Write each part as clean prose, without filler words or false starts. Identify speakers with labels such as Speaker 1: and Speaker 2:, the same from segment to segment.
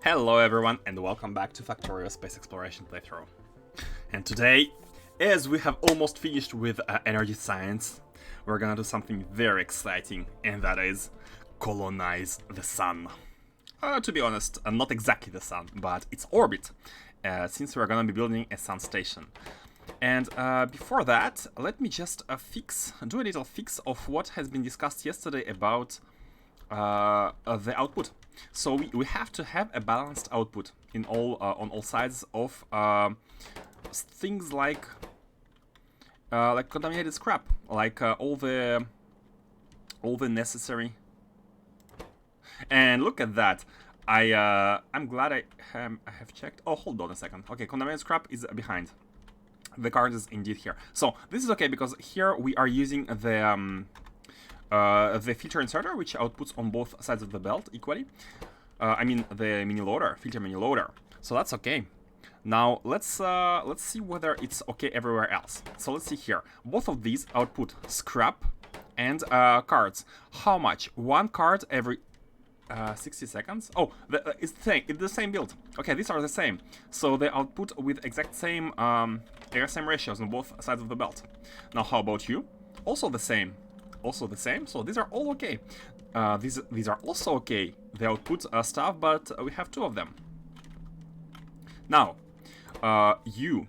Speaker 1: Hello everyone and welcome back to Factorio Space Exploration playthrough. And today, as we have almost finished with energy science, we're gonna do something very exciting, and that is colonize the sun. To be honest, not exactly the sun, but its orbit, since we're gonna be building a sun station. And before that, let me just do a little fix of what has been discussed yesterday about the output. So we have to have a balanced output in on all sides of things like contaminated scrap, like all the necessary. And look at that. I'm glad I have checked. Oh, hold on a second. Okay, contaminated scrap is behind. The card is indeed here. So this is okay because here we are using the filter inserter, which outputs on both sides of the belt equally. I mean the mini loader, filter mini loader. So that's okay. Now let's see whether it's okay everywhere else. So let's see here. Both of these output scrap and cards. How much? One card every 60 seconds. Oh, it's the same build. Okay, these are the same. So they output with exact same ratios on both sides of the belt. Now how about you? Also the same. Also the same. So these are all okay. These are also okay. They output stuff, but we have two of them. Now, you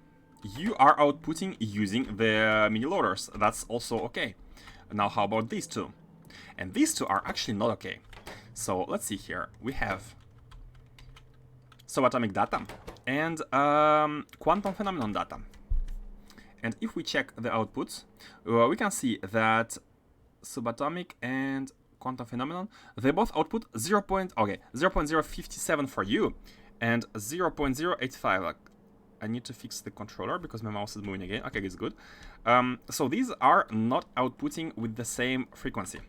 Speaker 1: are outputting using the mini loaders. That's also okay. Now how about these two? And these two are actually not okay. So let's see here. We have subatomic data and quantum phenomenon data. And if we check the outputs, we can see that subatomic and quantum phenomenon, they both output 0.057 for you and 0.085. Like, I need to fix the controller because my mouse is moving again. Okay, it's good. So these are not outputting with the same frequency.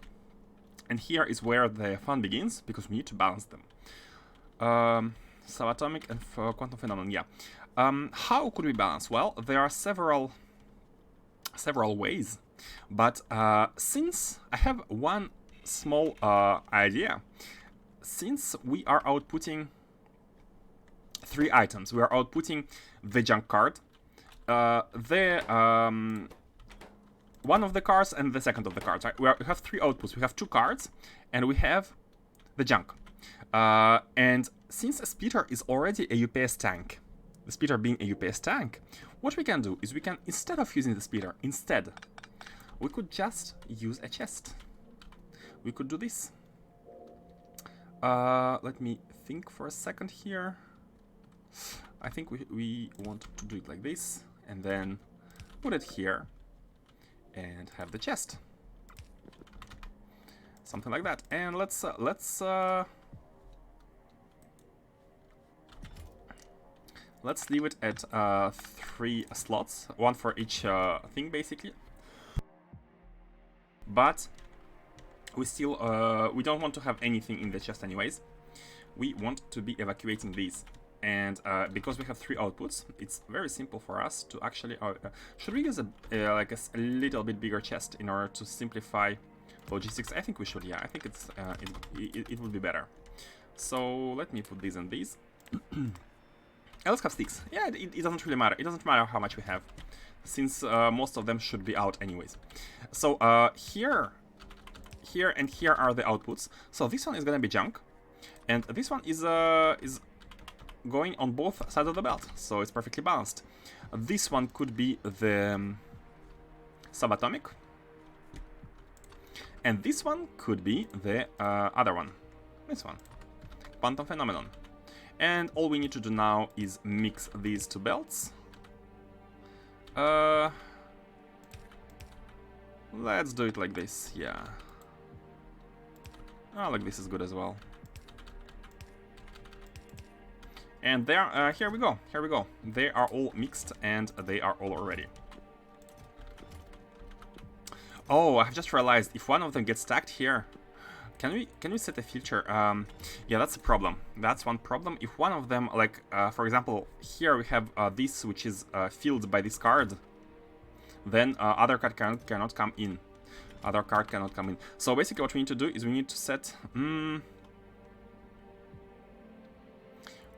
Speaker 1: And here is where the fun begins, because we need to balance them. Subatomic and quantum phenomenon, yeah. How could we balance? Well, there are several ways. But since I have one small idea, since we are outputting three items, we are outputting the junk card, one of the cards and the second of the cards. Right? We have three outputs. We have two cards and we have the junk. And since a splitter is already a UPS tank, the splitter being a UPS tank, what we can do is we can, instead of using the splitter, we could just use a chest. We could do this. Let me think for a second here. I think we want to do it like this, and then put it here, and have the chest. Something like that. And let's leave it at 3 slots, one for each thing, basically. But we still we don't want to have anything in the chest anyways. We want to be evacuating these, and because we have three outputs, it's very simple for us to actually should we use a little bit bigger chest in order to simplify logistics? I think we should. Yeah, I think it's it would be better. So let me put these and these. And let's have sticks. Yeah, it doesn't really matter. It doesn't matter how much we have, since most of them should be out anyways. So here and here are the outputs. So this one is gonna be junk, and this one is going on both sides of the belt, so it's perfectly balanced. This one could be the subatomic, and this one could be the other one, this one, quantum phenomenon. And all we need to do now is mix these two belts. Let's do it like this, yeah. Oh, like this is good as well. And there, here we go. They are all mixed and they are all ready. Oh, I've just realized if one of them gets stacked here, can we set a filter? Yeah, that's a problem. That's one problem. If one of them, like for example, here we have this, which is filled by this card, then other card cannot come in. Other card cannot come in. So basically what we need to do is we need to set...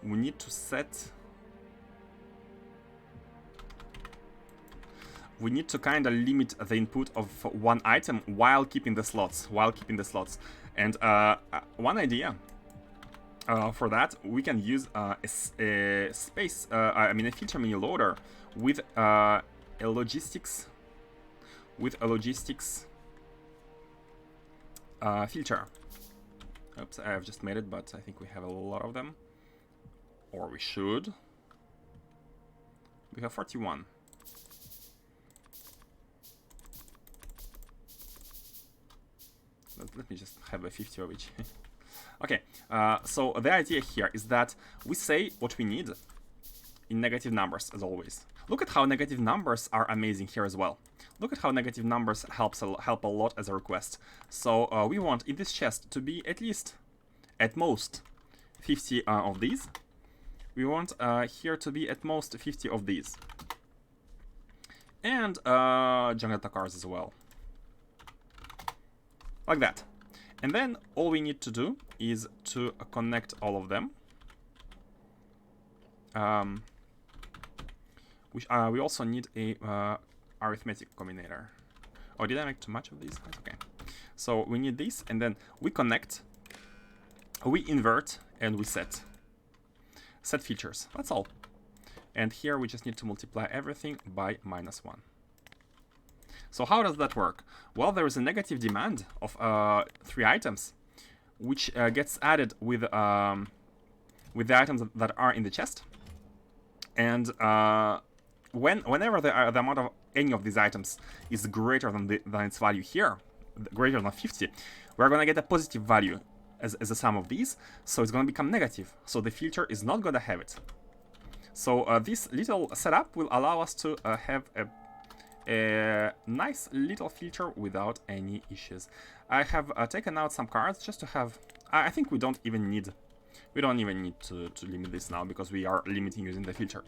Speaker 1: we need to set. We need to kind of limit the input of one item while keeping the slots. And one idea for that, we can use a filter mini loader with a logistics filter. Oops, I have just made it, but I think we have a lot of them, or we should. We have 41. Let me just have a 50 of each. Okay, so the idea here is that we say what we need in negative numbers, as always. Look at how negative numbers are amazing here as well. Look at how negative numbers help a lot as a request. So we want in this chest to be at most 50 of these. We want here to be at most 50 of these. And junk data cards as well. Like that. And then all we need to do is to connect all of them. We also need a arithmetic combinator. Oh, did I make too much of these? That's okay. So we need this, and then we connect, we invert, and we set. Set features. That's all. And here we just need to multiply everything by -1. So how does that work? Well, there is a negative demand of 3 items, which gets added with the items that are in the chest. And whenever the amount of any of these items is greater than its value here, greater than 50, we're going to get a positive value as a sum of these. So it's going to become negative. So the filter is not going to have it. So this little setup will allow us to have a nice little filter without any issues. I have taken out some cards just to have. I think we don't even need to limit this now, because we are limiting using the filter.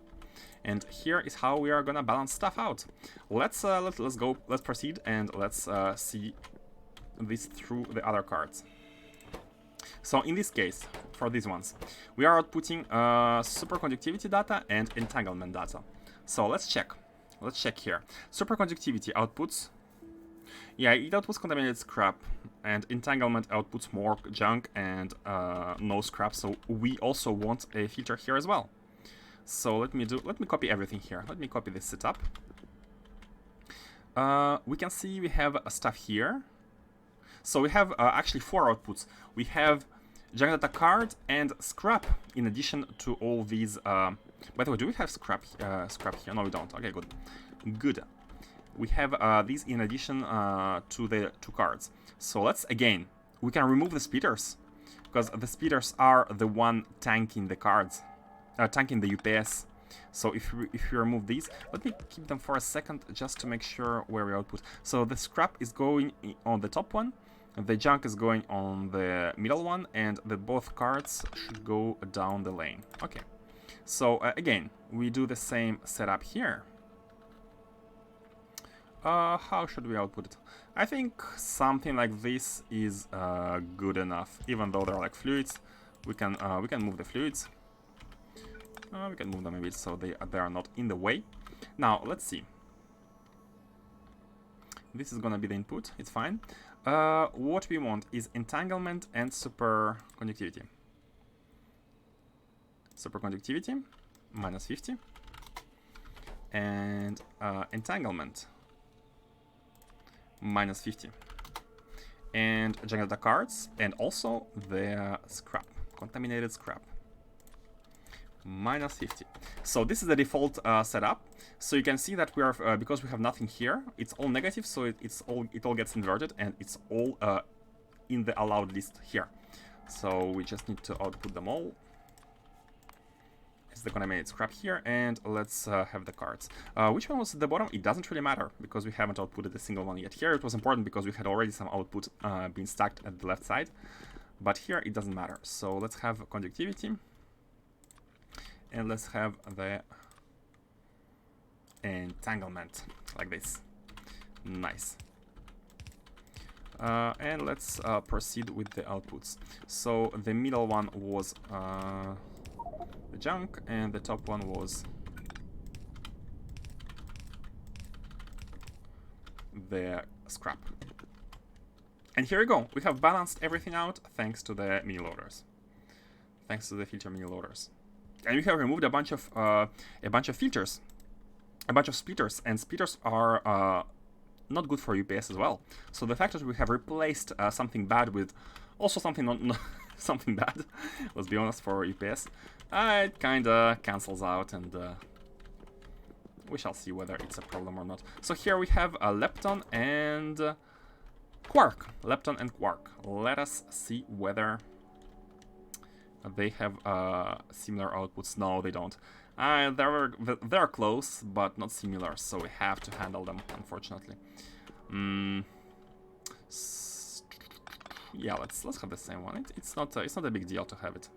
Speaker 1: And here is how we are gonna balance stuff out. Let's proceed, and let's see this through the other cards. So in this case, for these ones, we are outputting superconductivity data and entanglement data. So let's check. Let's check here. Superconductivity outputs. Yeah, it outputs contaminated scrap, and entanglement outputs more junk and no scrap. So we also want a filter here as well. So let me copy everything here. Let me copy this setup. We can see we have stuff here. So we have actually 4 outputs. We have junk data card and scrap in addition to all these. By the way, do we have scrap here? No, we don't. Okay, good. We have these in addition to the 2 cards. So we can remove the splitters, because the splitters are the one tanking the cards, tanking the UPS. So if we remove these, let me keep them for a second just to make sure where we output. So the scrap is going on the top one, the junk is going on the middle one, and both cards should go down the lane. Okay. So again, we do the same setup here. How should we output it? I think something like this is good enough. Even though they're like fluids, we can move the fluids. We can move them a bit so they are not in the way. Now let's see. This is gonna be the input. It's fine. What we want is entanglement and superconductivity. Superconductivity -50, and entanglement -50, and junk data cards, and also the scrap, contaminated scrap, -50. So this is the default setup. So you can see that we are because we have nothing here, it's all negative. So it all gets inverted, and it's all in the allowed list here. So we just need to output them all. It's the contaminated scrap here, and let's have the cards. Which one was at the bottom? It doesn't really matter, because we haven't outputted a single one yet. Here it was important because we had already some output being stacked at the left side, but here it doesn't matter. So let's have conductivity, and let's have the entanglement, like this. Nice. And let's proceed with the outputs. So the middle one was the junk, and the top one was the scrap. And here we go. We have balanced everything out thanks to the mini loaders. Thanks to the filter mini loaders. And we have removed a bunch of filters, a bunch of splitters, and splitters are not good for UPS as well. So the fact that we have replaced something bad with also something not something bad, let's be honest, for UPS, it kinda cancels out, and we shall see whether it's a problem or not. So here we have a lepton and quark. Lepton and quark. Let us see whether they have similar outputs. No, they don't. They're close, but not similar, so we have to handle them, unfortunately. Yeah, let's have the same one. It's not a big deal to have it.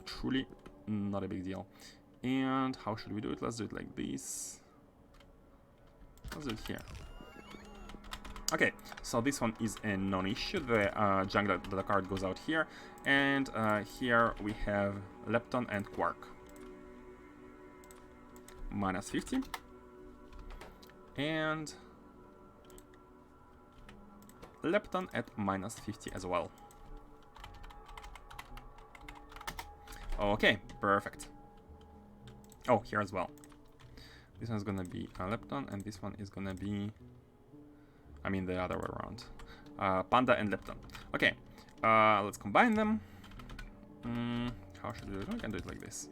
Speaker 1: Truly, not a big deal. And how should we do it? Let's do it like this. Let's do it here. Okay, so this one is a non-issue. The junk that the card goes out here, and here we have lepton and quark. Minus 50. And lepton at minus 50 as well. Okay, perfect. Oh, here as well. This one's gonna be a lepton, and this one is gonna be, I mean, the other way around. Panda and lepton. Okay, let's combine them. How should we do it? We can do it like this.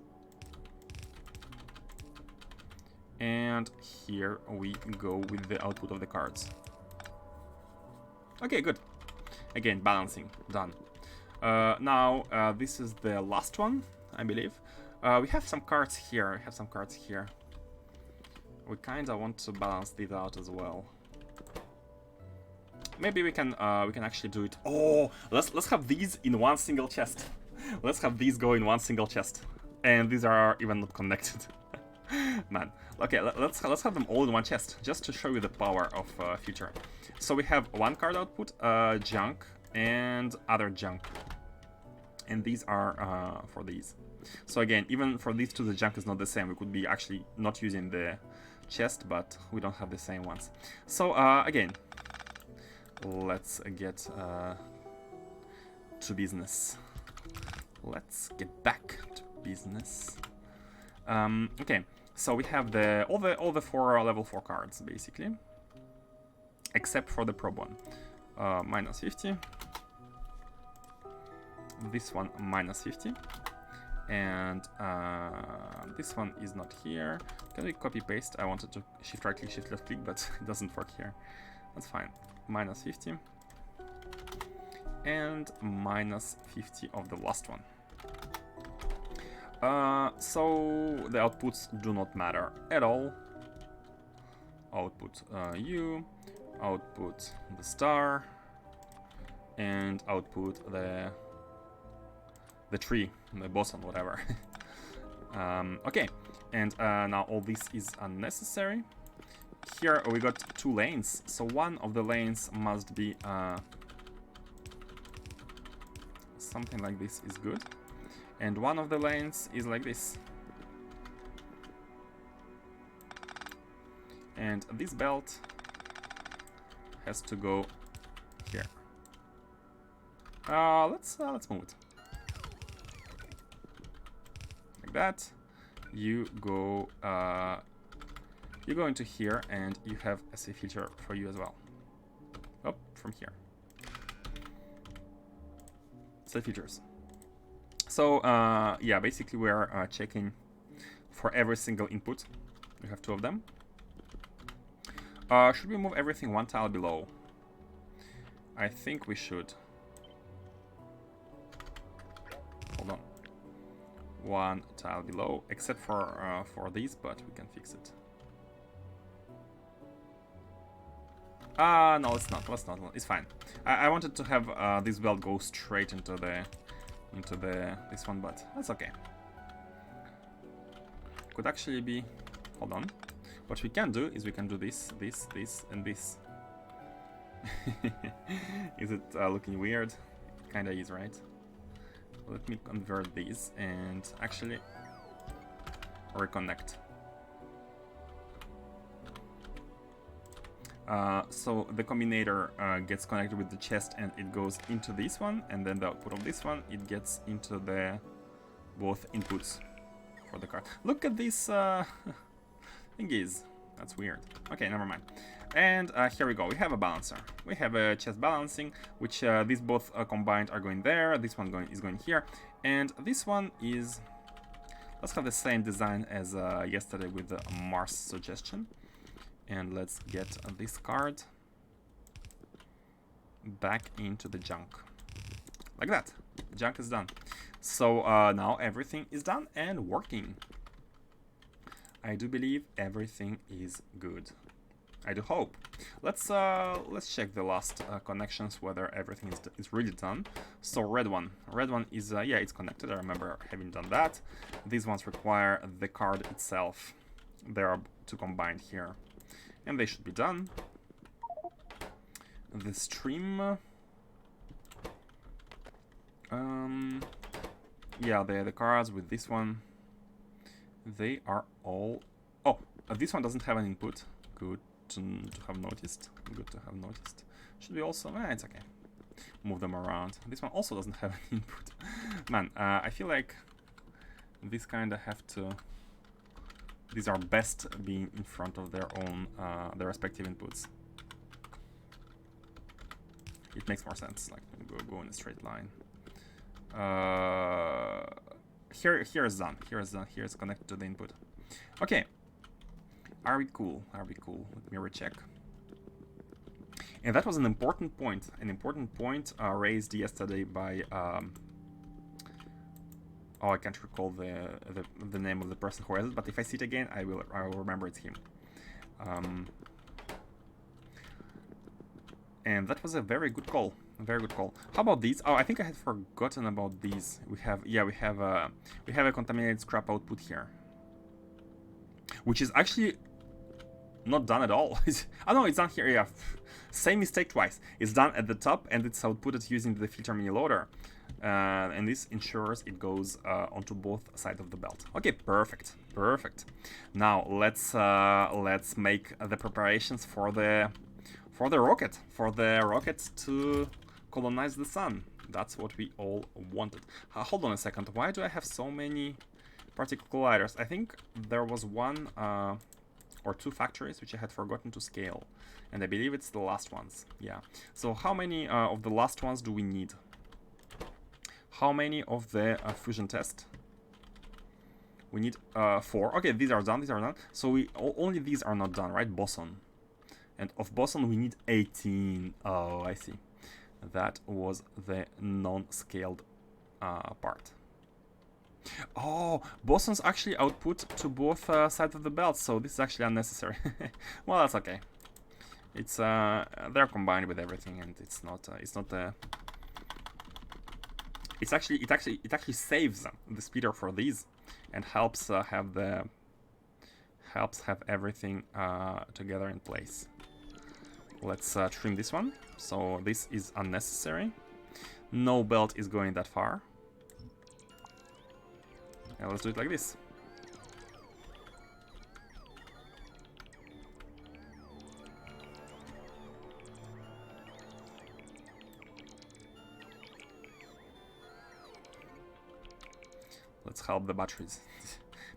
Speaker 1: And here we go with the output of the cards. Okay, good. Again, balancing, done. Now, this is the last one, I believe. We have some cards here. We kinda want to balance these out as well. Maybe we can actually do it. Oh, let's have these in one single chest. Let's have these go in one single chest, and these are even not connected. Man, okay, let's have them all in one chest, just to show you the power of future. So we have one card output, junk, and other junk, and these are for these. So again, even for these two, the junk is not the same. We could be actually not using the chest, but we don't have the same ones. So again, let's get to business. Let's get back to business. Okay, so we have all the four level 4 cards basically, except for the probe one. Minus 50. This one minus 50. And this one is not here. Can we copy paste? I wanted to shift right click, shift left click, but it doesn't work here. That's fine. Minus 50. And minus 50 of the last one. So the outputs do not matter at all. Output U, output the star, and output the tree, the boson, whatever. Okay, and now all this is unnecessary. Here we got 2 lanes, so one of the lanes must be something like this is good, and one of the lanes is like this. And this belt has to go here. Let's move it. That you go into here, and you have a safe filter for you as well. Oh, from here. Safe filters. So yeah, basically we are checking for every single input. We have 2 of them. Should we move everything 1 tile below? I think we should. Hold on. 1 tile below, except for these, but we can fix it. No, let's not. It's fine. I wanted to have this belt go straight into this one, but that's okay. Could actually be. Hold on. What we can do is we can do this, and this. Is it looking weird? Kinda is, right? let me convert these and actually reconnect. So the combinator gets connected with the chest and it goes into this one, and then the output of this one, it gets into the both inputs for the card. Look at these thingies. That's weird. Okay, never mind. And here we go. We have a balancer. We have a chest balancing, which these both combined are going there. This one is going here. And this one is... Let's have the same design as yesterday with the Mars suggestion. And let's get this card back into the junk. Like that. Junk is done. So now everything is done and working. I do believe everything is good. I do hope. Let's check the last connections, whether everything is really done. So red one is yeah, it's connected. I remember having done that. These ones require the card itself. There are two combined here, and they should be done. The stream, yeah, the cards with this one, they are all. Oh, this one doesn't have an input. Good to have noticed. Good to have noticed. Should be also. It's okay. Move them around. This one also doesn't have an input. Man, I feel like these kind of have to. These are best being in front of their own, their respective inputs. It makes more sense. Like go in a straight line. Here is done. Here is done. Here is connected to the input. Okay. Are we cool? Are we cool? Let me recheck. And that was an important point. An important point raised yesterday by. Oh, I can't recall the name of the person who has it, but if I see it again, I will remember it's him. And that was a very good call. A very good call. How about these? Oh, I think I had forgotten about these. We have a contaminated scrap output here, which is actually not done at all. Oh no, it's done here. Yeah, same mistake twice. It's done at the top and it's outputted using the filter mini loader. And this ensures it goes onto both sides of the belt. Okay, perfect, perfect. Now let's make the preparations for the rocket to colonize the sun. That's what we all wanted. Hold on a second. Why do I have so many particle colliders? I think there was one or two factories which I had forgotten to scale, and I believe it's the last ones. Yeah. So how many of the last ones do we need? How many of the fusion test? We need 4. Okay, these are done. These are done. So we only these are not done, right? Boson, and of boson we need 18. Oh, I see. That was the non-scaled part. Oh, bosons actually output to both sides of the belt, so this is actually unnecessary. Well, that's okay. It's they're combined with everything, and it's not it actually saves the speeder for these and helps have everything together in place. Let's trim this one. So this is unnecessary. No belt is going that far. And let's do it like this. Let's help the batteries.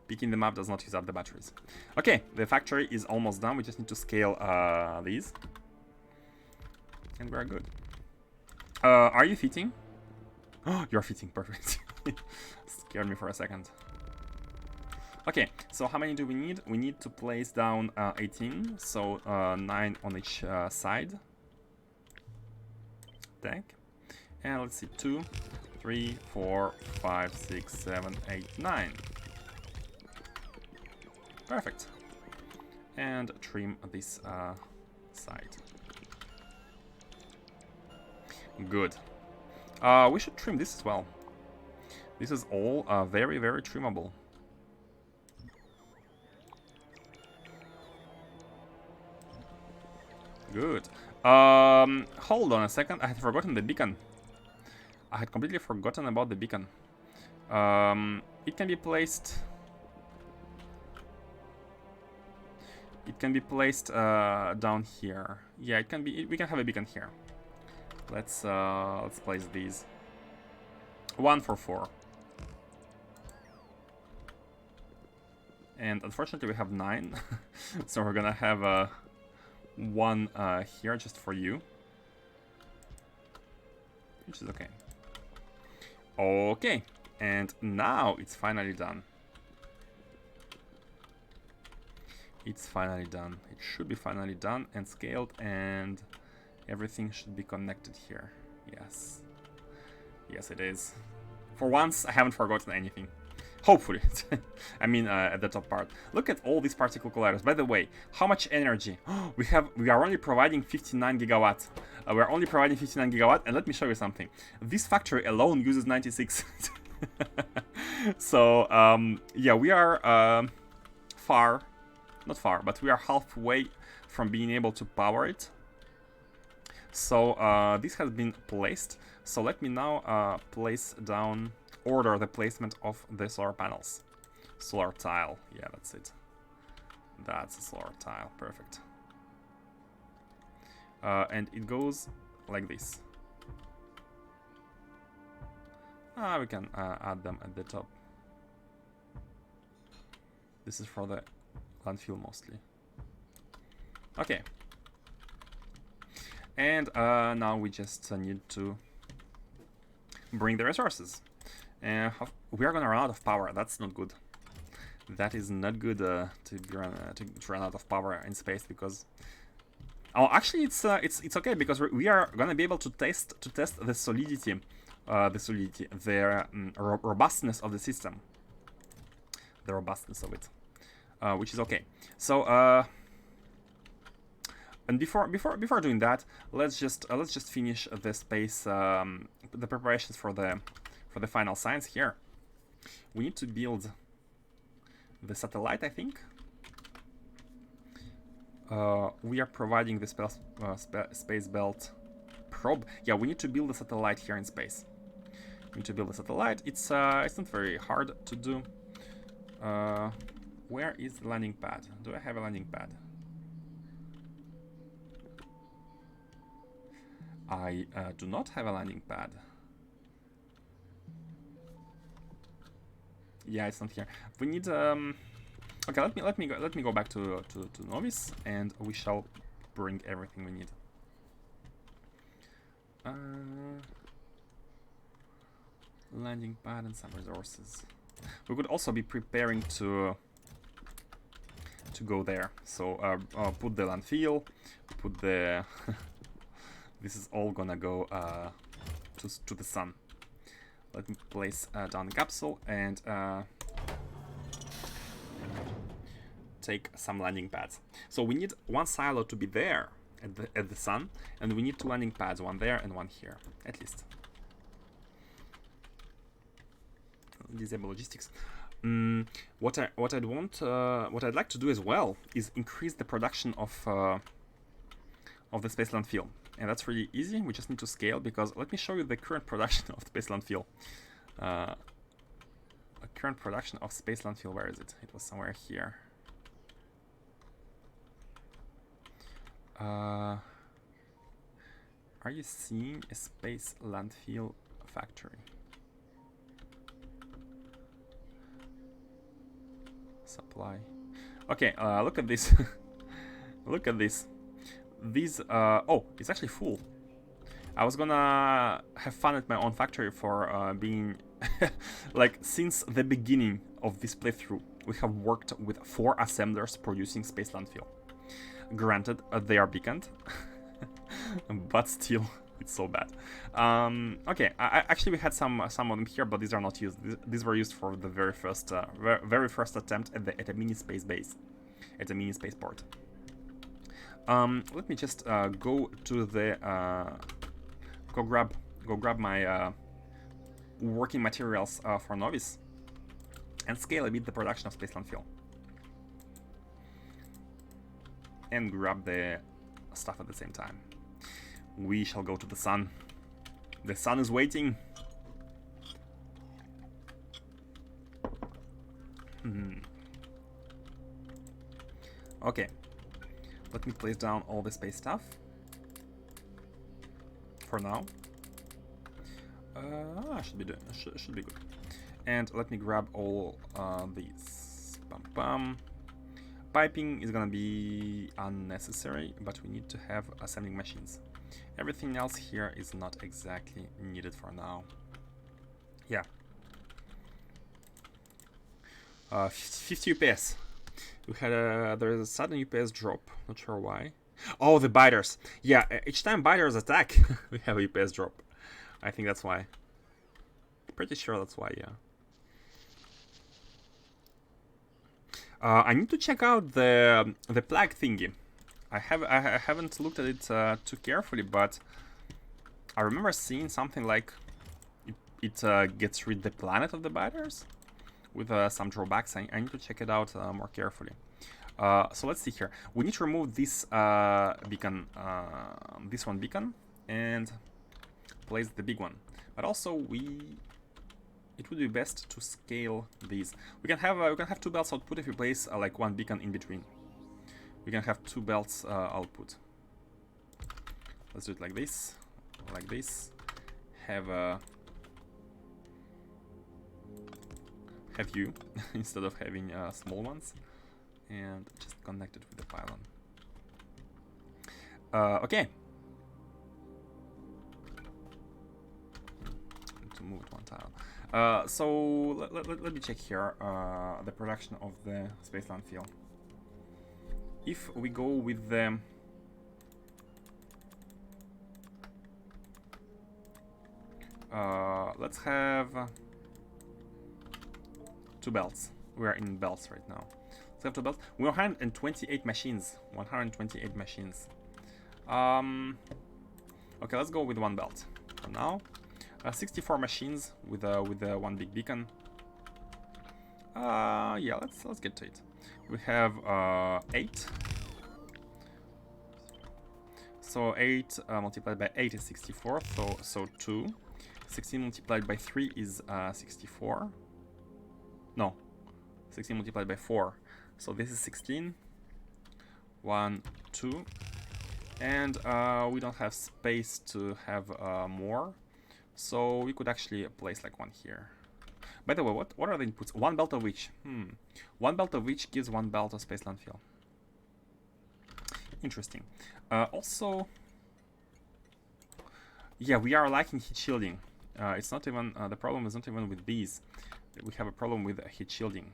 Speaker 1: Picking them up does not use up the batteries. Okay, the factory is almost done. We just need to scale these. And we're good. Are you fitting? Oh, you're fitting, perfect. Scared me for a second. Okay, so how many do we need? We need to place down 18, so 9 on each side. Deck. And let's see, 2, 3, 4, 5, 6, 7, 8, 9. Perfect. And trim this side. Good. We should trim this as well. This is all very, very trimmable. Good. Hold on a second. I had forgotten the beacon. I had completely forgotten about the beacon. It can be placed. It can be placed down here. Yeah, it can be. We can have a beacon here. Let's place these. 1 for 4. And unfortunately, we have 9, so we're gonna have one here just for you, which is okay. Okay, and now it's finally done. It's finally done. It should be finally done and scaled, and everything should be connected here. Yes. Yes, it is. For once, I haven't forgotten anything. Hopefully. I mean, at the top part. Look at all these particle colliders. By the way, how much energy? We are only providing 59 gigawatts. We are only providing 59 gigawatts, and let me show you something. This factory alone uses 96. So, yeah, we are not far, but we are halfway from being able to power it. So this has been placed. So let me now order the placement of the solar panels. Solar tile, yeah, that's it. That's a solar tile, perfect. And it goes like this. We can add them at the top. This is for the landfill mostly. Okay. And now we just need to bring the resources. We are gonna run out of power. That's not good. That is not good to run out of power in space, because actually it's okay, because we are gonna be able to test the solidity, the robustness of the system, the robustness of it, which is okay. So and before doing that, let's just finish the space, the preparations for the final science here. We need to build the satellite, I think. We are providing the space belt probe. Yeah, we need to build a satellite here in space. We need to build a satellite. It's not very hard to do. Where is the landing pad? Do I have a landing pad? I do not have a landing pad. Yeah, it's not here. We need okay, let me go back to Novice, and we shall bring everything we need. Landing pad and some resources. We could also be preparing to go there. So put the landfill, put the this is all gonna go to the sun. Let me place down the capsule and take some landing pads. So we need one silo to be there at the sun, and we need 2 landing pads, one there and one here, at least. Disable logistics. What I'd like to do as well is increase the production of the space landfill. And that's really easy. We just need to scale, because let me show you the current production of space landfill. Current production of space landfill, where is it? It was somewhere here. Are you seeing a space landfill factory? Supply. Okay, look at this. Look at this. These, oh, it's actually full. I was gonna have fun at my own factory for being, like, since the beginning of this playthrough, we have worked with 4 assemblers producing space landfill. Granted, they are beaconed, but still, it's so bad. Okay, actually we had some of them here, but these are not used. These were used for the very first attempt at a mini space base, at a mini spaceport. Let me just go to the go grab my working materials for Novice and scale a bit the production of space landfill, and grab the stuff at the same time. We shall go to the sun. The sun is waiting. Okay. Let me place down all the space stuff. For now. Should be should be good. And let me grab all these. Bum bum. Piping is gonna be unnecessary, but we need to have assembling machines. Everything else here is not exactly needed for now. Yeah. 50 UPS. We had there is a sudden UPS drop. Not sure why. Oh, the biters. Yeah, each time biters attack, we have a UPS drop. I think that's why. Pretty sure that's why. Yeah. I need to check out the plague thingy. I haven't looked at it too carefully, but I remember seeing something like it gets rid of the planet of the biters with some drawbacks. I need to check it out more carefully. So let's see here. We need to remove this beacon, this one beacon, and place the big one. But also it would be best to scale these. We can have 2 belts output if we place like 1 beacon in between. We can have 2 belts output. Let's do it like this, Have you instead of having small ones, and just connect it with the pylon. Okay. Need to move it 1 tile. So let me check here the production of the space landfill. If we go with the let's have 2 belts. We are in belts right now. Let's have 2 belts. 128 machines. 128 machines. Okay, let's go with 1 belt for now. 64 machines with 1 big beacon. Yeah, let's get to it. We have 8. So 8 multiplied by 8 is 64. So 2. 16 multiplied by 3 is 64. No, 16 multiplied by 4. So this is 16. 1, 2. And we don't have space to have more. So we could actually place like 1 here. By the way, what are the inputs? 1 belt of each. 1 belt of each gives 1 belt of space landfill. Interesting. Also, yeah, we are lacking heat shielding. It's not even the problem is not even with these. We have a problem with heat shielding.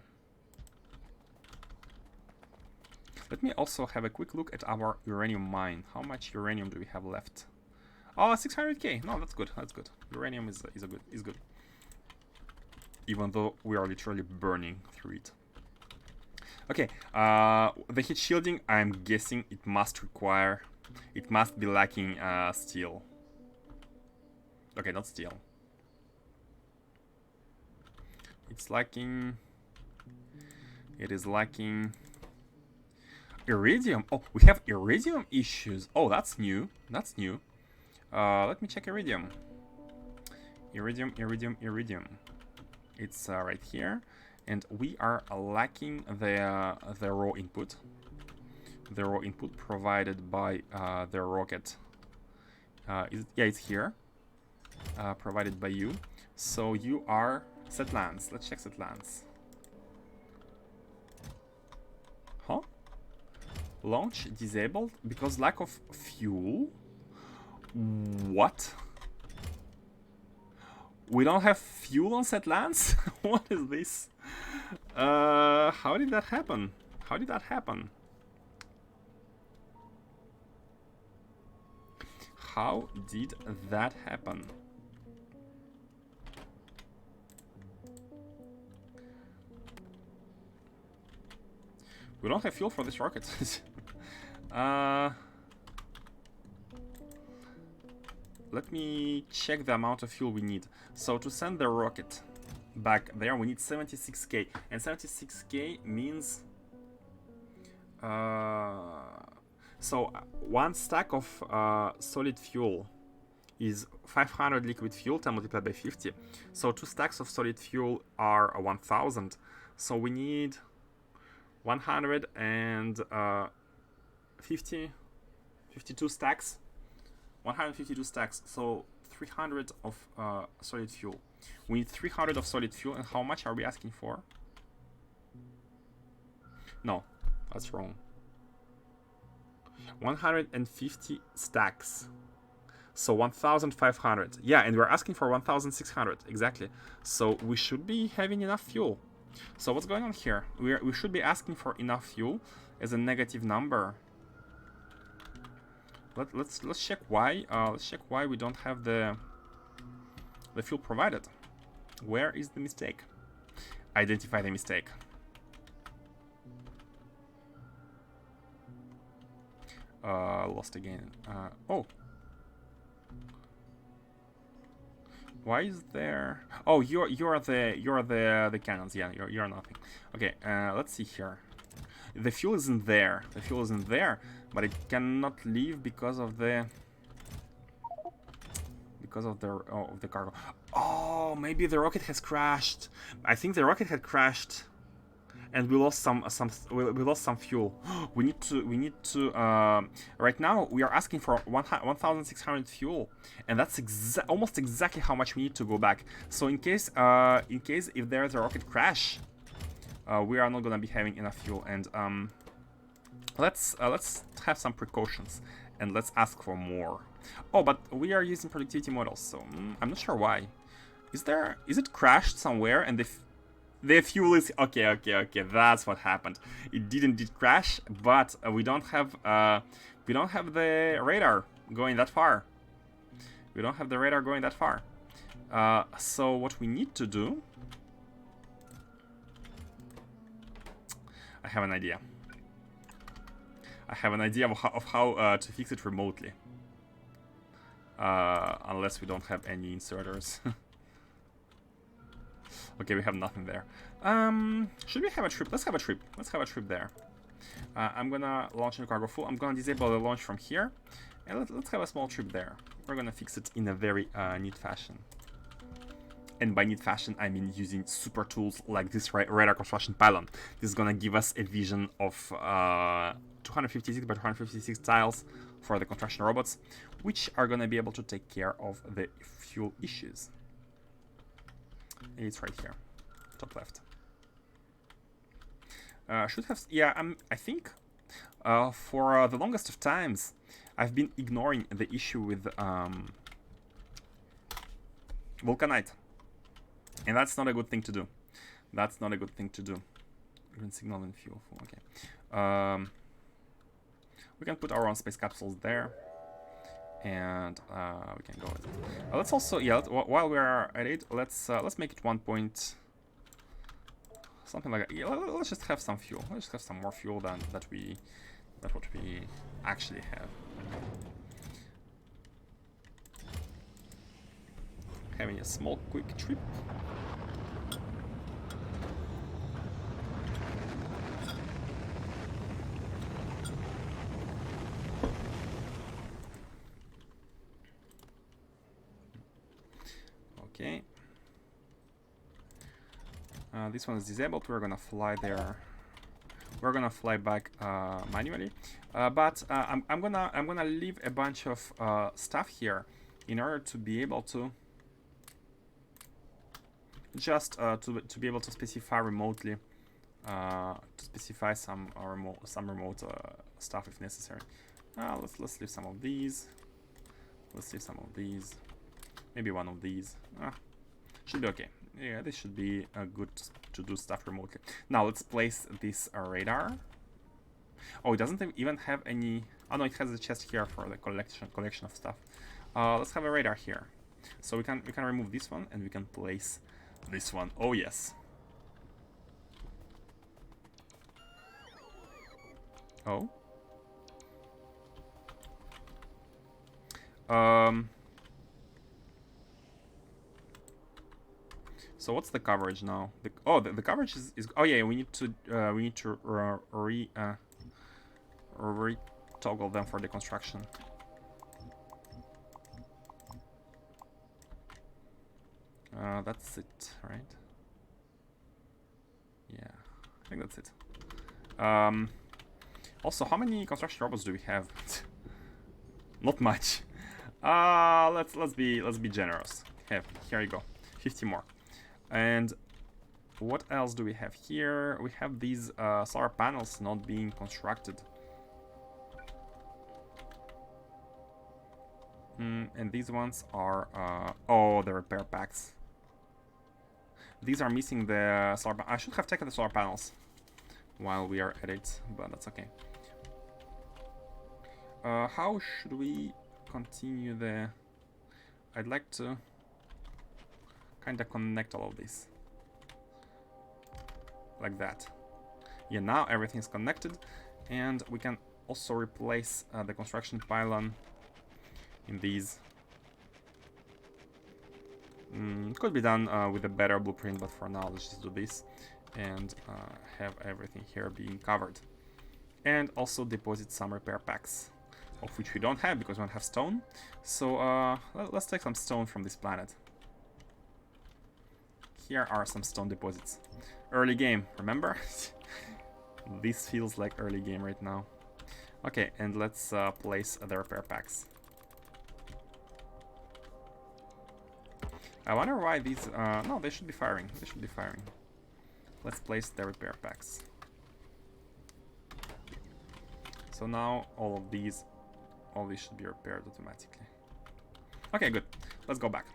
Speaker 1: Let me also have a quick look at our uranium mine. How much uranium do we have left? Oh, 600k. No, that's good. That's good. Uranium is good. Even though we are literally burning through it. Okay. The heat shielding. I'm guessing it must be lacking steel. Okay, not steel. It's lacking. It is lacking iridium. Oh, we have iridium issues. Oh, that's new. That's new. Let me check iridium. Iridium. It's right here, and we are lacking the raw input. The raw input provided by the rocket. Yeah, it's here. Provided by you. So you are set lands. Let's check set lands. Huh? Launch disabled because lack of fuel. What? We don't have fuel on set lands? What is this? How did that happen? How did that happen? How did that happen? We don't have fuel for this rocket. Let me check the amount of fuel we need. So to send the rocket back there, we need 76k. And 76k means... so 1 stack of solid fuel is 500 liquid fuel, 10 multiplied by 50. So 2 stacks of solid fuel are 1000. So we need 152 stacks. 152 stacks. So 300 of solid fuel. We need 300 of solid fuel. And how much are we asking for? No, that's wrong. 150 stacks. So 1,500. Yeah, and we're asking for 1,600. Exactly. So we should be having enough fuel. So what's going on here? We should be asking for enough fuel as a negative number. Let's check why. Let's check why we don't have the fuel provided. Where is the mistake? Identify the mistake. Lost again. Oh. Why is there? Oh, you're the cannons. Yeah, you're nothing. Okay. Let's see here. The fuel isn't there. The fuel isn't there, but it cannot leave because of the cargo. Oh, maybe the rocket has crashed. I think the rocket had crashed, and we lost some fuel. we need to. Right now we are asking for 1,600 fuel, and that's almost exactly how much we need to go back. So in case if there's a rocket crash, we are not gonna be having enough fuel. And let's have some precautions and let's ask for more. Oh, but we are using productivity models, so I'm not sure why. Is it crashed somewhere and the fuel is okay. That's what happened. It did crash, but we don't have the radar going that far. We don't have the radar going that far. So what we need to do, I have an idea. I have an idea of how to fix it remotely. Unless we don't have any inserters. Okay, we have nothing there. Should we have a trip? Let's have a trip. Let's have a trip there. I'm gonna launch in cargo full. I'm gonna disable the launch from here. And let's have a small trip there. We're gonna fix it in a very neat fashion. And by neat fashion, I mean using super tools like this radar construction pylon. This is gonna give us a vision of 256 by 256 tiles for the construction robots, which are gonna be able to take care of the fuel issues. And it's right here, top left. Should have, yeah. I think for the longest of times, I've been ignoring the issue with vulcanite. And that's not a good thing to do. That's not a good thing to do. Green signal and fuel. Okay. We can put our own space capsules there. And we can go with it. Let's also, yeah, while we are at it, let's make it 1 point... Something like that. Yeah, let's just have some fuel. Let's just have some more fuel than what we actually have. Having a small quick trip. Okay. This one is disabled. We're gonna fly there. We're gonna fly back manually, but I'm gonna leave a bunch of stuff here in order to be able to just to be able to specify remotely, to specify some remote stuff if necessary. Let's leave some of these. Let's leave some of these. Maybe one of these. Should be okay. Yeah, this should be good to do stuff remotely. Now let's place this radar. Oh, it doesn't even have any. Oh no, it has a chest here for the collection of stuff. Let's have a radar here. So we can remove this one and we can place this one. Oh yes. Oh. So what's the coverage now? The coverage is oh yeah, we need to toggle them for the construction. That's it, right? Yeah. I think that's it. Also, how many construction robots do we have? Not much. Let's be generous. Here you go, 50 more. And what else do we have here? We have these solar panels not being constructed. And these ones are oh, the repair packs. These are missing the solar. I should have taken the solar panels while we are at it, but that's okay. How should we continue the... I'd like to kind of connect all of this. Like that. Yeah, now everything's connected, and we can also replace the construction pylon in these. Could be done with a better blueprint, but for now let's just do this and have everything here being covered. And also deposit some repair packs, of which we don't have because we don't have stone. So let's take some stone from this planet. Here are some stone deposits. Early game, remember? This feels like early game right now. Okay, and let's place the repair packs. I wonder why these... no, they should be firing. They should be firing. Let's place the repair packs. So now all these should be repaired automatically. Okay, good. Let's go back.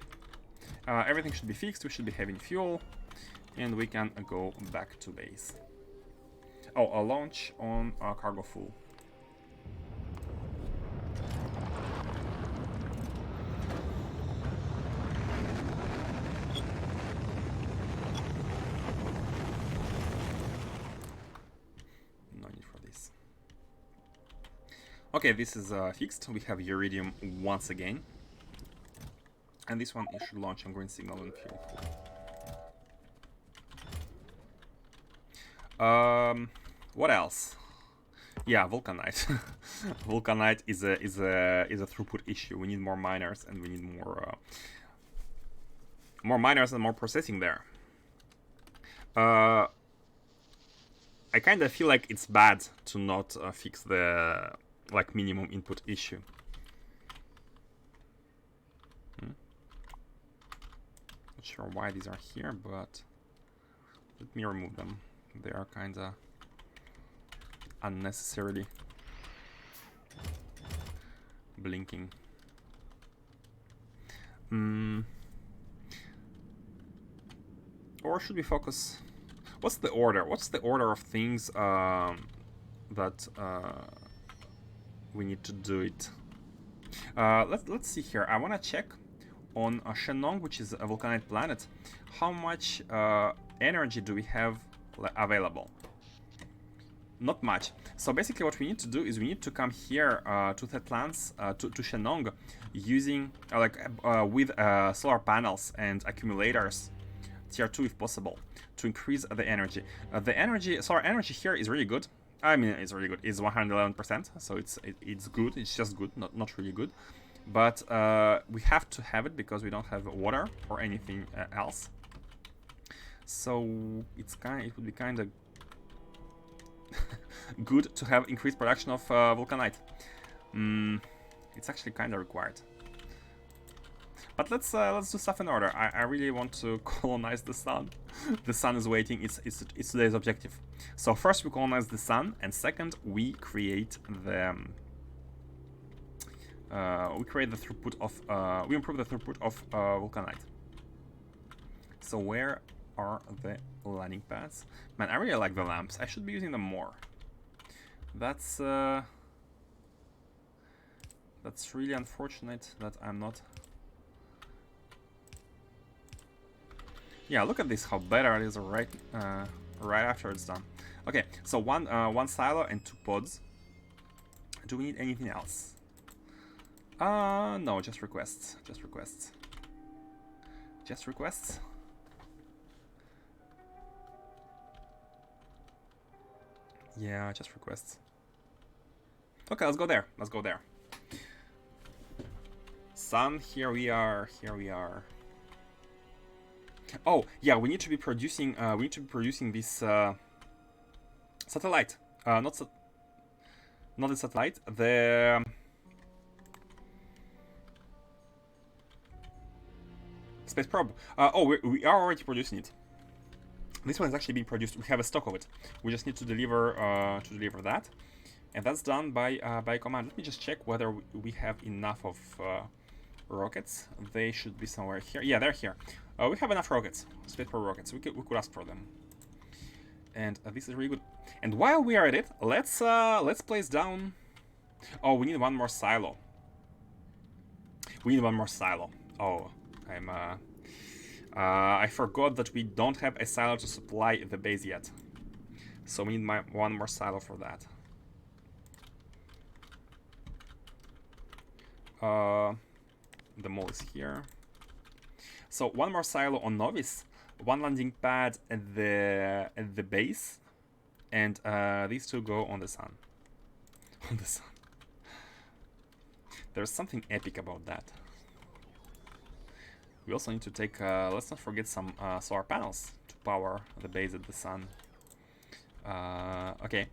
Speaker 1: Everything should be fixed. We should be having fuel. And we can go back to base. Oh, a launch on cargo full. No need for this. Okay, this is fixed. We have iridium once again. And this one should launch on green signal and fuel full. What else? Yeah, vulcanite. Vulcanite is a throughput issue. We need more miners, and we need more miners and more processing there. I kind of feel like it's bad to not fix the minimum input issue. Not sure why these are here, but let me remove them. They are kind of unnecessarily blinking. Or should we focus? What's the order? What's the order of things that we need to do it? Let's see here. I want to check on Shenong, which is a volcanite planet. How much energy do we have available? Not much. So basically what we need to do is we need to come here to the plants to Shenong using with solar panels and accumulators, tier 2 if possible, to increase the energy. Solar energy here is really good. I mean, it's really good. It's 111%, so it's good. It's just good, not really good. But we have to have it because we don't have water or anything else. So it would be kind of good to have increased production of vulcanite. It's actually kind of required. But let's do stuff in order. I really want to colonize the sun. The sun is waiting. It's today's objective. So first we colonize the sun, and second we create the throughput of we improve the throughput of vulcanite. So where are the landing pads? Man, I really like the lamps. I should be using them more. That's really unfortunate that I'm not. Yeah, look at this, how better it is right after it's done. Okay, so one silo and 2 pods. Do we need anything else? No, just requests. Just requests. Just requests. Yeah, just requests. Okay, let's go there. Let's go there. Sun, here we are. Here we are. Oh, yeah, we need to be producing. We need to be producing this Satellite. Not the satellite. The space probe. Oh, we are already producing it. This one is actually being produced. We have a stock of it. We just need to deliver that, and that's done by command. Let me just check whether we have enough of rockets. They should be somewhere here. Yeah, they're here. We have enough rockets, space probe rockets. We could ask for them, and this is really good. And while we are at it, let's place down. Oh, we need one more silo. We need one more silo. Oh, I forgot that we don't have a silo to supply the base yet. So we need one more silo for that. The mole is here. So one more silo on Novice, one landing pad at the base, and these two go on the sun. On the sun. There's something epic about that. We also need to take, let's not forget some solar panels to power the base at the sun. Okay,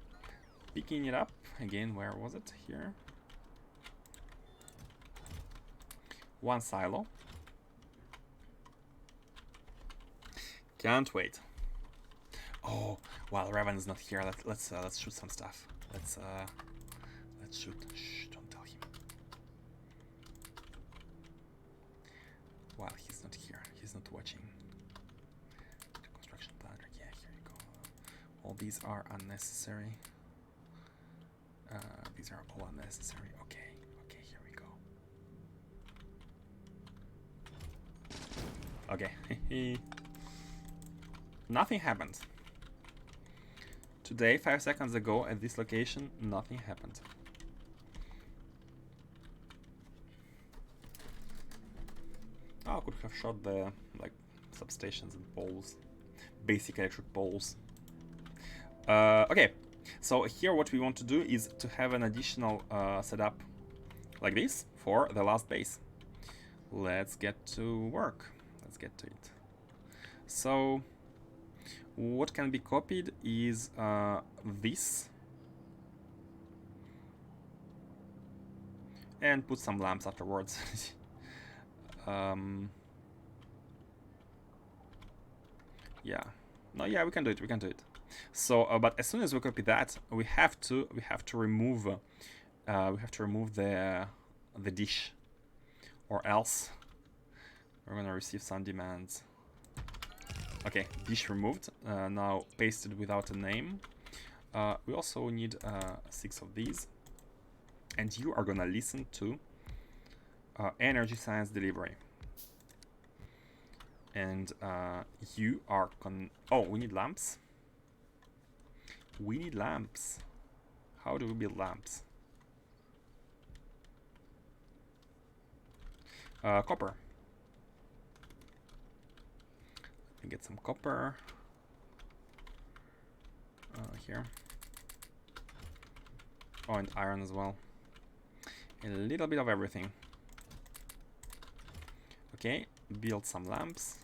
Speaker 1: picking it up again. Where was it? Here. One silo. Can't wait. Oh, while Raven is not here, let's shoot some stuff. Let's shoot. Shh, don't tell him. While he's not here, he's not watching. Construction plant. Yeah, here you go. All these are unnecessary. These are all unnecessary. Okay, here we go. Okay. Nothing happened. Today, 5 seconds ago, at this location, nothing happened. Oh, I could have shot the substations and poles, basic electric poles. Okay, so here what we want to do is to have an additional setup like this for the last base. Let's get to work. Let's get to it. So what can be copied is this, and put some lamps afterwards. Yeah, no, yeah, we can do it. So but as soon as we copy that, we have to remove the dish, or else we're gonna receive some demands. Okay, dish removed. Now pasted without a name. We also need 6 of these, and you are gonna listen to energy science delivery. And you are oh, we need lamps. We need lamps. How do we build lamps? Copper. Let me get some copper. Here. Oh, and iron as well. A little bit of everything. Okay, build some lamps.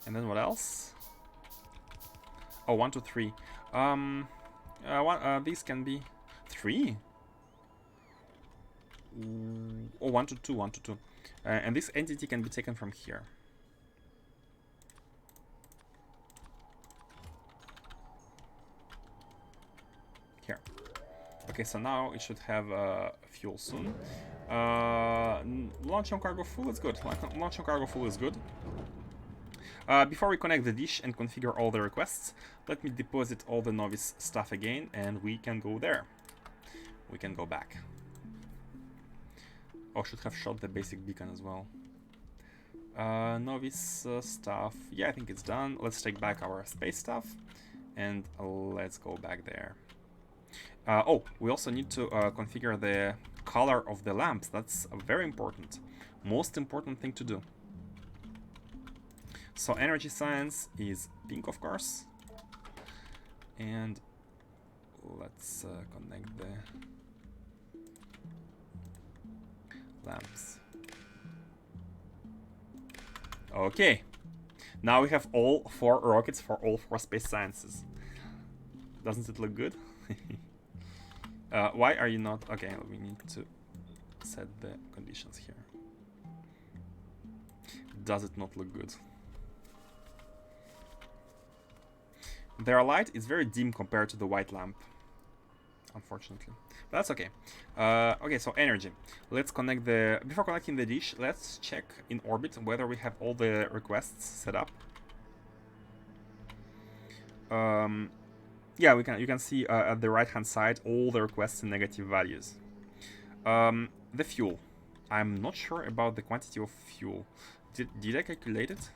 Speaker 1: And then what else? Oh, 1, 2, 3. These can be 3. Oh, 1 to 2, 1 to 2. And this entity can be taken from here. Here. Okay, so now it should have fuel soon. Launch on cargo full is good. Launch on cargo full is good. Before we connect the dish and configure all the requests, let me deposit all the novice stuff again, and we can go there. We can go back. Oh, should have shot the basic beacon as well. Novice stuff. Yeah, I think it's done. Let's take back our space stuff, and let's go back there. Oh, we also need to configure the color of the lamps. That's very important. Most important thing to do. So energy science is pink, of course. And let's connect the lamps. Okay. Now we have all 4 rockets for all 4 space sciences. Doesn't it look good? Why are you not... Okay, we need to set the conditions here. Does it not look good? Their light is very dim compared to the white lamp, unfortunately. But that's okay. Okay, so energy. Let's connect the... Before connecting the dish, let's check in orbit whether we have all the requests set up. Yeah, you can see at the right-hand side all the requests in negative values. The fuel. I'm not sure about the quantity of fuel. Did I calculate it?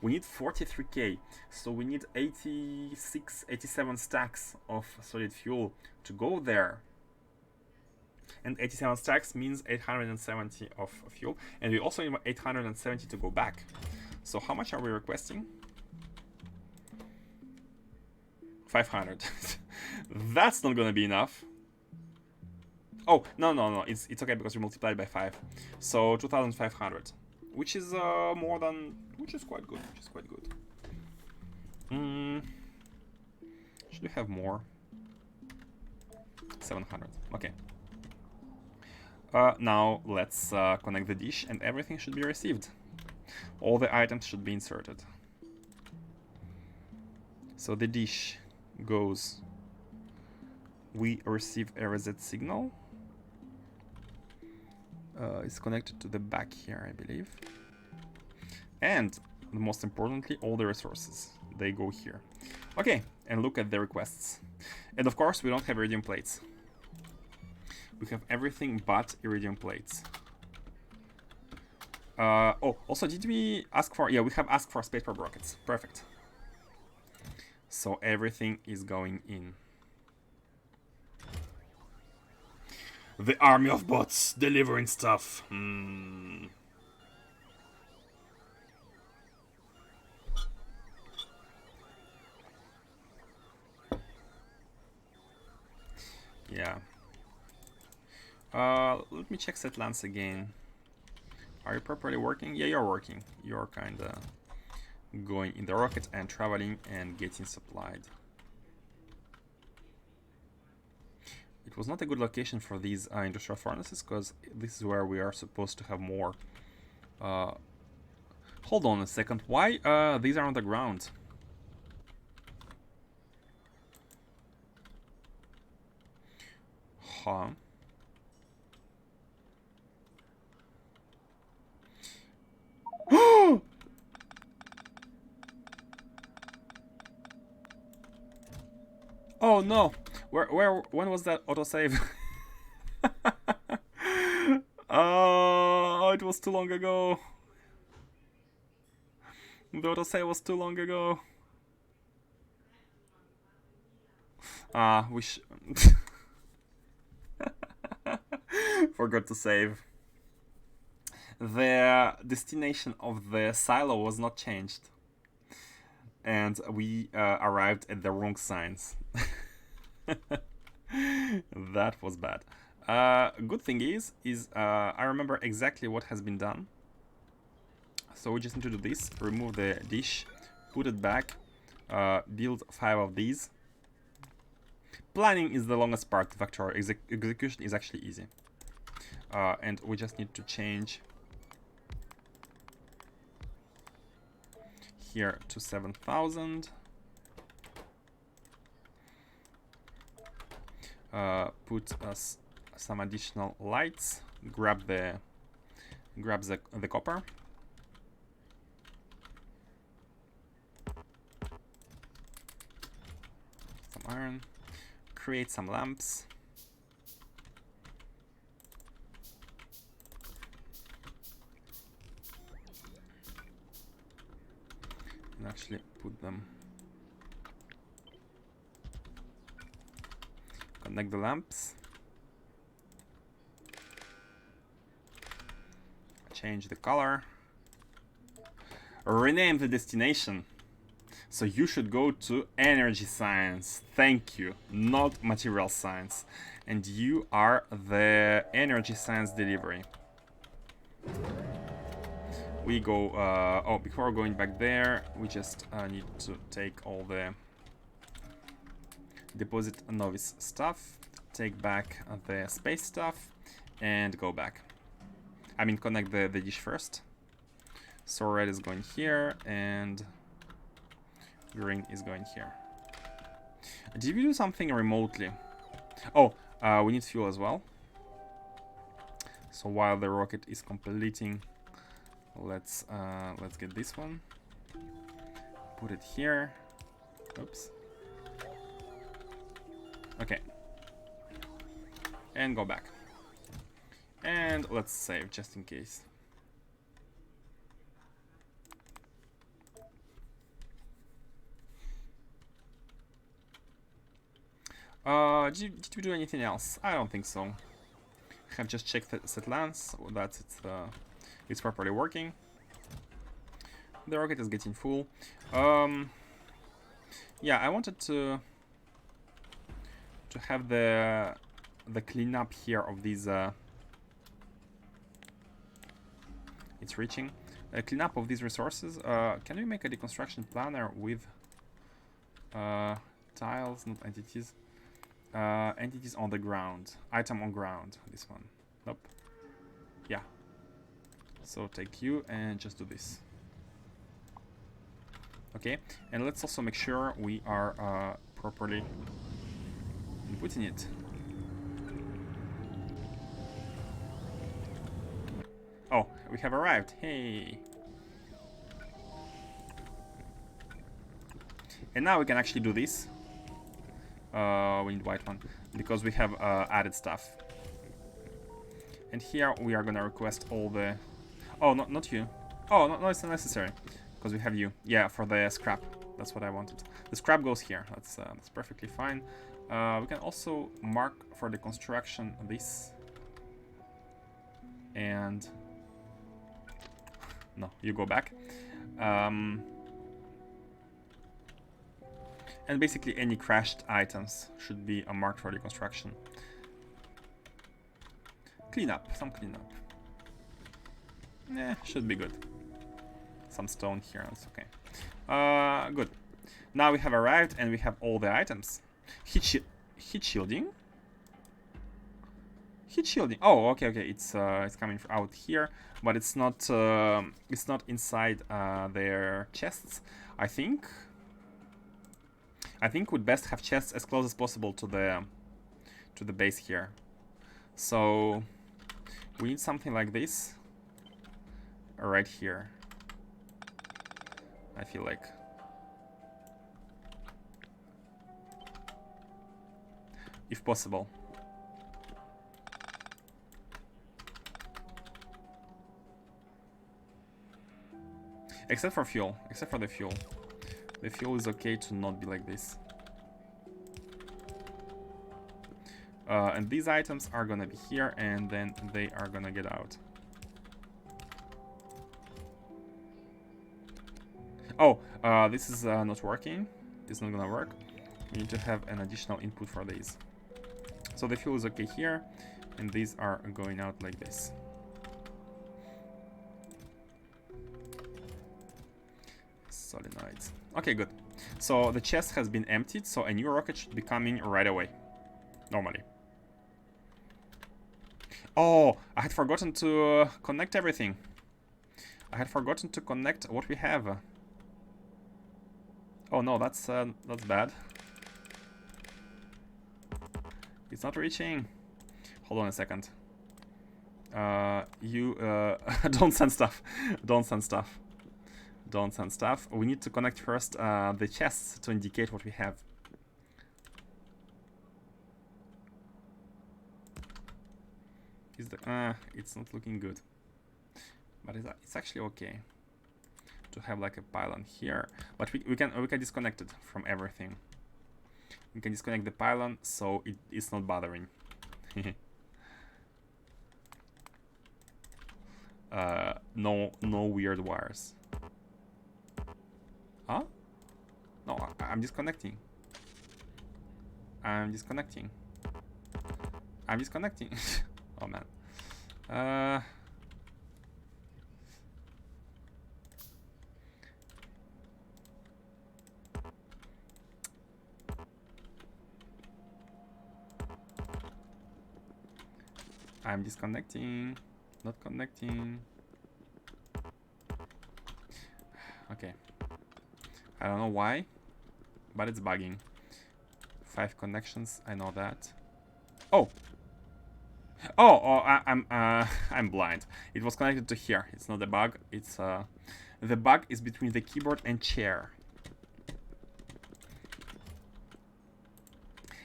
Speaker 1: We need 43k, so we need 87 stacks of solid fuel to go there. And 87 stacks means 870 of fuel, and we also need 870 to go back. So how much are we requesting? 500. That's not gonna be enough. Oh, no, it's okay because we multiplied by 5. So 2,500. Which is more than... Which is quite good. Should we have more? 700. Okay. Now let's connect the dish and everything should be received. All the items should be inserted. So the dish goes... We receive a reset signal. It's connected to the back here, I believe. And most importantly, all the resources, they go here. Okay, and look at the requests. And of course, we don't have iridium plates. We have everything but iridium plates. Oh, also, did we ask for... Yeah, we have asked for space probe rockets. Perfect. So everything is going in. The army of bots delivering stuff. Yeah. Let me check set lands again. Are you properly working? Yeah, you're working. You're kinda going in the rocket and traveling and getting supplied. It was not a good location for these industrial furnaces, because this is where we are supposed to have more. Hold on a second. Why these are on the ground? Huh? Oh no! When was that autosave? Oh, it was too long ago. The autosave was too long ago. Forgot to save. The destination of the silo was not changed. And we arrived at the wrong signs. That was bad. Good thing is I remember exactly what has been done. So we just need to do this, remove the dish, put it back, build 5 of these. Planning is the longest part, Factorio. Execution is actually easy. And we just need to change here to 7,000. Put us some additional lights. Grab the copper. Some iron. Create some lamps. And actually put them. Connect the lamps. Change the color. Rename the destination. So you should go to energy science. Thank you. Not material science. And you are the energy science delivery. we go, oh, before going back there, we just need to take all the deposit novice stuff, take back the space stuff, and go back. I mean, connect the dish first. So red is going here, and green is going here. Did we do something remotely? Oh, we need fuel as well. So while the rocket is completing, let's get this one. Put it here. Oops. Okay. And go back. And let's save just in case. Did we do anything else? I don't think so. I have just checked set lance, that it's properly working. The rocket is getting full. Yeah, I wanted to have the cleanup here of these. It's reaching. Cleanup of these resources. Can we make a deconstruction planner with tiles, not entities? Entities on the ground. Item on ground. This one. Nope. Yeah. So take you and just do this. Okay. And let's also make sure we are properly inputting it. Oh, we have arrived. Hey. And now we can actually do this. We need white one because we have added stuff. And here we are gonna request all the. Oh, not you. Oh, no, it's not necessary because we have you. Yeah, for the scrap. That's what I wanted. The scrap goes here. That's perfectly fine. We can also mark for the construction this. And no, you go back. And basically any crashed items should be marked for deconstruction. Cleanup, some cleanup. Should be good. Some stone here, that's okay. Good. Now we have arrived and we have all the items. Heat shielding? Heat shielding. Oh, okay. It's coming out here, but it's not inside their chests. I think we'd best have chests as close as possible to the base here. So we need something like this right here. I feel like. If possible. Except for fuel. Except for the fuel. The fuel is okay to not be like this. And these items are gonna be here, and then they are gonna get out. Oh, this is not working. This is not gonna work. We need to have an additional input for these. So the fuel is okay here, and these are going out like this. Solenoids. Okay, good. So the chest has been emptied, so a new rocket should be coming right away. Normally. Oh, I had forgotten to connect everything. I had forgotten to connect what we have. Oh no, that's bad. It's not reaching. Hold on a second. You don't send stuff. Don't send stuff. Don't send stuff. We need to connect first the chests to indicate what we have. Is the it's not looking good, but it's actually okay to have like a pylon here. But we can disconnect it from everything. We can disconnect the pylon so it's not bothering. No weird wires. Huh? No, I'm disconnecting. I'm disconnecting. Oh man. I'm disconnecting. Not connecting. Okay. I don't know why, but it's bugging. 5 connections. I know that. Oh. I'm blind. It was connected to here. It's not a bug. It's the bug is between the keyboard and chair.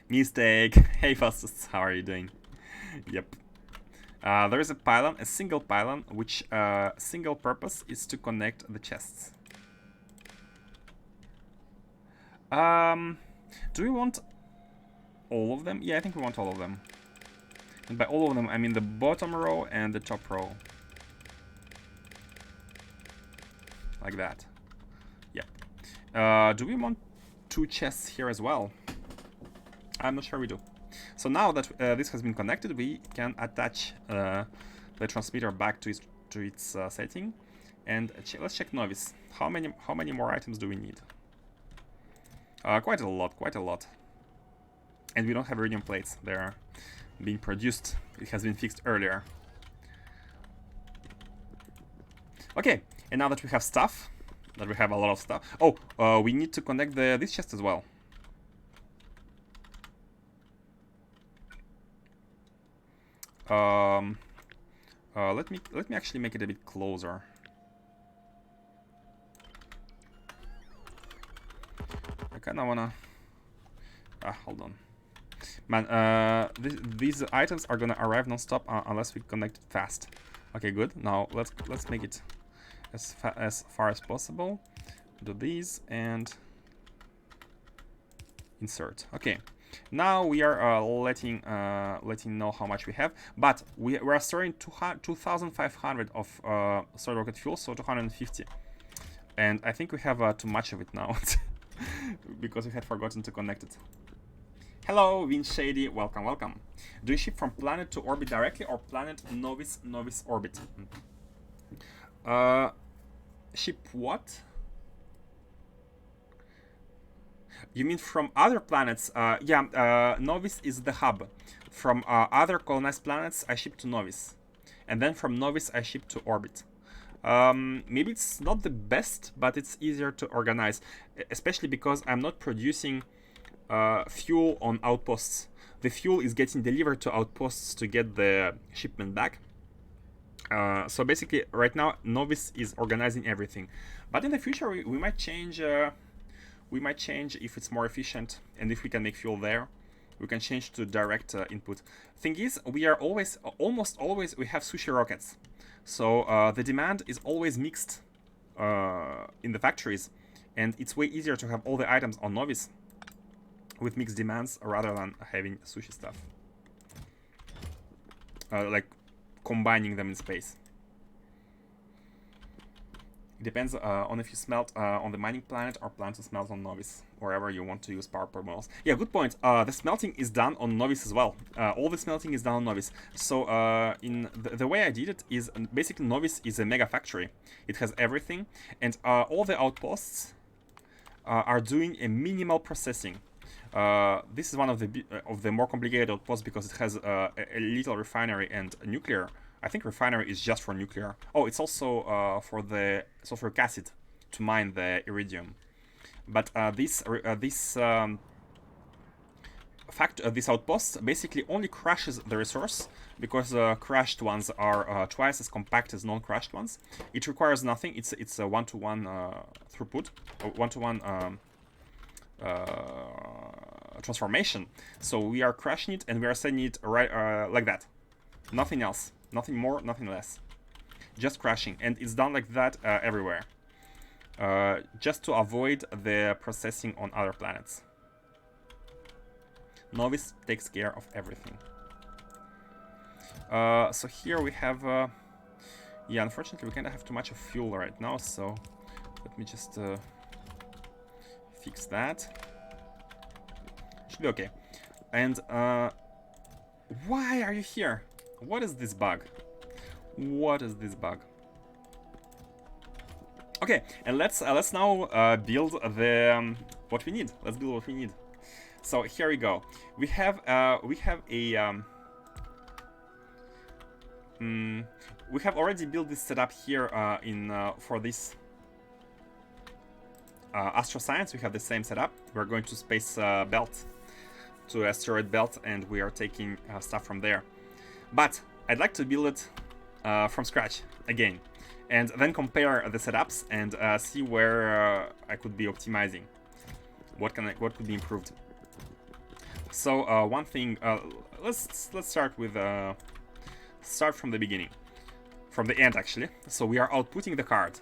Speaker 1: Mistake. Hey Faustus, how are you doing? Yep. There is a pylon, a single pylon, which single purpose is to connect the chests. Do we want all of them? Yeah, I think we want all of them. And by all of them, I mean the bottom row and the top row. Like that. Yep. Do we want 2 chests here as well? I'm not sure we do. So now that this has been connected, we can attach the transmitter back to its setting, and let's check novice. How many more items do we need? Quite a lot. And we don't have iridium plates. They're being produced. It has been fixed earlier. Okay, and now that we have stuff, that we have a lot of stuff. Oh, we need to connect this chest as well. Let me actually make it a bit closer. I kind of wanna. Hold on, man. These items are gonna arrive non-stop unless we connect it fast. Okay, good. Now let's make it as far as possible. Do these and insert. Okay. Now we are letting know how much we have, but we are storing 2,500 of solid rocket fuel, so 250, and I think we have too much of it now because we had forgotten to connect it. Hello, Vin Shady, welcome. Do you ship from planet to orbit directly or planet novice orbit? Ship what? You mean from other planets? Yeah, Novice is the hub. From other colonized planets, I ship to Novice. And then from Novice, I ship to orbit. Maybe it's not the best, but it's easier to organize. Especially because I'm not producing fuel on outposts. The fuel is getting delivered to outposts to get the shipment back. So basically, right now, Novice is organizing everything. But in the future, we might change... we might change if it's more efficient, and if we can make fuel there, we can change to direct input. Thing is, we are almost always, we have sushi rockets. So the demand is always mixed in the factories, and it's way easier to have all the items on Novice with mixed demands rather than having sushi stuff. Like combining them in space. It depends on if you smelt on the mining planet or plan to smelt on Novice, wherever you want to use power terminals. Yeah, good point. The smelting is done on Novice as well. All the smelting is done on Novice. So in the way I did it is basically Novice is a mega factory. It has everything, and all the outposts are doing a minimal processing. This is one of the more complicated outposts because it has a little refinery and a nuclear. I think refinery is just for nuclear. Oh, it's also for the sulfuric acid to mine the iridium. But this outpost basically only crashes the resource because crashed ones are twice as compact as non-crashed ones. It requires nothing. It's a one-to-one throughput, one-to-one transformation. So we are crashing it and we are sending it right like that. Nothing else. Nothing more, nothing less. Just crashing. And it's done like that everywhere. Just to avoid the processing on other planets. Novice takes care of everything. So here we have... yeah, unfortunately we kind of have too much of fuel right now, so... Let me just fix that. Should be okay. And why are you here? What is this bug? What is this bug? Okay, and let's now build the what we need. Let's build what we need. So here we go. We have a We have already built this setup here for this astroscience. We have the same setup. We're going to space belt, to asteroid belt, and we are taking stuff from there. But I'd like to build it from scratch again, and then compare the setups and see where I could be optimizing. What could be improved? So one thing, let's start with start from the beginning, from the end actually. So we are outputting the card.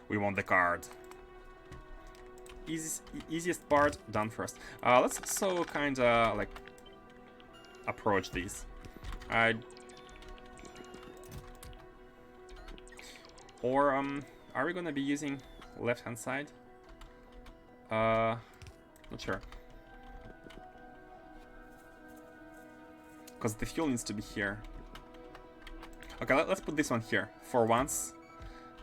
Speaker 1: We want the card. Easiest part done first. Let's also kind of like approach these. Or are we gonna be using left hand side? Not sure. Because the fuel needs to be here. Okay, let's put this one here. For once,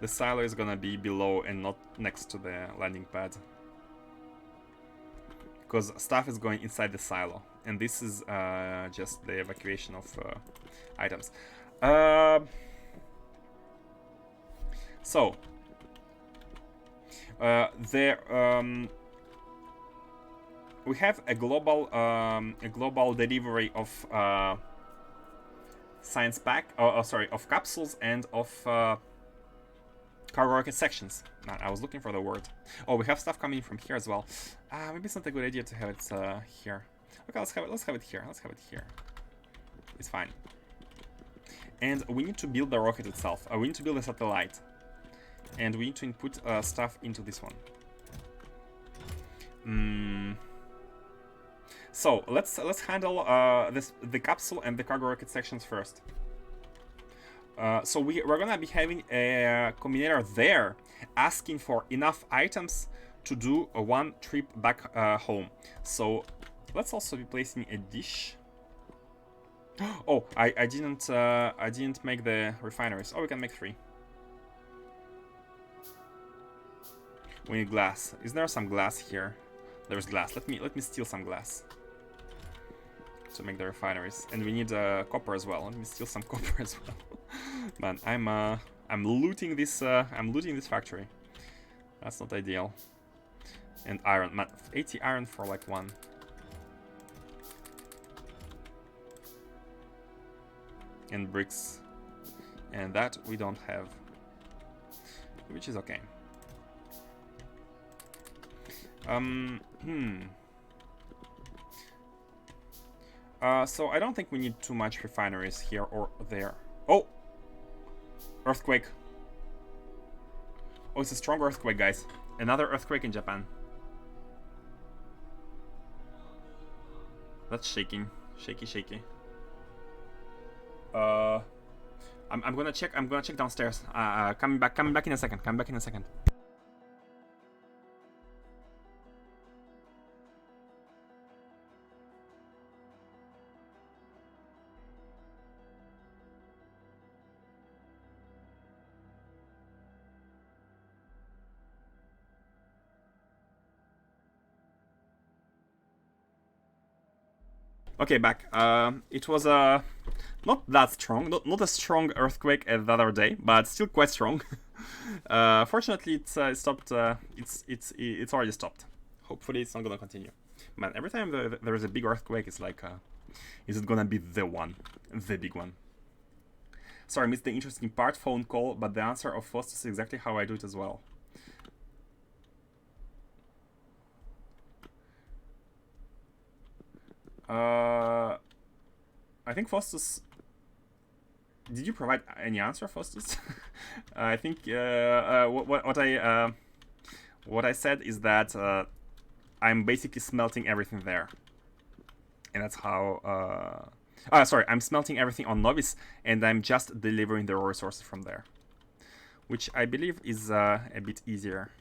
Speaker 1: the silo is gonna be below and not next to the landing pad. Because stuff is going inside the silo. And this is just the evacuation of items. So, we have a global delivery of science pack. Sorry, of capsules and of cargo rocket sections. I was looking for the word. Oh, we have stuff coming from here as well. Maybe it's not a good idea to have it here. Okay, let's have it here. Let's have it here. It's fine. And we need to build the rocket itself. We need to build a satellite. And we need to input stuff into this one. So let's handle the capsule and the cargo rocket sections first. So we're gonna be having a combinator there, asking for enough items to do one trip back home. So let's also be placing a dish. Oh, I didn't make the refineries. Oh, we can make 3. We need glass. Is there some glass here? There's glass. Let me steal some glass to make the refineries. And we need copper as well. Let me steal some copper as well. Man, I'm looting this factory. That's not ideal. And iron, man, 80 iron for like 1. And bricks. And that we don't have, which is okay. So I don't think we need too much refineries here or there. Oh! Earthquake. Oh, it's a strong earthquake, guys. Another earthquake in Japan. That's shaking. Shaky, shaky. I'm gonna check downstairs. Coming back in a second. Coming back in a second. Okay, back. It was not that strong, not a strong earthquake as the other day, but still quite strong. Fortunately, it's stopped. It's already stopped. Hopefully, it's not gonna continue. Man, every time there is a big earthquake, it's like, is it gonna be the one, the big one? Sorry, I missed the interesting part. Phone call, but the answer of Faust is exactly how I do it as well. I think Faustus. Did you provide any answer, Faustus? I think what I said is that I'm basically smelting everything there, and that's how. Sorry, I'm smelting everything on Novice, and I'm just delivering the raw resources from there, which I believe is a bit easier.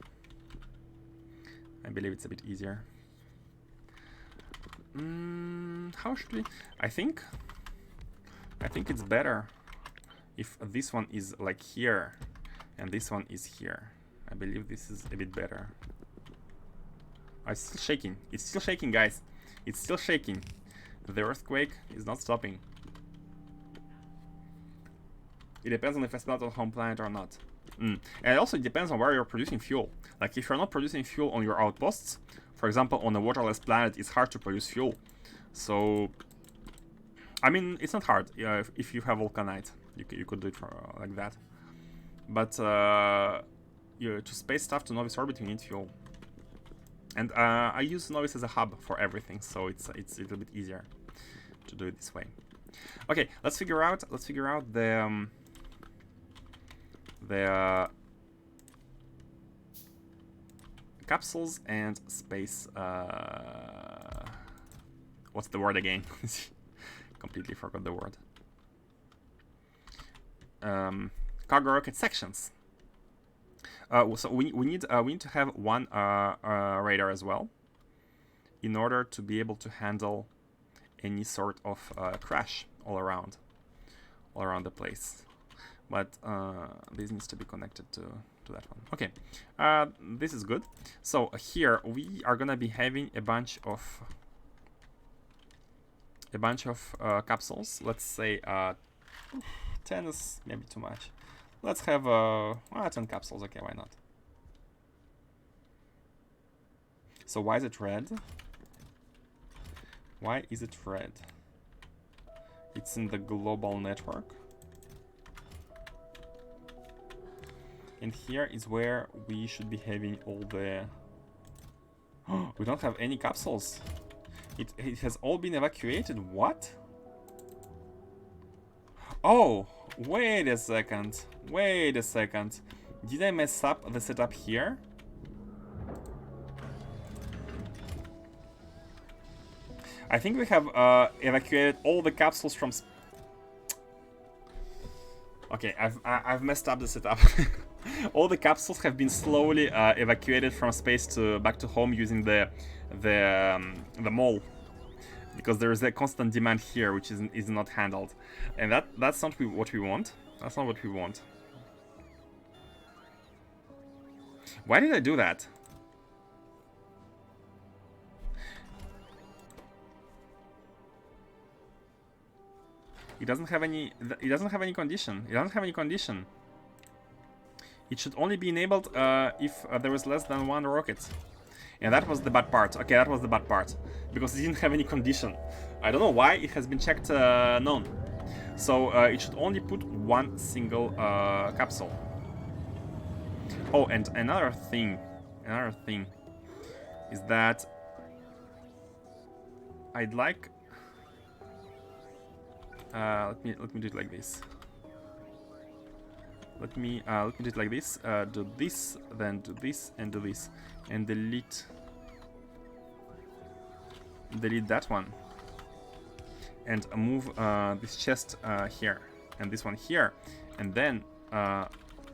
Speaker 1: I believe it's a bit easier. How should we? I think it's better if this one is like here and this one is here. I believe this is a bit better. Oh, it's still shaking. It's still shaking, guys. It's still shaking. The earthquake is not stopping. It depends on if it's not on home planet or not. And it also depends on where you're producing fuel. Like if you're not producing fuel on your outposts, for example, on a waterless planet, it's hard to produce fuel. So, I mean, it's not hard if you have Vulcanite. You could do it for, like that. But to space stuff to Novice orbit, you need fuel. And I use Novice as a hub for everything, so it's a little bit easier to do it this way. Okay, let's figure out the capsules and space. What's the word again? Completely forgot the word. Cargo rocket sections. So we need to have one radar as well, in order to be able to handle any sort of crash all around the place. But this needs to be connected to that one. Okay, this is good. So here we are gonna be having a bunch of capsules. Let's say 10 is maybe too much. Let's have 10 capsules. Okay, why not? So why is it red? Why is it red? It's in the global network. And here is where we should be having all the... we don't have any capsules. It has all been evacuated. What? Oh, wait a second. Wait a second. Did I mess up the setup here? I think we have evacuated all the capsules from... Okay, I've messed up the setup. All the capsules have been slowly evacuated from space back to home using the mole, because there is a constant demand here which is not handled, and that's not what we want. That's not what we want. Why did I do that? It doesn't have any. It doesn't have any condition. It doesn't have any condition. It should only be enabled if there is less than one rocket. And that was the bad part. Okay, that was the bad part. Because it didn't have any condition. I don't know why it has been checked none. So it should only put one single capsule. Oh, and another thing is that I'd like... let me do it like this. Let me do it like this. Do this, then do this, and do this, and delete that one, and move this chest here, and this one here, and then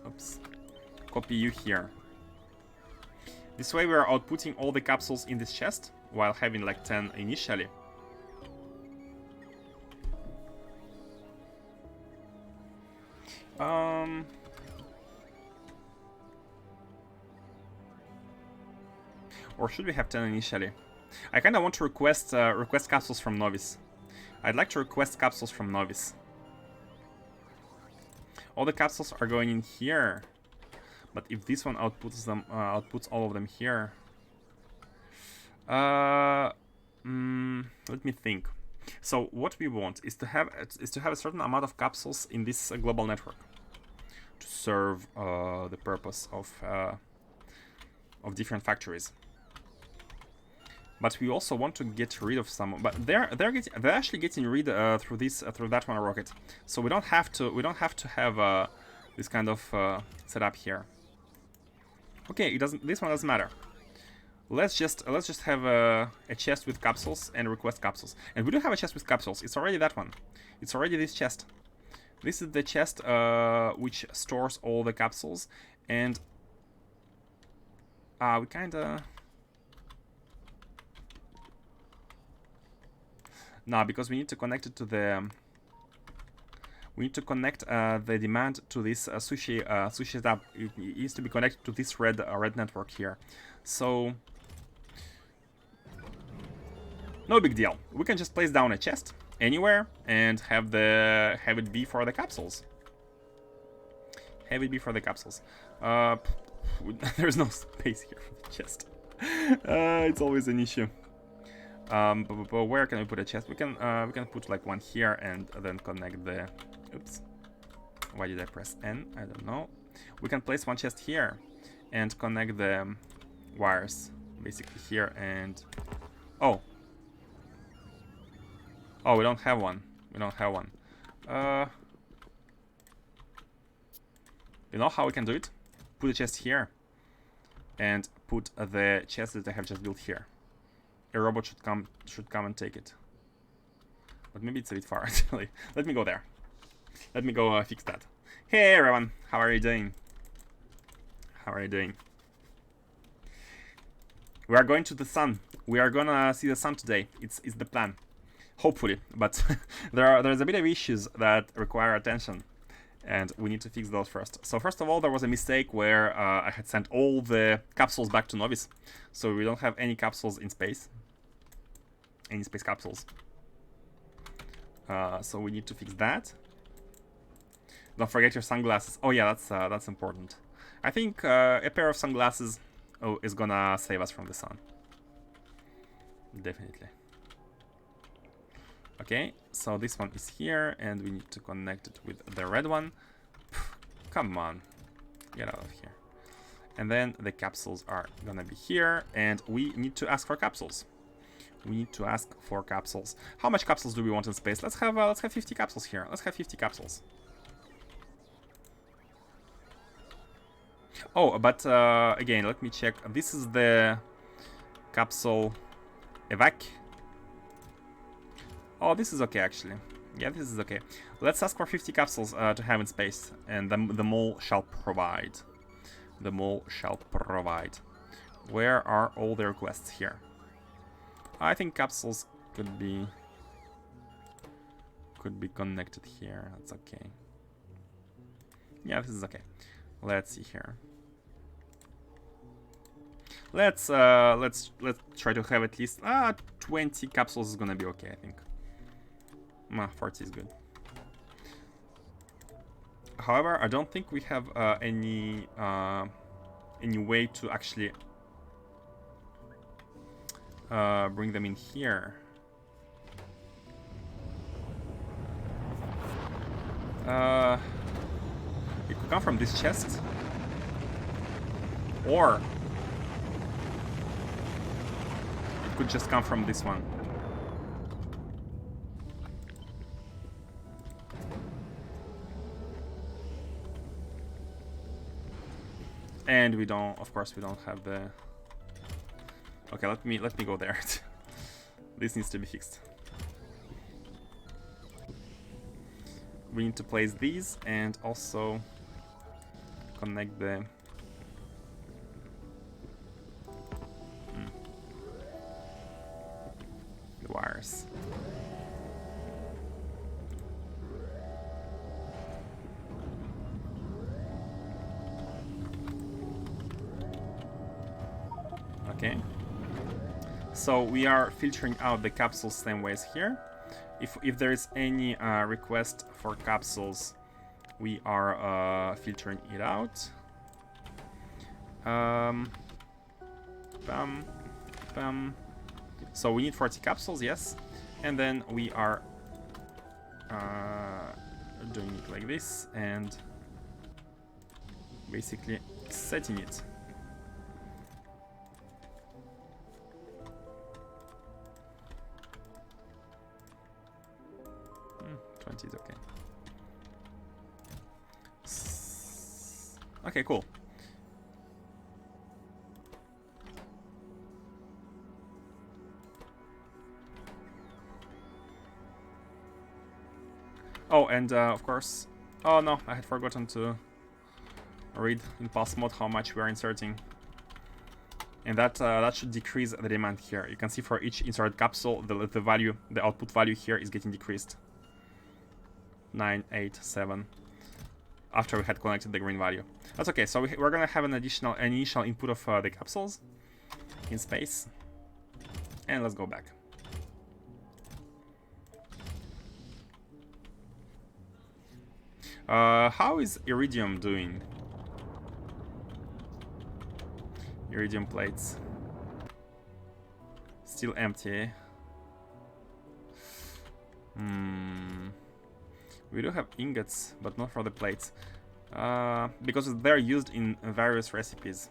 Speaker 1: oops, copy you here. This way we are outputting all the capsules in this chest while having like 10 initially. Or should we have 10 initially? I kind of want to request capsules from Novice. I'd like to request capsules from Novice. All the capsules are going in here, but if this one outputs them, outputs all of them here. Let me think. So what we want is to have a certain amount of capsules in this global network to serve the purpose of different factories. But we also want to get rid of some. But they're actually getting rid through that one rocket. So we don't have to have this kind of setup here. Okay, this one doesn't matter. Let's just have a chest with capsules and request capsules. And we do have a chest with capsules. It's already that one. It's already this chest. This is the chest which stores all the capsules, and we kinda... No, because we need to connect it to the... We need to connect the demand to this sushi tab. It needs to be connected to this red network here. So no big deal. We can just place down a chest anywhere and have it be for the capsules. heavy before the capsules. There's no space here for the chest. It's always an issue. But where can we put a chest? We can put like one here and then connect the. Oops. Why did I press N? I don't know. We can place one chest here and connect the wires basically here and. Oh, we don't have one. We don't have one. You know how we can do it? Put a chest here and put the chest that I have just built here. A robot should come and take it. But maybe it's a bit far actually. Let me go there. Let me go fix that. Hey everyone, how are you doing? How are you doing? We are going to the sun. We are gonna see the sun today. It's the plan. Hopefully, but there's a bit of issues that require attention, and we need to fix those first. So first of all, there was a mistake where I had sent all the capsules back to Novice, so we don't have any capsules in space, any space capsules. So we need to fix that. Don't forget your sunglasses. Oh yeah, that's important. I think a pair of sunglasses is gonna save us from the sun. Definitely. Okay, so this one is here, and we need to connect it with the red one. Come on, get out of here. And then the capsules are gonna be here, and we need to ask for capsules. We need to ask for capsules. How much capsules do we want in space? Let's have 50 capsules here. Let's have 50 capsules. Oh, but again, let me check. This is the capsule evac. Oh, this is okay, actually. Yeah, this is okay. Let's ask for 50 capsules to have in space, and the mole shall provide. The mole shall provide. Where are all the requests here? I think capsules could be connected here. That's okay. Yeah, this is okay. Let's see here. Let's try to have at least 20 capsules is gonna be okay, I think. 40 is good. However, I don't think we have any way to actually bring them in here. It could come from this chest, or it could just come from this one. And we don't, of course, we don't have the. Okay, let me go there. This needs to be fixed. We need to place these and also connect the. The wires. Okay. So we are filtering out the capsules same way as here. If there is any request for capsules, we are filtering it out. Bam, bam. So we need 40 capsules, yes, and then we are doing it like this and basically setting it. 20 is okay. Okay, cool. Oh, and of course. Oh no, I had forgotten to read in pulse mode how much we are inserting. And that should decrease the demand here. You can see for each inserted capsule, the value, the output value here is getting decreased. 9, 8, 7. After we had connected the green value. That's okay. So we're gonna have an initial input of the capsules in space. And let's go back. How is iridium doing? Iridium plates. Still empty. We do have ingots, but not for the plates. Because they're used in various recipes.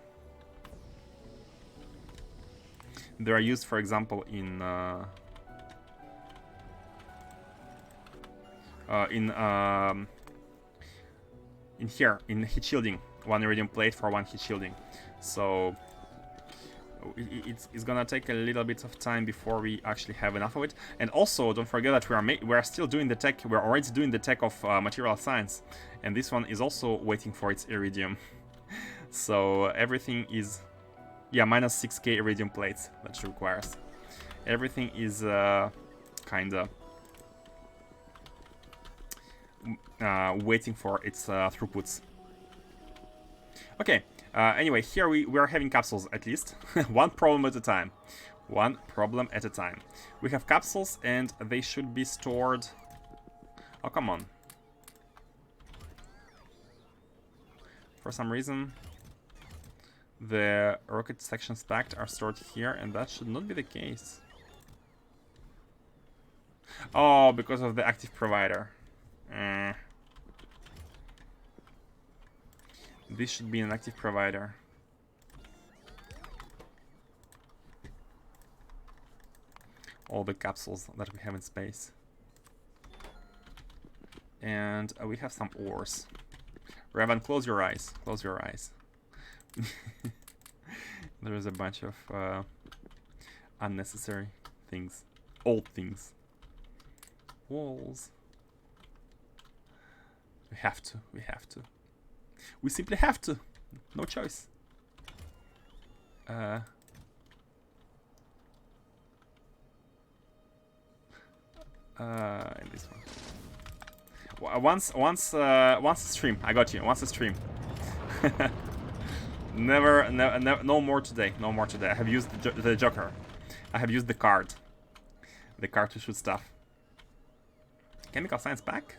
Speaker 1: They are used, for example, in here, in heat shielding. 1 iridium plate for 1 heat shielding. So it's gonna take a little bit of time before we actually have enough of it. And also, don't forget that we are still doing the tech. We're already doing the tech of material science, and this one is also waiting for its iridium. So everything is, yeah, minus 6k iridium plates that she requires. Everything is kinda waiting for its throughputs. Okay. Anyway, here we are having capsules, at least. One problem at a time. One problem at a time. We have capsules, and they should be stored... Oh, come on. For some reason, the rocket sections packed are stored here, and that should not be the case. Oh, because of the active provider. This should be an active provider. All the capsules that we have in space. And we have some ores. Raven, close your eyes. Close your eyes. There is a bunch of unnecessary things. Old things. Walls. We have to. We have to. We simply have to. No choice. And this one. Once a stream. I got you. Once a stream. No more today. No more today. I have used the joker. I have used the card. The card to shoot stuff. Chemical science back?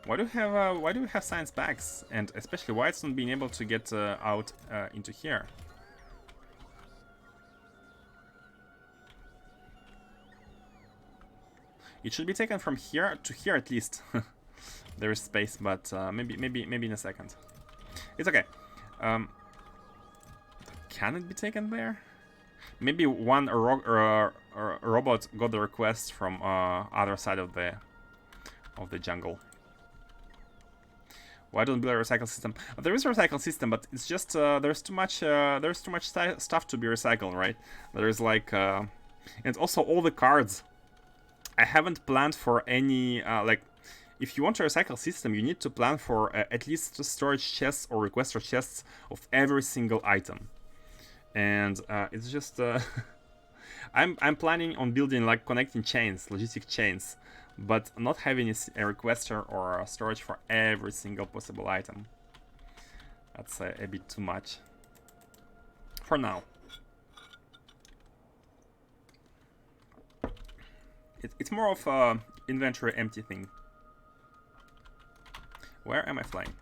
Speaker 1: Why do we have science bags? And especially why it's not being able to get out into here? It should be taken from here to here at least. There is space, but maybe in a second. It's okay. Can it be taken there? Maybe one robot got the request from other side of the jungle. Why don't build a recycle system? There is a recycle system, but it's just there's too much stuff to be recycled, right? There is like and also all the cards. I haven't planned for any like. If you want a recycle system, you need to plan for at least storage chests or requester chests of every single item. And it's just I'm planning on building like connecting chains, logistic chains, but not having a requester or a storage for every single possible item. That's a bit too much for now. It's more of a inventory empty thing. Where am I flying?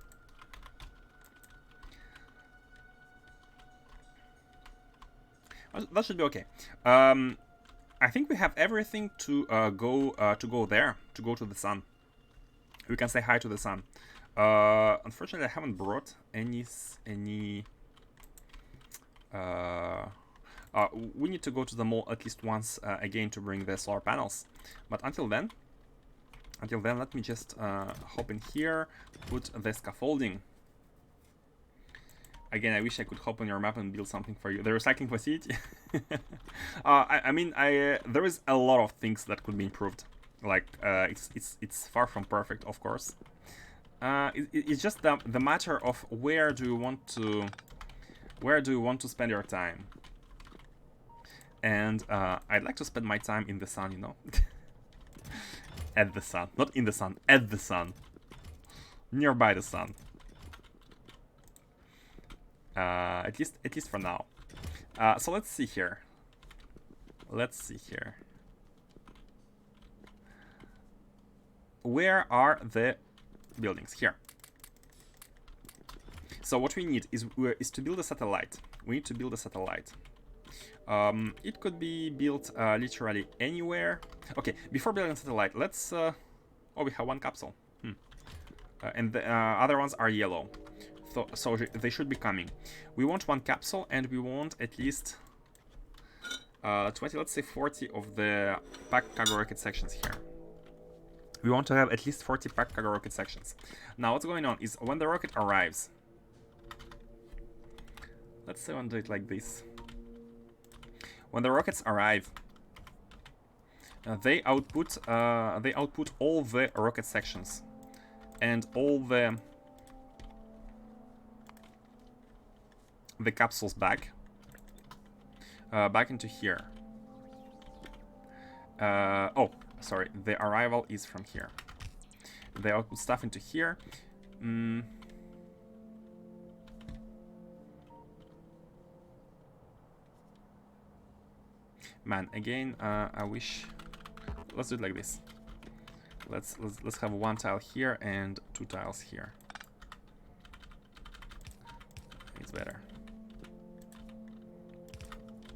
Speaker 1: That should be okay. I think we have everything to go there, to go to the sun. We can say hi to the sun. Unfortunately, I haven't brought any. We need to go to the mall at least once again to bring the solar panels. But until then, let me just hop in here, put the scaffolding. Again, I wish I could hop on your map and build something for you. The recycling facility. I mean, there is a lot of things that could be improved. Like it's far from perfect, of course. It's just the matter of where do you want to spend your time. And I'd like to spend my time in the sun, you know. At the sun, not in the sun, at the sun, nearby the sun. At least for now. So let's see here. Let's see here. Where are the buildings? Here. So what we need is to build a satellite. We need to build a satellite. It could be built literally anywhere. Okay, before building a satellite, let's... oh, we have one capsule. And the other ones are yellow. So they should be coming. We want one capsule, and we want at least 20, let's say 40 of the packed cargo rocket sections here. We want to have at least 40 packed cargo rocket sections. Now what's going on is when the rocket arrives, let's say I'll do it like this. When the rockets arrive, they output all the rocket sections and all the capsules back into here. Oh, sorry, the arrival is from here. They output stuff into here. Man, again, I wish. Let's do it like this. Let's have one tile here and 2 tiles here. It's better.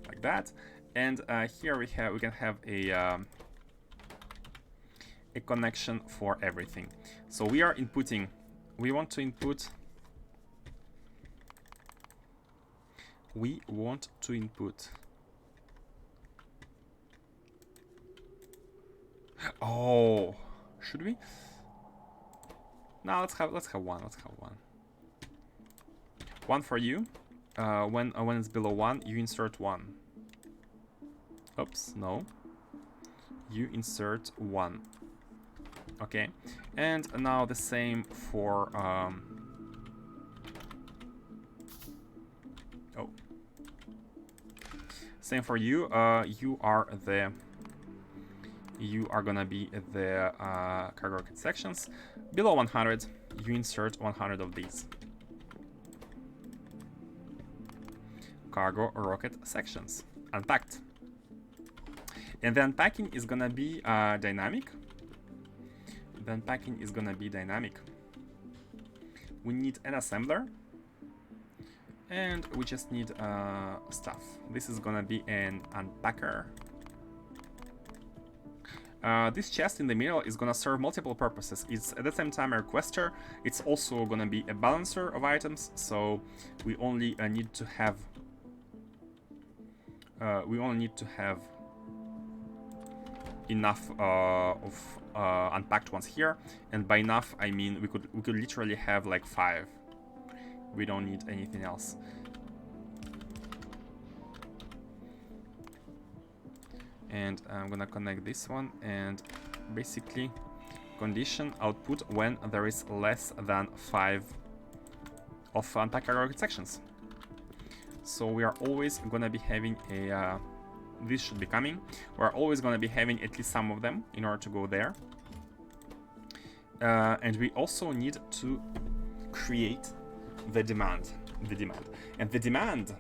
Speaker 1: Like that. And here we can have a connection for everything. So we are inputting. We want to input. Oh, should we? No, let's have one. One for you. When it's below 1, you insert 1. Oops, no. You insert 1. Okay, and now the same for oh, same for you. You are gonna be the cargo rocket sections. Below 100, you insert 100 of these cargo rocket sections, unpacked. And the unpacking is gonna be dynamic. We need an assembler, and we just need stuff. This is gonna be an unpacker. This chest in the middle is gonna serve multiple purposes. It's at the same time a requester. It's also gonna be a balancer of items. So we only need to have enough of unpacked ones here, and by enough I mean we could literally have like 5. We don't need anything else. And I'm gonna connect this one, and basically condition output when there is less than 5 of unpacked cargo rocket sections. So we are always gonna be having a this should be coming. We're always going to be having at least some of them in order to go there. And we also need to create the demand. And the demand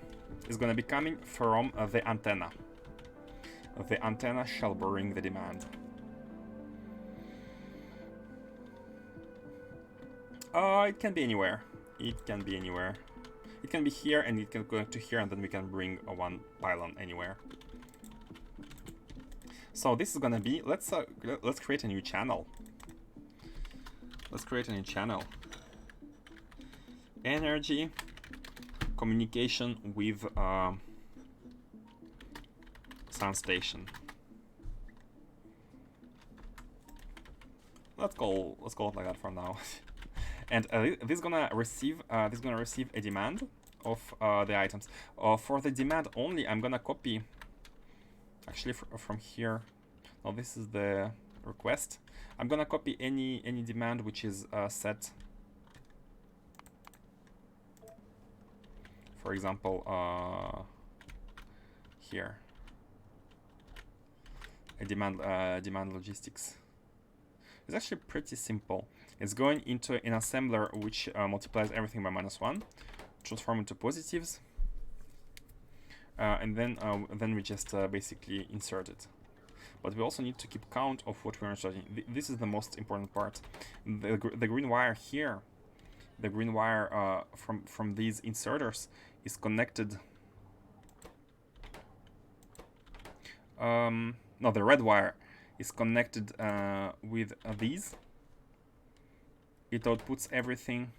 Speaker 1: is going to be coming from the antenna. The antenna shall bring the demand. It can be anywhere. It can be here, and it can go to here, and then we can bring one pylon anywhere. So this is gonna be, let's create a new channel. Energy communication with sun station. Let's call it like that for now. And this is gonna receive a demand of the items. For the demand only, I'm gonna copy. Actually, from here, no, this is the request. I'm gonna copy any demand which is set. For example, here, a demand logistics. It's actually pretty simple. It's going into an assembler which multiplies everything by -1, transform into positives. and then we just basically insert it. But we also need to keep count of what we're inserting. This is the most important part. The green wire here, the green wire from these inserters is connected. No, the red wire is connected with these. It outputs everything.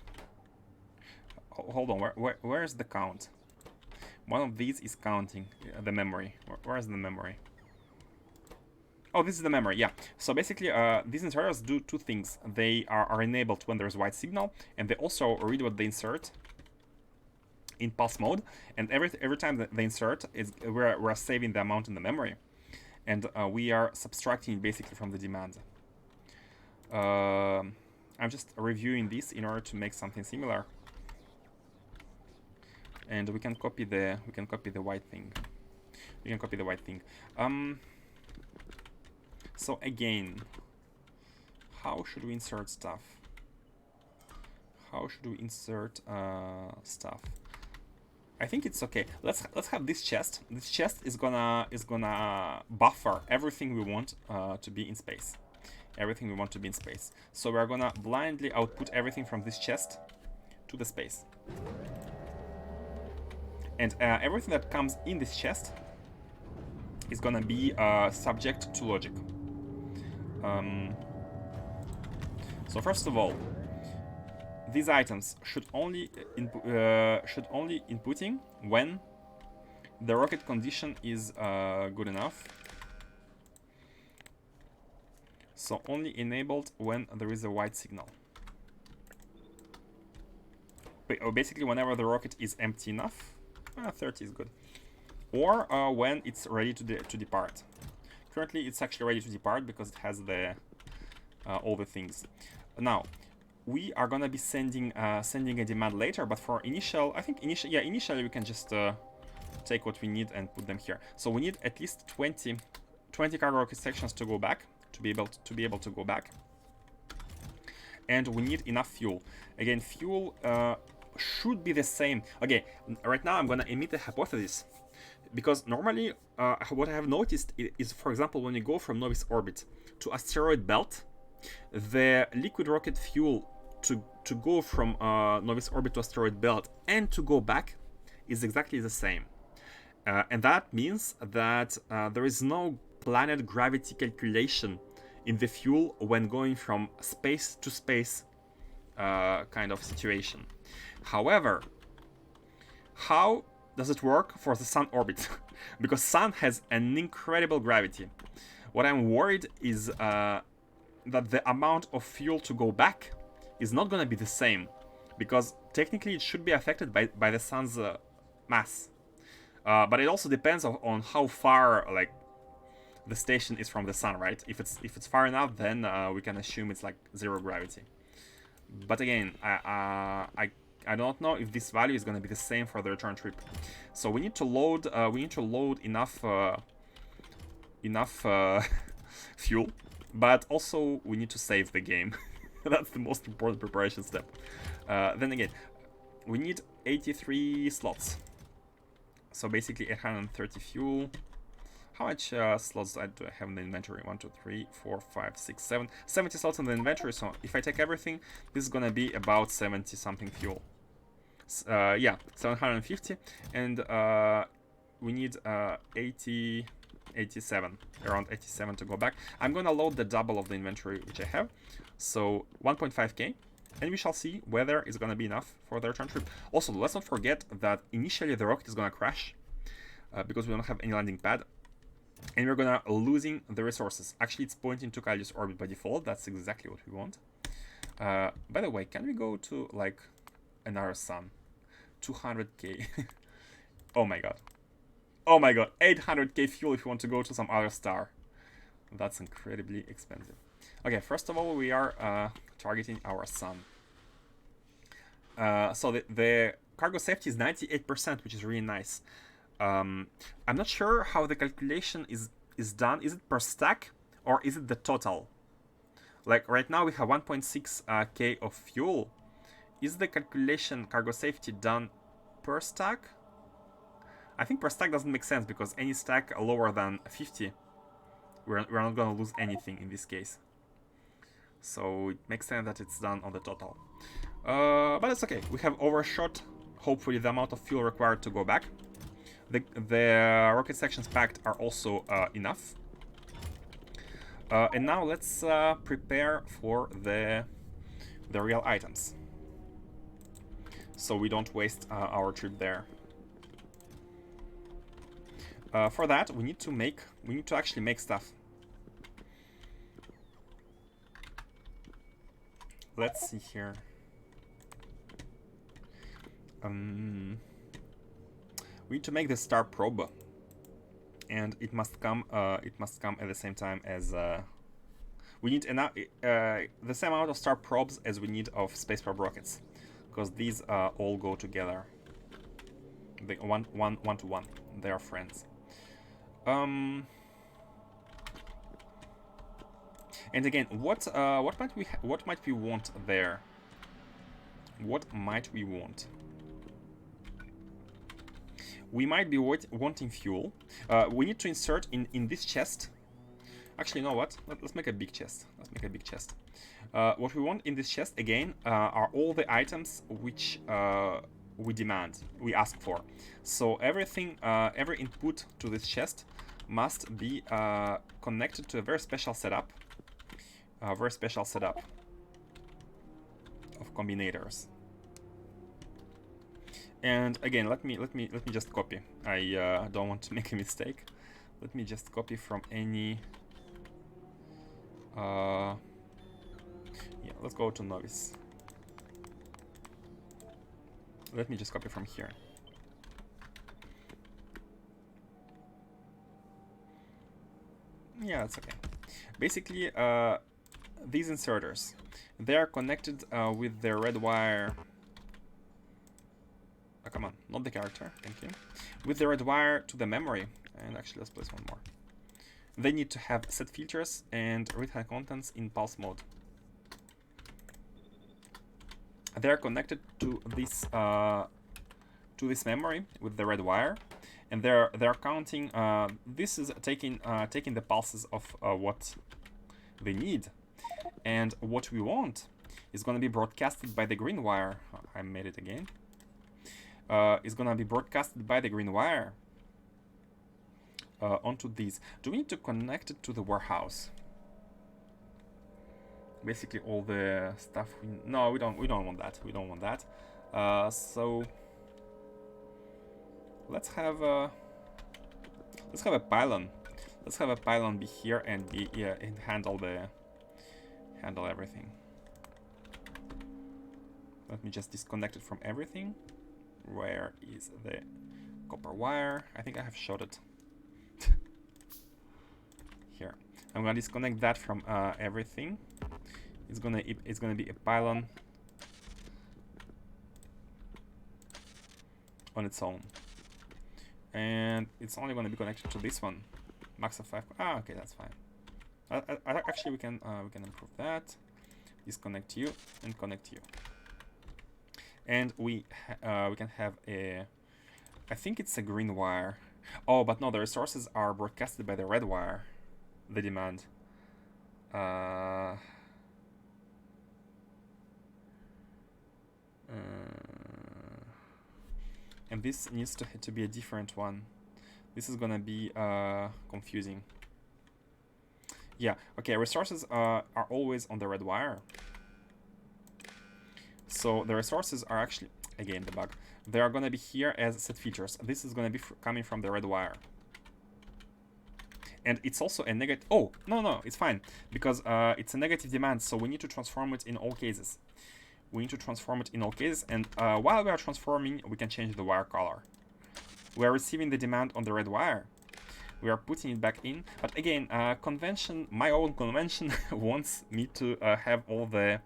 Speaker 1: Hold on, where is the count? One of these is counting the memory. Where is the memory? Oh, this is the memory, yeah. So basically, these inserters do two things. They are enabled when there's white signal, and they also read what they insert in pulse mode. And every time that they insert, we're saving the amount in the memory. And we are subtracting basically from the demand. I'm just reviewing this in order to make something similar. And we can copy the white thing. We can copy the white thing. So again, how should we insert stuff? How should we insert stuff? I think it's okay. Let's have this chest. This chest is gonna buffer everything we want to be in space. Everything we want to be in space. So we're gonna blindly output everything from this chest to the space. And everything that comes in this chest is gonna be subject to logic. So first of all, these items should only inputting when the rocket condition is good enough. So only enabled when there is a white signal. Basically, whenever the rocket is empty enough, 30 is good. Or when it's ready to depart. Currently, it's actually ready to depart because it has the all the things. Now, we are gonna be sending a demand later, but for initial, I think initially we can just take what we need and put them here. So we need at least 20 cargo rocket sections to go back, to be able to go back. And we need enough fuel. Again, fuel should be the same. Okay, right now I'm gonna emit a hypothesis, because normally what I have noticed is, for example, when you go from Novice orbit to asteroid belt, the liquid rocket fuel to go from Novice orbit to asteroid belt and to go back is exactly the same. And that means that there is no planet gravity calculation in the fuel when going from space to space kind of situation. However, how does it work for the Sun orbit? Because Sun has an incredible gravity. What I'm worried is that the amount of fuel to go back is not going to be the same, because technically it should be affected by the Sun's mass. But it also depends on how far like the station is from the Sun, right? If it's far enough, then we can assume it's like zero gravity. But again, I don't know if this value is going to be the same for the return trip. So we need to load enough fuel, but also we need to save the game. That's the most important preparation step. Then again, we need 83 slots. So basically 830 fuel. How much slots do I have in the inventory? 1, 2, 3, 4, 5, 6, 7. 70 slots in the inventory. So if I take everything, this is gonna be about 70 something fuel. Yeah, 750, and we need 87, around 87 to go back. I'm gonna load the double of the inventory which I have, so 1.5k, and we shall see whether it's gonna be enough for the return trip. Also, let's not forget that initially the rocket is gonna crash because we don't have any landing pad, and we're gonna losing the resources. Actually, it's pointing to Kalius orbit by default. That's exactly what we want. By the way, can we go to like another sun? 200k. Oh my god. Oh my god. 800k fuel if you want to go to some other star. That's incredibly expensive. Okay, first of all, we are targeting our sun. So the cargo safety is 98%, which is really nice. I'm not sure how the calculation is done. Is it per stack or is it the total? Like right now we have 1.6k of fuel. Is the calculation cargo safety done per stack? I think per stack doesn't make sense because any stack lower than 50, we're not gonna lose anything in this case. So it makes sense that it's done on the total. But it's okay. We have overshot, hopefully, the amount of fuel required to go back. The rocket sections packed are also enough. And now let's prepare for the real items, so we don't waste our trip there. For that, we need to actually make stuff. Let's see here. We need to make the star probe, and it must come. It must come at the same time as. We need the same amount of star probes as we need of space probe rockets, because these all go together. They one to one. They are friends. And again, what might we want there? What might we want? We might be wanting fuel. We need to insert in this chest. Actually, you know what? Let's make a big chest. Let's make a big chest. What we want in this chest, again, are all the items which we demand, we ask for. So everything, every input to this chest must be connected to a very special setup. A very special setup of combinators. And again, let me just copy. I don't want to make a mistake. Let me just copy from any. Yeah, let's go to novice. Let me just copy from here. Yeah, it's okay. Basically, these inserters, they are connected with the red wire. Oh, come on, not the character, thank you. With the red wire to the memory. And actually, let's place one more. They need to have set filters and read high contents in pulse mode. They are connected to this memory with the red wire, and they're counting. This is taking the pulses of what they need, and what we want is going to be broadcasted by the green wire. I made it again. Is going to be broadcasted by the green wire onto these. Do we need to connect it to the warehouse? Basically, all the stuff. No, we don't want that. We don't want that. So let's have a pylon. Let's have a pylon be here and handle everything. Let me just disconnect it from everything. Where is the copper wire? I think I have showed it. Here. I'm gonna disconnect that from everything. It's gonna be a pylon on its own, and it's only gonna be connected to this one. Max of 5. Ah, okay, that's fine. Actually, we can improve that. Disconnect you and connect you, and we can have a. I think it's a green wire. Oh, but no, the resources are broadcasted by the red wire. The demand. And this needs to be a different one. This is gonna be confusing. Yeah, okay, resources are always on the red wire. So the resources are actually, again, the bug. They are gonna be here as set features. This is gonna be coming from the red wire. And it's also a negative. Oh, no, it's fine. Because it's a negative demand, so we need to transform it in all cases. We need to transform it in all cases, and while we are transforming, we can change the wire color. We are receiving the demand on the red wire. We are putting it back in. But again, convention, my own convention, wants me to have all the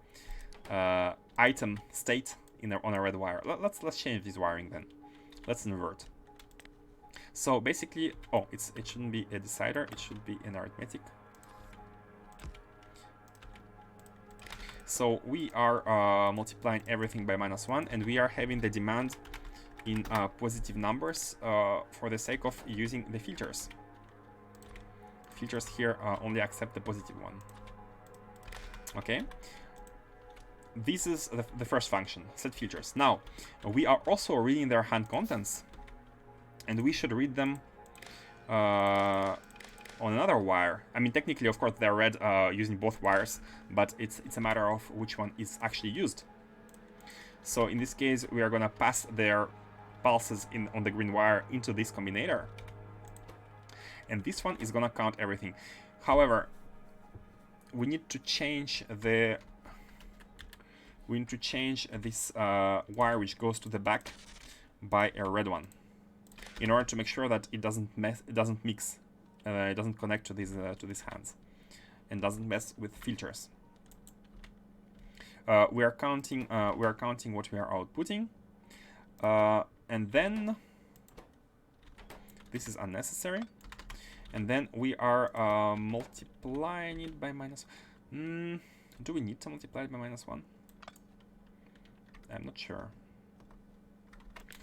Speaker 1: item state on a red wire. Let's change this wiring then. Let's invert. So basically, oh, it shouldn't be a decider. It should be an arithmetic. So we are multiplying everything by -1, and we are having the demand in positive numbers for the sake of using the filters. Filters here only accept the positive one. Okay. This is the first function, set filters. Now, we are also reading their hand contents, and we should read them on another wire. I mean, technically, of course, they're read using both wires, but it's a matter of which one is actually used. So in this case, we are gonna pass their pulses on the green wire into this combinator, and this one is gonna count everything. However, we need to change this wire which goes to the back by a red one, in order to make sure that it doesn't mix, it doesn't connect to these hands, and doesn't mess with filters. We are counting what we are outputting, and then this is unnecessary. And then we are multiplying it by minus. Do we need to multiply it by -1? I'm not sure.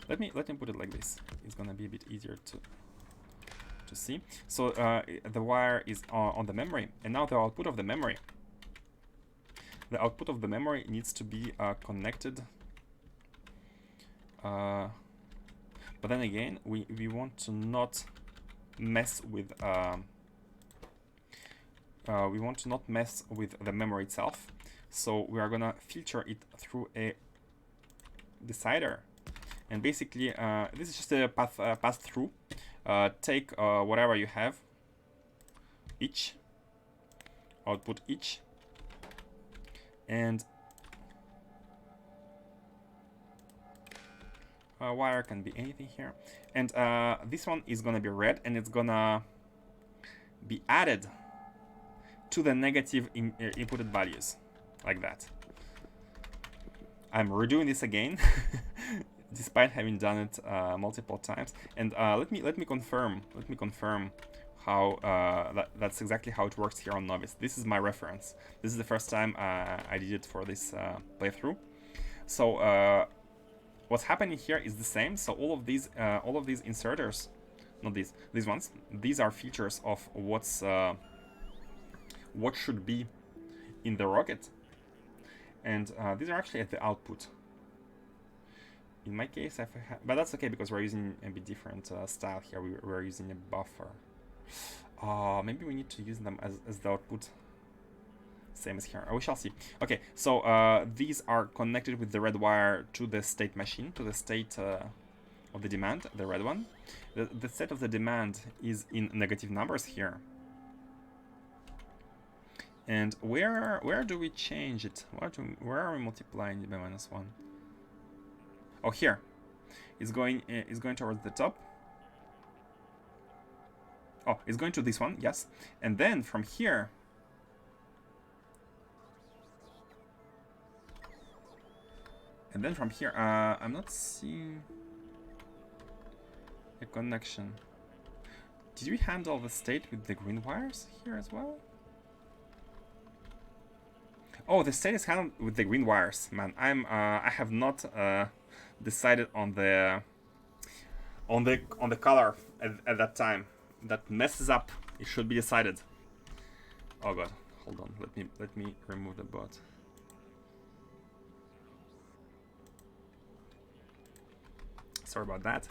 Speaker 1: Let me put it like this. It's gonna be a bit easier to see. So the wire is on the memory, and now the output of the memory. The output of the memory needs to be connected. But then again, we want to not mess with the memory itself, so we are gonna filter it through a decider, and basically this is just a pass through. Take whatever you have, each output each, and wire can be anything here, and this one is gonna be red, and it's gonna be added to the negative inputted values, like that. I'm redoing this again, despite having done it multiple times. And let me confirm how that's exactly how it works here on Novice. This is my reference. This is the first time I did it for this playthrough. So what's happening here is the same. So all of these inserters, not these ones, these are features of what should be in the rocket, and these are actually at the output. In my case, but that's okay because we're using a bit different style here. We're using a buffer. Maybe we need to use them as the output, same as here. We shall see. Okay, so these are connected with the red wire to the state machine, to the state of the demand, the red one. The state of the demand is in negative numbers here. And where do we change it? Where are we multiplying it by -1? Oh, here. It's going towards the top. Oh, it's going to this one, yes. And then from here, I'm not seeing a connection. Did we handle the state with the green wires here as well? Oh, the state is handled with the green wires, man. I have not decided on the color at that time. That messes up. It should be decided. Oh god, hold on. Let me remove the bot. Sorry about that.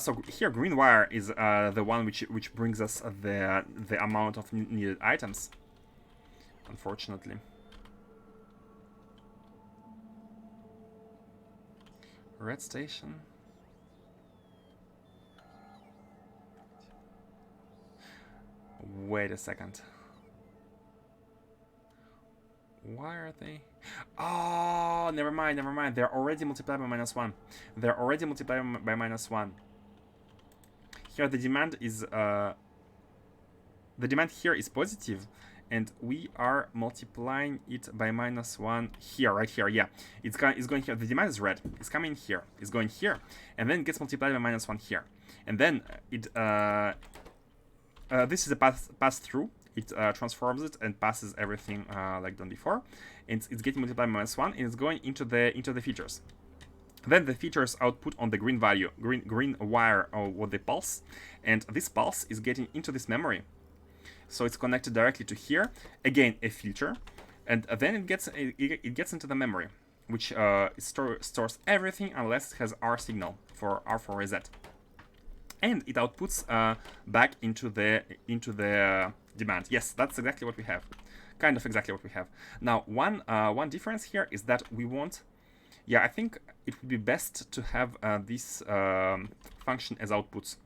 Speaker 1: So here, green wire is the one which brings us the amount of needed items. Unfortunately. Red station. Wait a second. Why are they? Oh, never mind. They're already multiplied by -1. They're already multiplied by -1. Here the demand is the demand here is positive, and we are multiplying it by -1 here, right here. Yeah, it's going here. The demand is red. It's coming here. It's going here, and then it gets multiplied by -1 here, and then it this is a pass through. It transforms it and passes everything like done before. And it's getting multiplied by -1, and it's going into the features. Then the features output on the green value, green wire with the pulse, and this pulse is getting into this memory. So it's connected directly to here. Again, a filter, and then it gets into the memory, which stores everything unless it has R signal for R4 reset, and it outputs back into the demand. Yes, that's exactly what we have, kind of exactly what we have. Now, one difference here is that we want. Yeah, I think it would be best to have this function as outputs,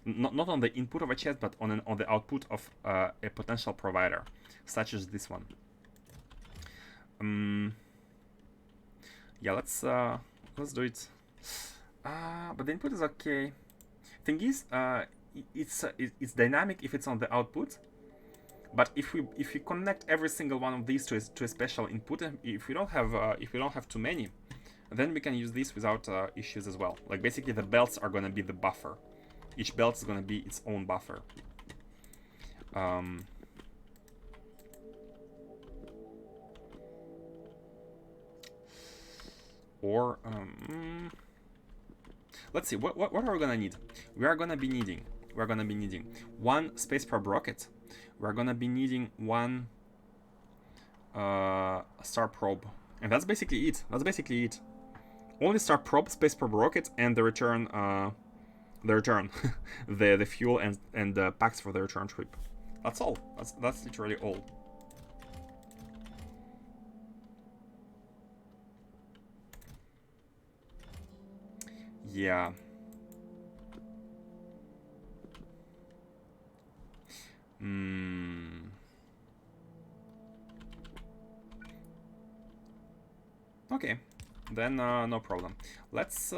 Speaker 1: not on the input of a chest, but on the output of a potential provider, such as this one. Yeah, let's do it. But the input is okay. Thing is, it's dynamic if it's on the output. But if we connect every single one of these to a special input, if we don't have too many, then we can use this without issues as well. Like basically the belts are gonna be the buffer. Each belt is gonna be its own buffer. Let's see. What are we gonna need? We're gonna be needing one space probe rocket. We're gonna be needing one star probe, and that's basically it. Only star probe, space probe rocket, and the return, the fuel and the packs for the return trip. That's all. That's literally all. Yeah. Okay. Then no problem. Let's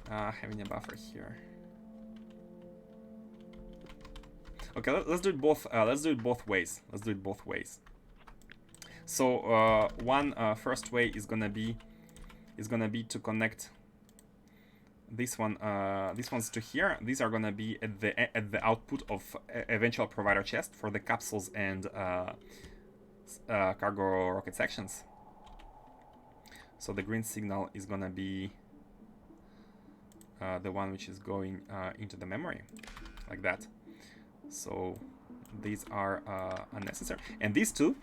Speaker 1: having a buffer here. Okay, let's do it both. Let's do it both ways. So one first way is gonna be to connect this one, these ones to here. These are gonna be at the output of eventual provider chest for the capsules and cargo rocket sections. So the green signal is gonna be the one which is going into the memory, like that. So these are unnecessary, and these two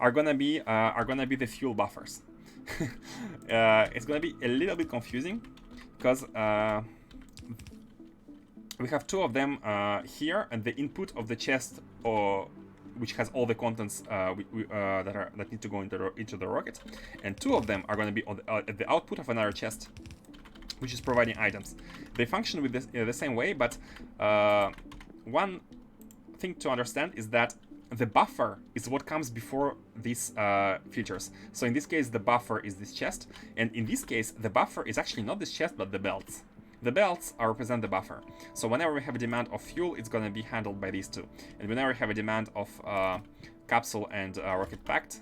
Speaker 1: are gonna be the fuel buffers. It's gonna be a little bit confusing because we have two of them here, and the input of the chest, which has all the contents that need to go into the rocket, and two of them are going to be at the output of another chest, which is providing items. They function with the same way, but one thing to understand is that the buffer is what comes before these features. So in this case, the buffer is this chest, and in this case, the buffer is actually not this chest, but the belts. The belts represent the buffer. So whenever we have a demand of fuel, it's going to be handled by these two. And whenever we have a demand of capsule and rockets packed,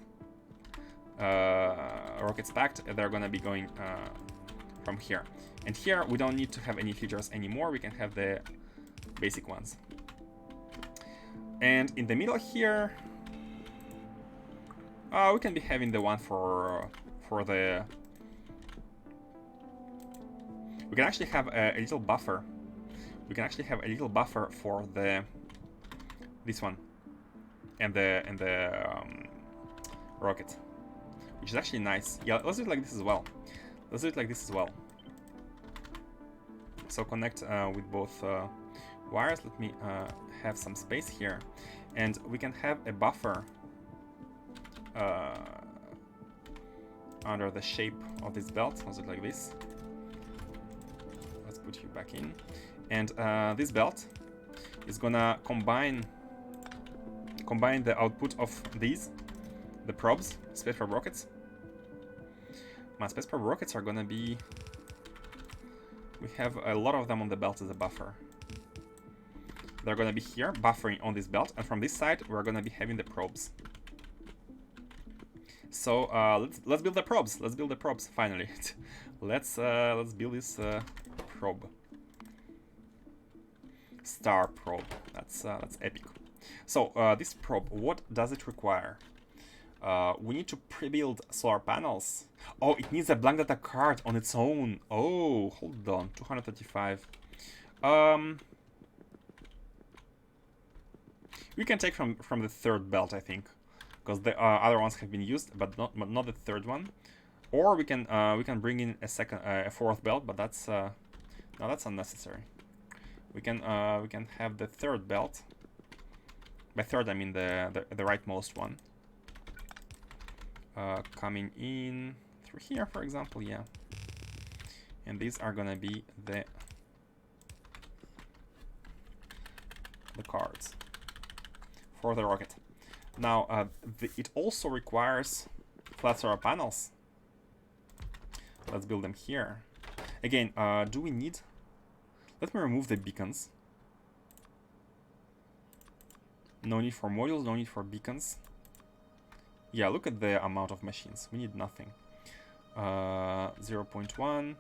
Speaker 1: they're going to be going from here. And here, we don't need to have any features anymore. We can have the basic ones. And in the middle here, we can be having the one for the... We can actually have a little buffer. We can actually have a little buffer for this one and the rocket, which is actually nice. Yeah, let's do it like this as well. So connect with both wires. Let me have some space here, and we can have a buffer under the shape of this belt. Let's do it like this. Let's put you back in, and this belt is gonna combine the output of these, the probes, space probe rockets. My space probe rockets are gonna be... We have a lot of them on the belt as a buffer. They're gonna be here, buffering on this belt, and from this side, we're gonna be having the probes. So let's build the probes. Finally. let's build this probe. Star probe. That's epic. So this probe, what does it require? We need to pre-build solar panels. Oh, it needs a blank data card on its own. Oh, hold on, 235. We can take from the third belt, I think, because the other ones have been used, but not the third one. Or we can bring in a fourth belt, but that's no, that's unnecessary. We can have the third belt. By third, I mean the rightmost one. Coming in through here, for example, yeah. And these are gonna be the cards for the rocket. Now, it also requires flat solar panels. Let's build them here. Again, do we need... Let me remove the beacons. No need for modules, no need for beacons. Yeah, look at the amount of machines. We need nothing. 0.1.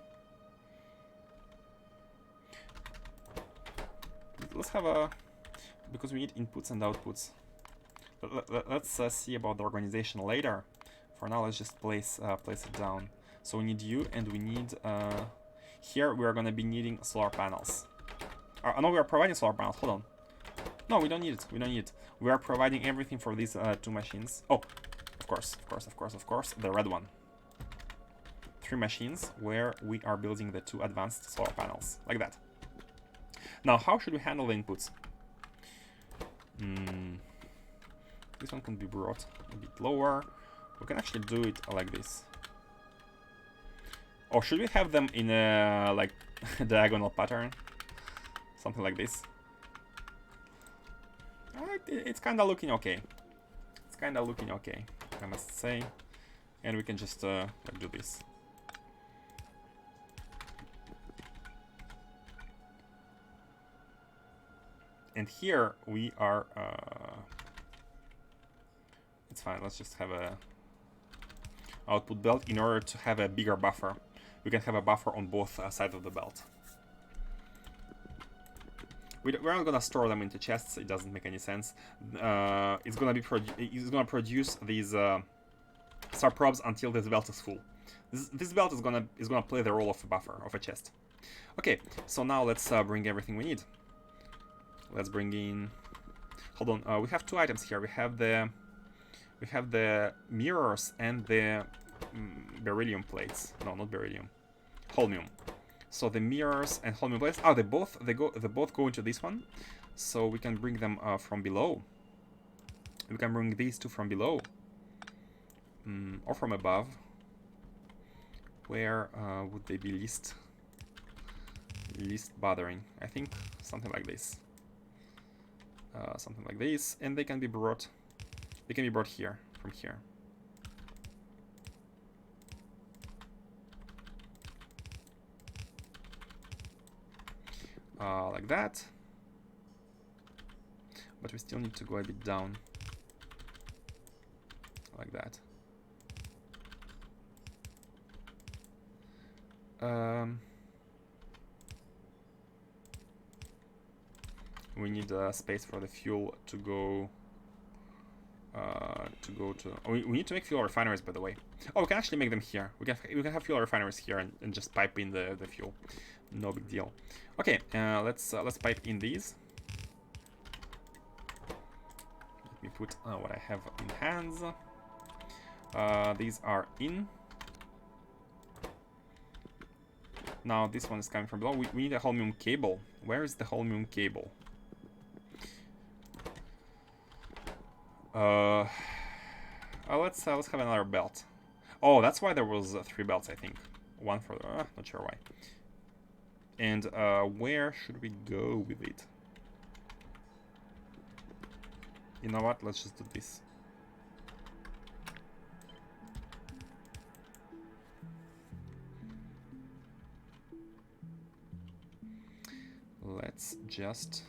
Speaker 1: Let's have a... Because we need inputs and outputs. Let's see about the organization later. For now, let's just place it down. So we need you, and we need... here we are going to be needing solar panels. No, we are providing solar panels. Hold on. No, we don't need it. We don't need it. We are providing everything for these two machines. Oh, of course. The red one. 3 machines where we are building the 2 advanced solar panels. Like that. Now, how should we handle the inputs? This one can be brought a bit lower. We can actually do it like this. Or should we have them in a like diagonal pattern? Something like this. It's kind of looking okay. It's kind of looking okay, I must say. And we can just like do this. And here we are... it's fine, let's just have a output belt in order to have a bigger buffer. We can have a buffer on both sides of the belt. We're not gonna store them into chests. It doesn't make any sense. It's gonna produce these star probes until this belt is full. This belt is gonna play the role of a buffer of a chest. Okay, so now let's bring everything we need. Let's bring in... Hold on, we have 2 items here. We have the mirrors and the beryllium plates. No, not beryllium. Holmium. So the mirrors and holmium plates. Oh, they both go into this one. So we can bring them from below. We can bring these 2 from below. Or from above. Where would they be least bothering? I think something like this. Something like this, and they can be brought here, from here. Like that. But we still need to go a bit down. Like that. We need space for the fuel to go to. Oh, we need to make fuel refineries, by the way. Oh, we can actually make them here. We can have fuel refineries here and just pipe in the fuel. No big deal. Okay, let's pipe in these. Let me put what I have in hands. These are in. Now this one is coming from below. We need a holmium cable. Where is the holmium cable? Let's have another belt. Oh, that's why there was 3 belts, I think. One for not sure why. And where should we go with it? You know what? Let's just do this. Let's just...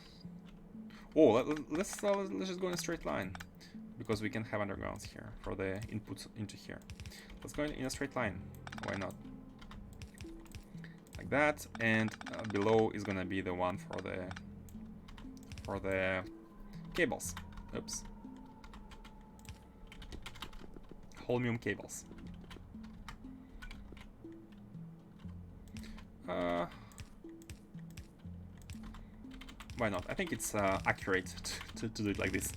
Speaker 1: Oh, let's just go in a straight line. Because we can have undergrounds here for the inputs into here. Let's go in a straight line. Why not? Like that, and below is gonna be the one for the cables. Oops. holmium cables. Why not? I think it's accurate to do it like this.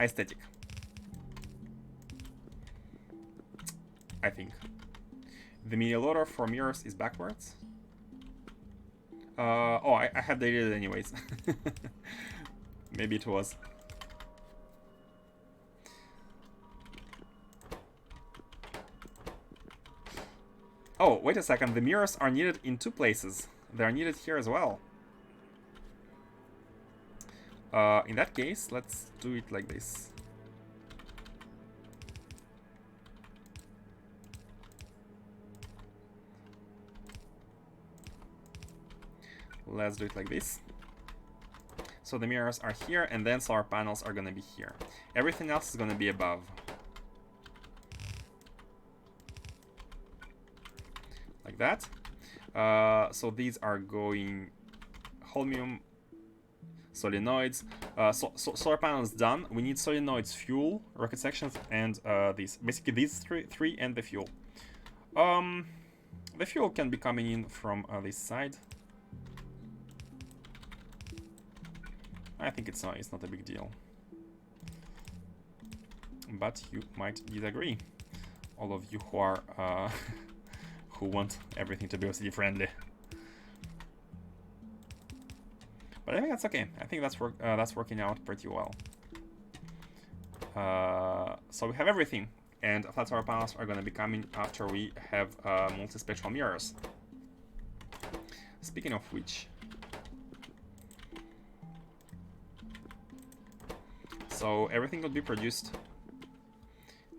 Speaker 1: Aesthetic. I think. The mini loader for mirrors is backwards. Oh, I have deleted it anyways. Maybe it was. Oh, wait a second. The mirrors are needed in 2 places. They are needed here as well. In that case, let's do it like this. Let's do it like this. So the mirrors are here, and then solar panels are gonna be here. Everything else is gonna be above. Like that. So these are going holmium, solenoids. So solar panels done. We need solenoids, fuel, rocket sections, and these. Basically these three and the fuel. The fuel can be coming in from this side. I think it's not a big deal. But you might disagree. All of you who are who want everything to be OCD friendly. But I think that's okay. I think that's working out pretty well. So we have everything, and flat solar panels are going to be coming after we have multispectral mirrors. Speaking of which, so everything could be produced.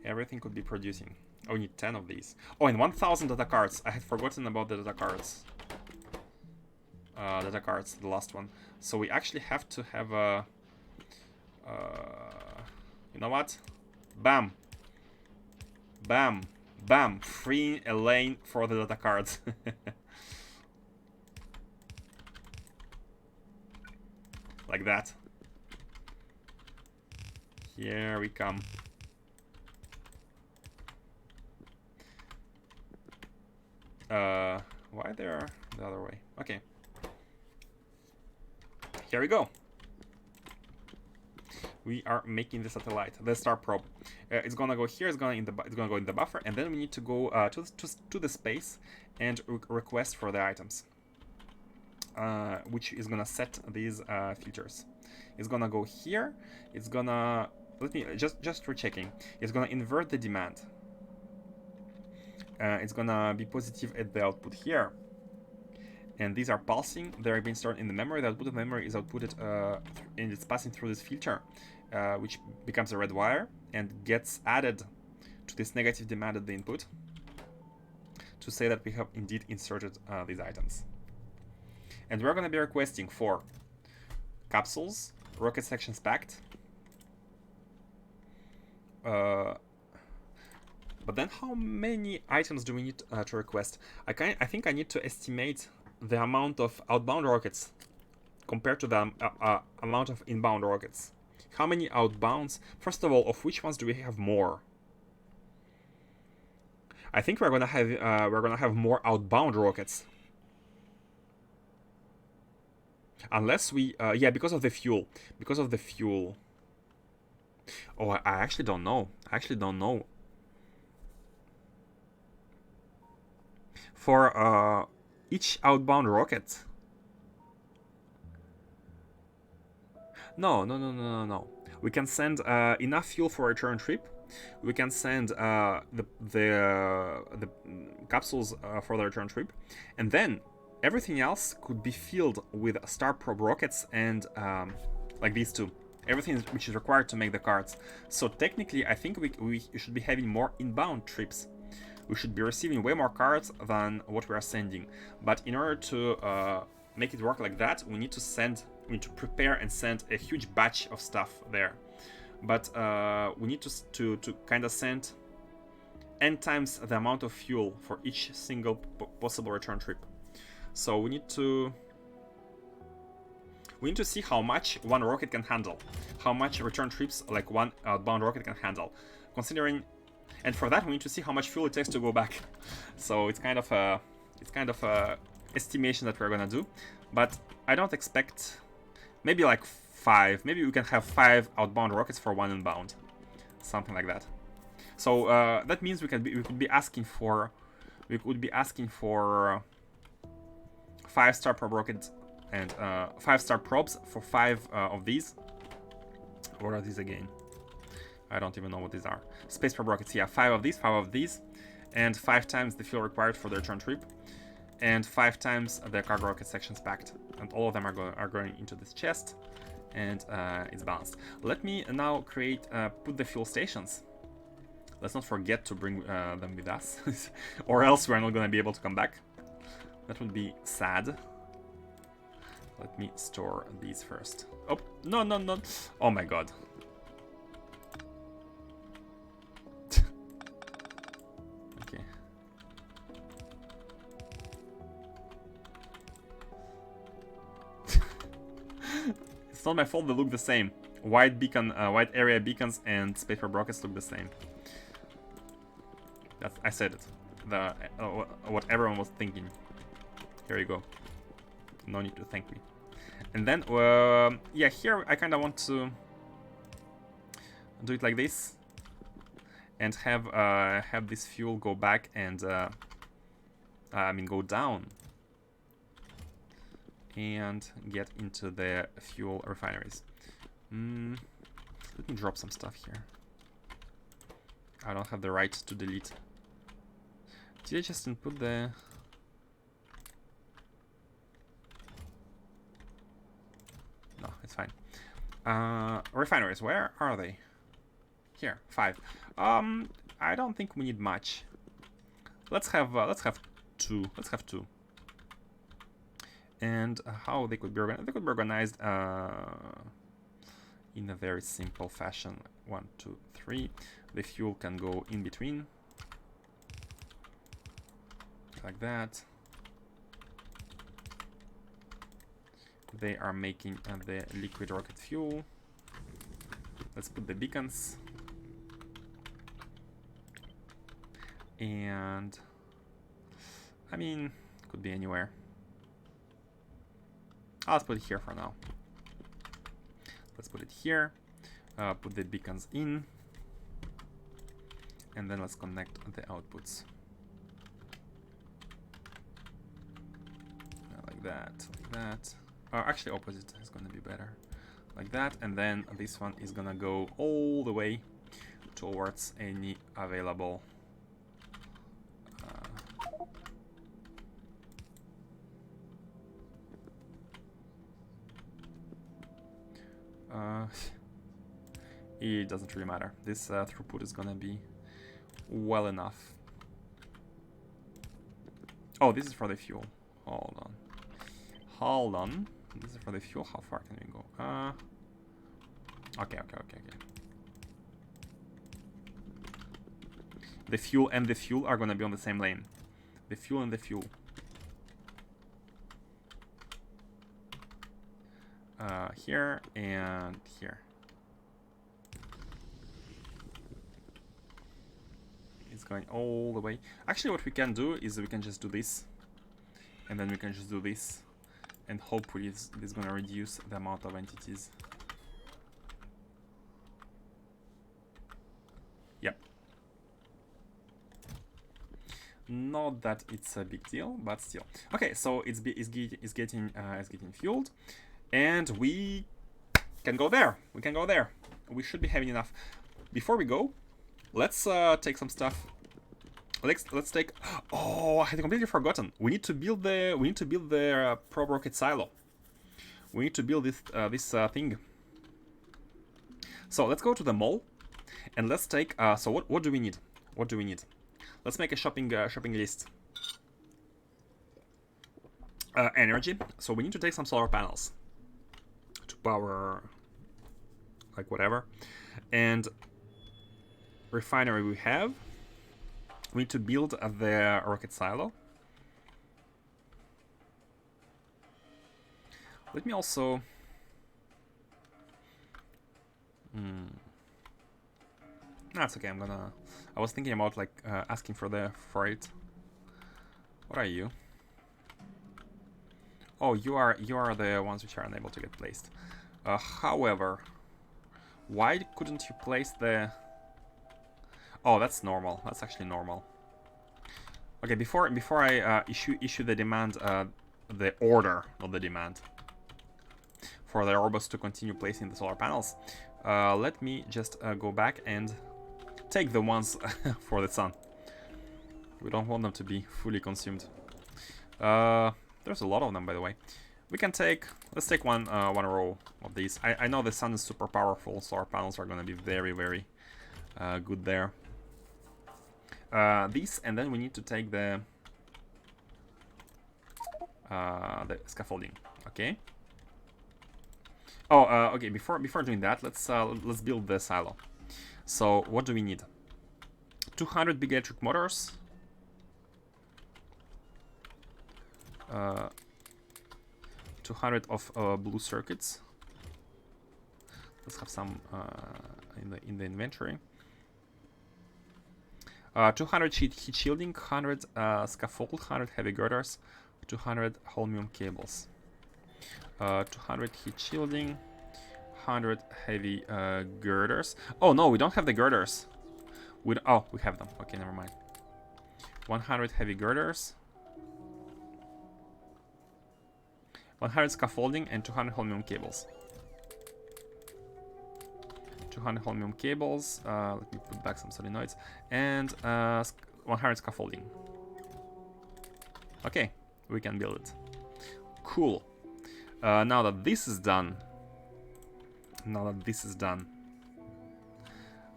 Speaker 1: Everything could be producing. Oh, we need 10 of these. Oh, and 1,000 data cards. I had forgotten about the data cards. Data cards, the last one. So we actually have to have a... you know what? Bam. Bam. Bam. Free a lane for the data cards. Like that. Here we come. Why they're the other way? Okay. Here we go. We are making the satellite, the star probe. It's gonna go here. It's gonna go in the buffer, and then we need to go to the space and request for the items, which is gonna set these filters. It's gonna go here. It's gonna just rechecking. It's gonna invert the demand. It's gonna be positive at the output here. And these are pulsing. They're being stored in the memory. The output of memory is outputted and it's passing through this filter, which becomes a red wire and gets added to this negative demand at the input to say that we have indeed inserted these items. And we're going to be requesting for capsules, rocket sections packed. But then how many items do we need to request? I think I need to estimate the amount of outbound rockets compared to the amount of inbound rockets. How many outbounds? First of all, of which ones do we have more? I think we're gonna have more outbound rockets, unless we yeah, because of the fuel. Because of the fuel. Oh, I actually don't know. For each outbound rocket. No. We can send enough fuel for a return trip. We can send the capsules for the return trip, and then everything else could be filled with star probe rockets and like these two. Everything which is required to make the cards. So technically, I think we should be having more inbound trips. We should be receiving way more cards than what we are sending. But in order to make it work like that, we need to prepare and send a huge batch of stuff there. But we need to kind of send n times the amount of fuel for each single possible return trip. So we need to see how much one rocket can handle, how much return trips like one outbound rocket can handle, considering And for that, we need to see how much fuel it takes to go back. So it's kind of a estimation that we're gonna do. But I don't expect, maybe like 5. Maybe we can have 5 outbound rockets for 1 inbound, something like that. So that means we could be asking for 5-star probe rockets and 5-star probes for 5 of these. What are these again? I don't even know what these are. Space probe rockets, yeah, 5 of these, and 5 times the fuel required for the return trip, and 5 times the cargo rocket sections packed, and all of them are going into this chest, and it's balanced. Let me now put the fuel stations. Let's not forget to bring them with us, or else we're not going to be able to come back. That would be sad. Let me store these first. Oh, no, no, no. Oh my god. Okay. It's not my fault they look the same. White area beacons and space probe rockets look the same. I said it. What everyone was thinking. Here you go. No need to thank me. And then, yeah, here I kind of want to do it like this, and have this fuel go back and go down and get into the fuel refineries. Let me drop some stuff here. I don't have the right to delete. Did I just input the... No, it's fine. Refineries, where are they? Here, 5. I don't think we need much. Let's have 2. Let's have 2. And how they could be organized? They could be organized in a very simple fashion. 1, 2, 3. The fuel can go in between, like that. They are making the liquid rocket fuel. Let's put the beacons. And I mean, could be anywhere. Let's put it here for now. Let's put it here. Put the beacons in. And then let's connect the outputs. Like that, like that. Actually, opposite is gonna be better. Like that, and then this one is gonna go all the way towards any available it doesn't really matter. This throughput is gonna be well enough. Oh, this is for the fuel. Hold on. Hold on. This is for the fuel. How far can we go? Okay. The fuel and the fuel are gonna be on the same lane. The fuel and the fuel. Here and here. It's going all the way. Actually, what we can do is we can just do this. And then we can just do this. And hopefully this is going to reduce the amount of entities. Yep. Not that it's a big deal, but still. Okay, so it's getting fueled, and we can go there. We can go there. We should be having enough. Before we go, let's take some stuff. Let's take. Oh, I had completely forgotten. We need to build the probe rocket silo. We need to build this thing. So let's go to the mall, and let's take. So what do we need? What do we need? Let's make a shopping list. Energy. So we need to take some solar panels to power, like whatever, and refinery we have. We need to build the rocket silo. Let me also. That's okay. I was thinking about like asking for it. What are you? Oh, you are the ones which are unable to get placed. However, why couldn't you place the? Oh, that's normal. That's actually normal. Okay, before I issue the demand, the order, not the demand, for the robots to continue placing the solar panels, let me just go back and take the ones for the sun. We don't want them to be fully consumed. There's a lot of them, by the way. We can take, let's take one row of these. I know the sun is super powerful, so our panels are gonna be very, very good there. These, and then we need to take the scaffolding. Okay. Oh, okay. Before doing that, let's build the silo. So what do we need? 200 big electric motors. 200 of blue circuits. Let's have some in the inventory. 200 heat shielding, 100 scaffold, 100 heavy girders, 200 holmium cables. 200 heat shielding, 100 heavy girders. Oh no, we don't have the girders. Oh, we have them. Okay, never mind. 100 heavy girders, 100 scaffolding, and 200 holmium cables. 200 holmium cables. Let me put back some solenoids. And 100 scaffolding. Okay, we can build it. Cool. Now that this is done.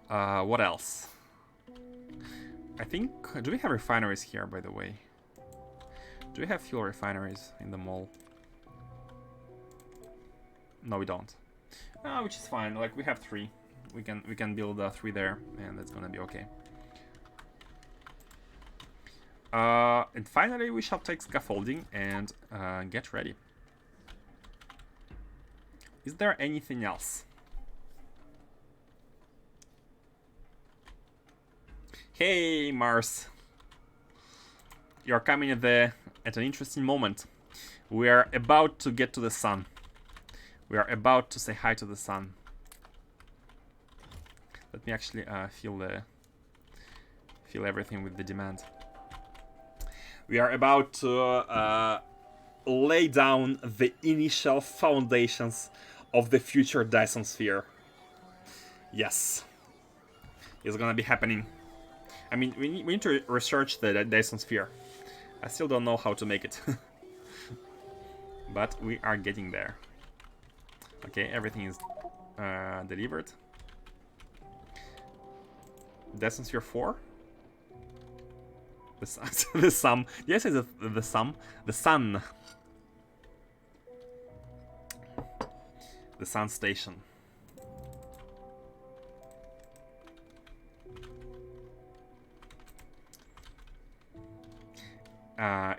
Speaker 1: What else? I think... Do we have refineries here, by the way? Do we have fuel refineries in the mall? No, we don't. Which is fine. Like, we have 3. We can build 3 there, and that's gonna be okay. And finally, we shall take scaffolding and get ready. Is there anything else? Hey, Mars. You're coming at an interesting moment. We are about to get to the sun. We are about to say hi to the sun. Let me actually feel everything with the demand. We are about to lay down the initial foundations of the future Dyson Sphere. Yes, it's gonna be happening. I mean, we need to research the Dyson Sphere. I still don't know how to make it, but we are getting there. Okay, everything is delivered. Dyson Sphere 4. The sum. Yes, it's the sum. The sun. The sun station.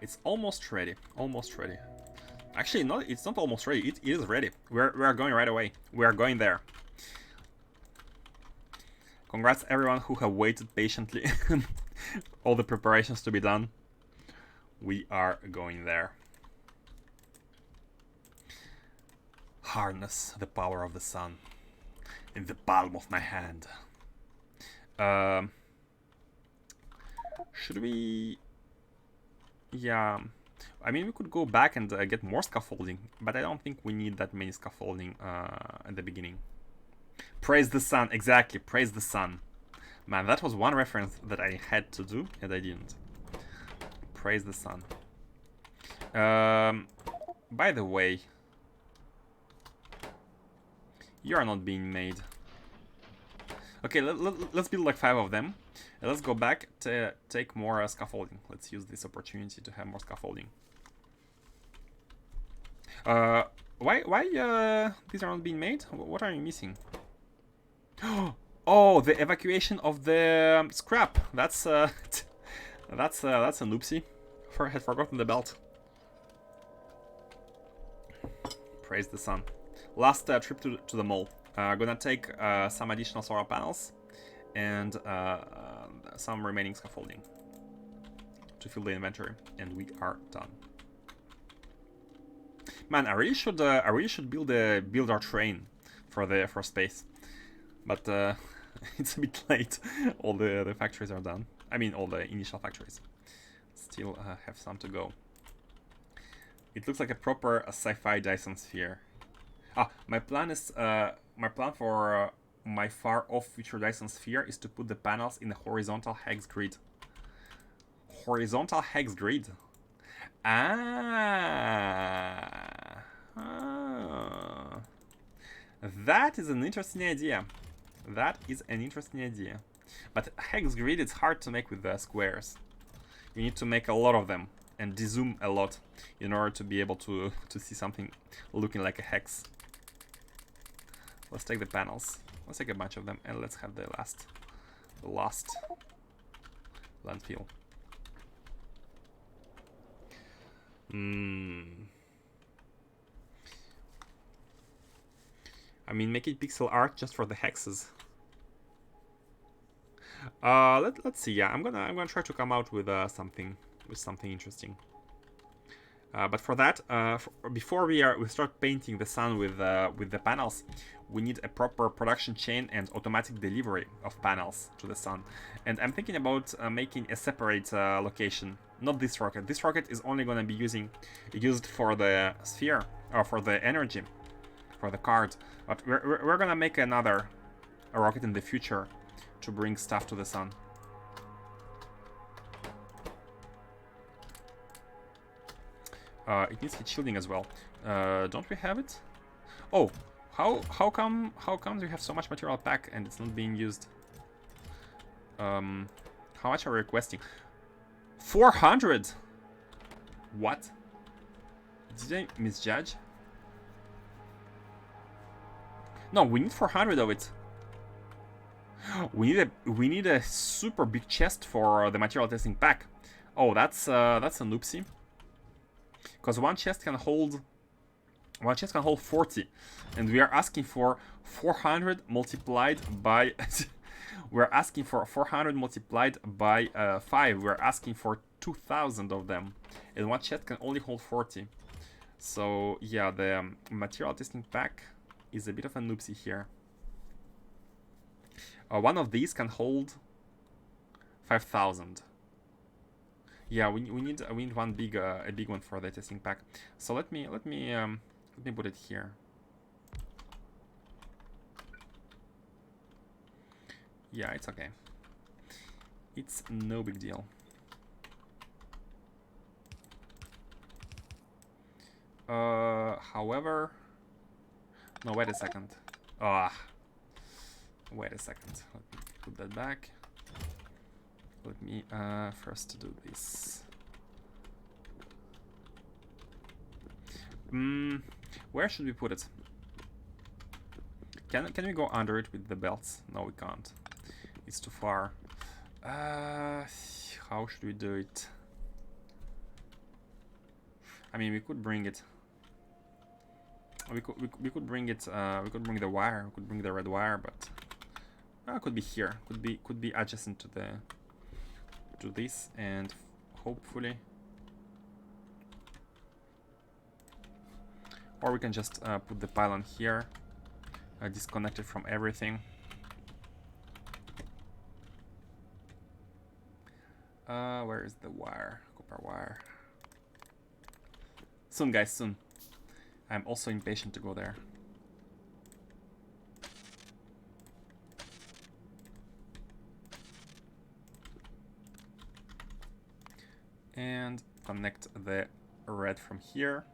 Speaker 1: It's almost ready. Almost ready. Actually, no, it's not almost ready. It is ready. We are going right away. We are going there. Congrats everyone who have waited patiently. All the preparations to be done. We are going there. Harness the power of the sun in the palm of my hand. Should we... Yeah, I mean, we could go back and get more scaffolding, but I don't think we need that many scaffolding at the beginning. Praise the sun, exactly, praise the sun. Man, that was one reference that I had to do, and I didn't. Praise the sun. By the way, you are not being made. Okay, let's build like 5 of them. Let's go back to take more scaffolding. Let's use this opportunity to have more scaffolding. Why these are not being made? What are you missing? Oh, the evacuation of the scrap. That's that's an oopsie. Had forgotten the belt. Praise the sun. Last trip to the mall. Gonna take some additional solar panels and some remaining scaffolding to fill the inventory, and we are done. Man, I really should build our train for space, but it's a bit late. All the factories are done. I mean, all the initial factories. Still have some to go. It looks like a proper sci-fi Dyson Sphere. My plan for my far off future Dyson Sphere is to put the panels in a horizontal hex grid. Horizontal hex grid. That is an interesting idea. That is an interesting idea. But hex grid is hard to make with the squares. You need to make a lot of them and dezoom a lot in order to be able to see something looking like a hex. Let's take the panels. Let's take a bunch of them and let's have the last landfill. I mean, make it pixel art just for the hexes. Let's see. Yeah, I'm gonna try to come out with something interesting. But for that, before we start painting the sun with the panels, we need a proper production chain and automatic delivery of panels to the sun. And I'm thinking about making a separate location. Not this rocket. This rocket is only going to be used for the sphere or for the energy, for the card. But we're going to make a rocket in the future to bring stuff to the sun. It needs heat shielding as well. Don't we have it? Oh, how come we have so much material pack and it's not being used? How much are we requesting? 400. What? Did I misjudge? No, we need 400 of it. We need a super big chest for the material testing pack. Oh, that's an oopsie. Because one chest can hold 40, and we are asking for 400 multiplied by we're asking for 400 multiplied by 5. We're asking for 2,000 of them, and one chest can only hold 40. So yeah, the material testing pack is a bit of a noopsie here. One of these can hold 5,000. Yeah, we need one big a big one for the testing pack. So let me put it here. Yeah, it's okay. It's no big deal. However, no, wait a second. Wait a second. Let me put that back. Let me first do this. Where should we put it? Can we go under it with the belts? No, we can't. It's too far. How should we do it? I mean, we could bring it. We could bring it. We could bring the wire. We could bring the red wire, but it could be here. Could be adjacent to this, and hopefully, or we can just put the pylon here, disconnect it from everything. Where is the wire? Copper wire. Soon, guys, soon. I'm also impatient to go there. And connect the red from here.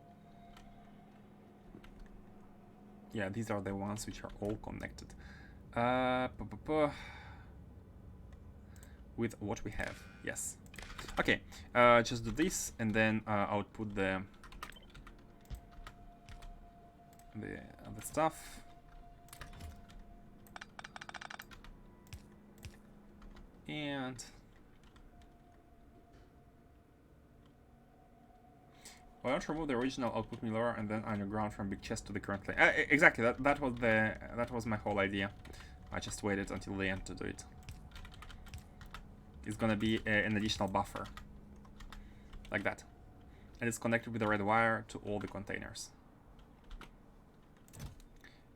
Speaker 1: Yeah, these are the ones which are all connected. With what we have, yes. Okay, just do this, and then I'll put the other stuff. And why don't remove the original output mirror and then underground from big chest to the current layer? Exactly, that was my whole idea. I just waited until the end to do it. is gonna be an additional buffer, like that, and it's connected with a red wire to all the containers.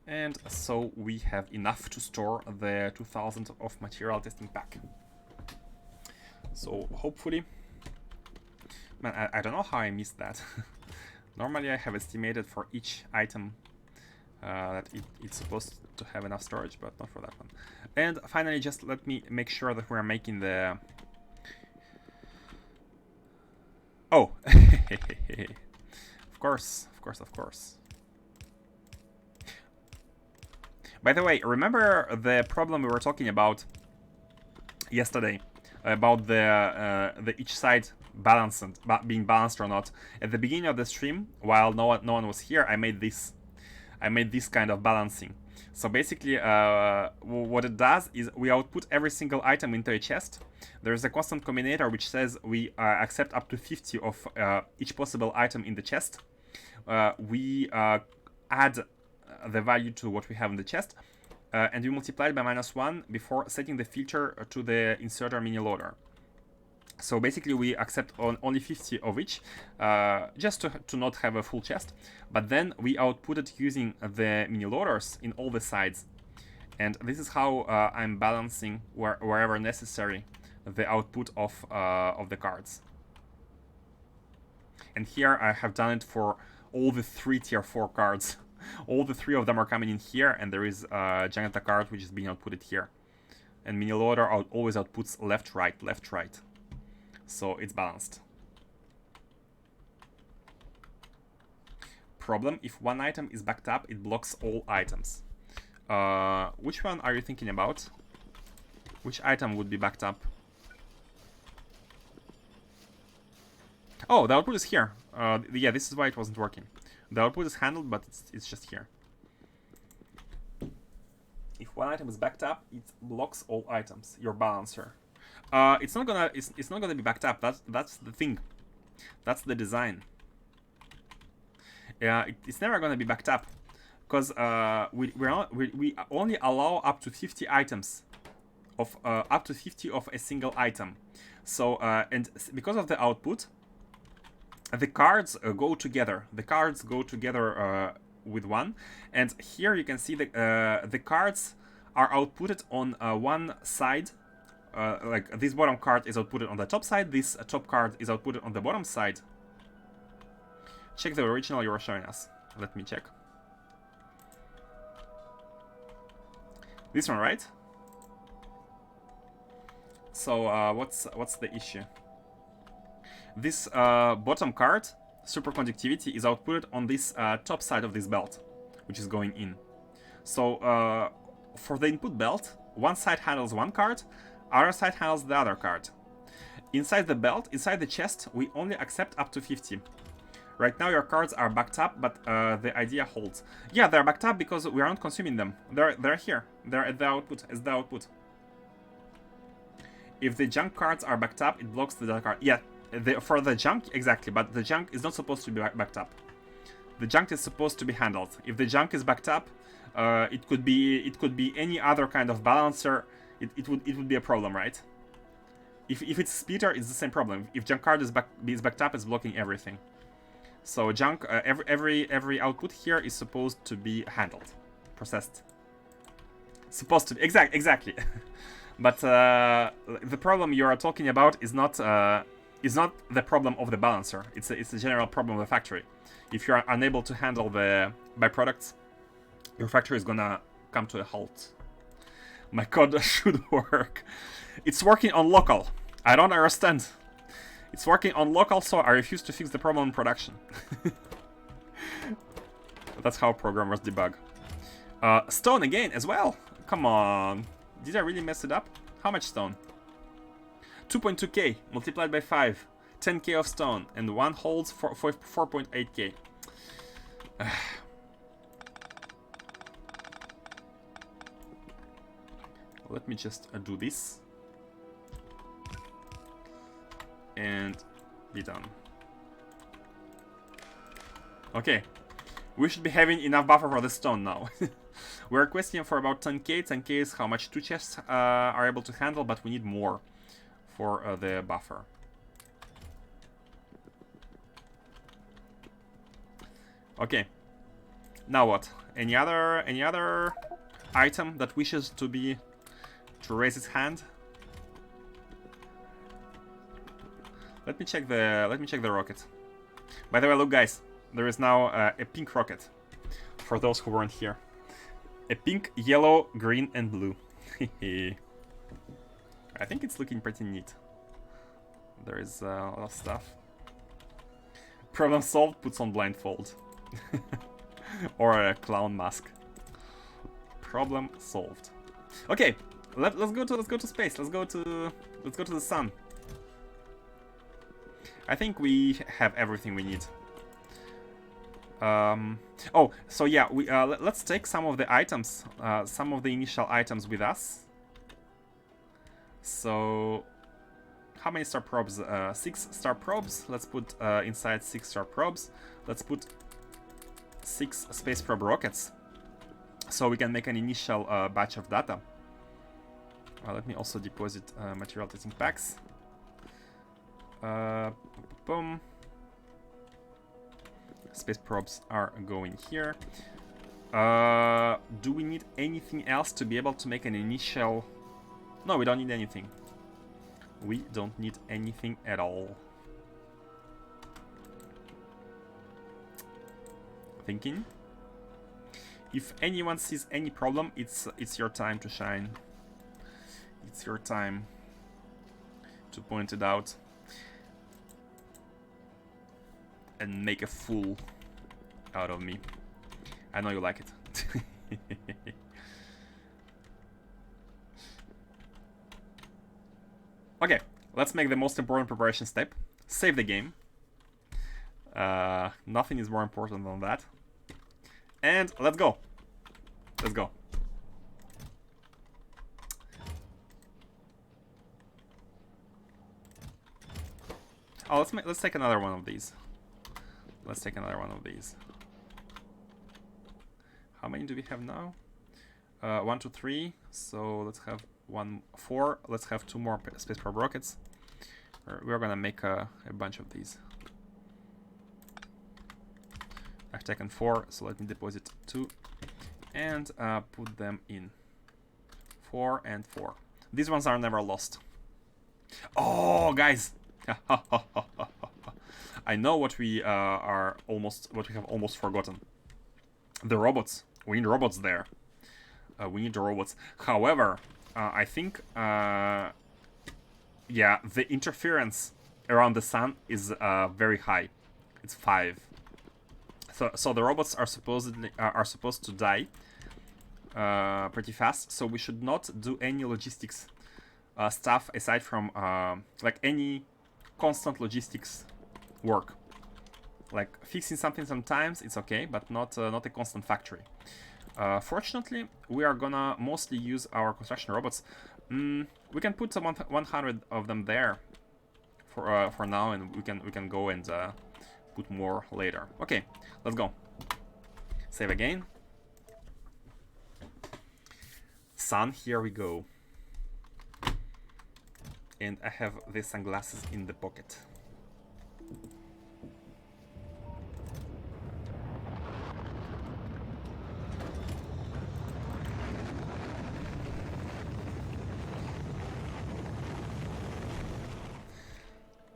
Speaker 1: And so we have enough to store the 2000 of material testing pack. So hopefully, man, I don't know how I missed that. Normally I have estimated for each item that it's supposed to have enough storage, but not for that one. And finally, just let me make sure that we're making the... Oh! Of course, of course, of course. By the way, remember the problem we were talking about yesterday? About the each side being balanced or not. At the beginning of the stream, while no one was here, I made this kind of balancing. So basically, what it does is we output every single item into a chest. There's a constant combinator which says we accept up to 50 of each possible item in the chest. We add the value to what we have in the chest, and we multiply it by -1 before setting the filter to the inserter mini loader. So basically we accept only 50 of each, just to not have a full chest, but then we output it using the mini loaders in all the sides. And this is how I'm balancing wherever necessary the output of the cards. And here I have done it for all the 3 tier 4 cards. All the 3 of them are coming in here, and there is a Jaganta card which is being outputted here. And mini loader always outputs left, right, left, right. So it's balanced. Problem: if one item is backed up, it blocks all items. Which one are you thinking about? Which item would be backed up? Oh, the output is here. Yeah, this is why it wasn't working. The output is handled, but it's just here. If one item is backed up, it blocks all items. Your balancer. It's not gonna be backed up. That's the thing. That's the design. It's never gonna be backed up, because we only allow up to 50 items of up to 50 of a single item. So and because of the output, the cards go together. The cards go together with one, and here you can see the cards are outputted on one side. Like this bottom card is outputted on the top side, this top card is outputted on the bottom side. Check the original you were showing us. Let me check. This one, right? So what's the issue? This bottom card, superconductivity, is outputted on this top side of this belt, which is going in. So for the input belt, one side handles one card, other side handles the other card. Inside the belt, inside the chest, we only accept up to 50. Right now your cards are backed up, but the idea holds. Yeah, they're backed up because we aren't consuming them. They're here. They're at the output, as the output. If the junk cards are backed up, it blocks the other card. Yeah, for the junk, exactly, but the junk is not supposed to be backed up. The junk is supposed to be handled. If the junk is backed up, it could be any other kind of balancer. It would be a problem, right? If it's splitter, it's the same problem. If junk card is backed up, it's blocking everything. So junk, every output here is supposed to be handled, processed. Supposed to be, exactly. But the problem you are talking about is not the problem of the balancer. It's a general problem of the factory. If you are unable to handle the byproducts, your factory is gonna come to a halt. My code should work. It's working on local. I don't understand. It's working on local, so I refuse to fix the problem in production. That's how programmers debug. Stone again as well. Come on. Did I really mess it up? How much stone? 2.2k multiplied by 5. 10k of stone. And one holds for 4.8k. Let me just do this. And be done. Okay. We should be having enough buffer for the stone now. We're requesting for about 10k. 10k is how much 2 chests are able to handle, but we need more for the buffer. Okay. Now what? Any other item that wishes to raise its hand? Let me check the rocket. By the way, look guys, there is now a pink rocket. For those who weren't here. A pink, yellow, green, and blue. I think it's looking pretty neat. There is a lot of stuff. Problem solved, puts on blindfold. Or a clown mask. Problem solved. Okay, let's go to space. Let's go to the sun. I think we have everything we need. Oh, so yeah, let's take some of the items, some of the initial items with us. So, how many star probes? 6 star probes. Let's put inside 6 star probes. Let's put 6 space probe rockets, so we can make an initial batch of data. Let me also deposit material testing packs. Boom. Space probes are going here. Do we need anything else to be able to make an initial... No, we don't need anything. We don't need anything at all. Thinking. If anyone sees any problem, it's your time to shine. It's your time to point it out. And make a fool out of me. I know you like it. Okay, let's make the most important preparation step. Save the game. Nothing is more important than that. And let's go. Let's go. Oh, let's take another one of these. Let's take another one of these. How many do we have now? 1, 2, 3. So let's have 4. Let's have 2 more space probe rockets. We're gonna make a bunch of these. I've taken 4, so let me deposit 2 and put them in. 4 and 4. These ones are never lost. Oh, guys! I know what we have almost forgotten. The robots. We need robots there. We need the robots. However, I think, yeah, the interference around the sun is very high. It's 5. So the robots are supposed to die pretty fast. So we should not do any logistics stuff aside from like any constant logistics work. Like fixing something sometimes it's okay, but not a constant factory. Fortunately, we are gonna mostly use our construction robots. We can put some 100 of them there for now, and we can go and put more later. Okay, let's go. Save again. Sun, here we go. And I have the sunglasses in the pocket.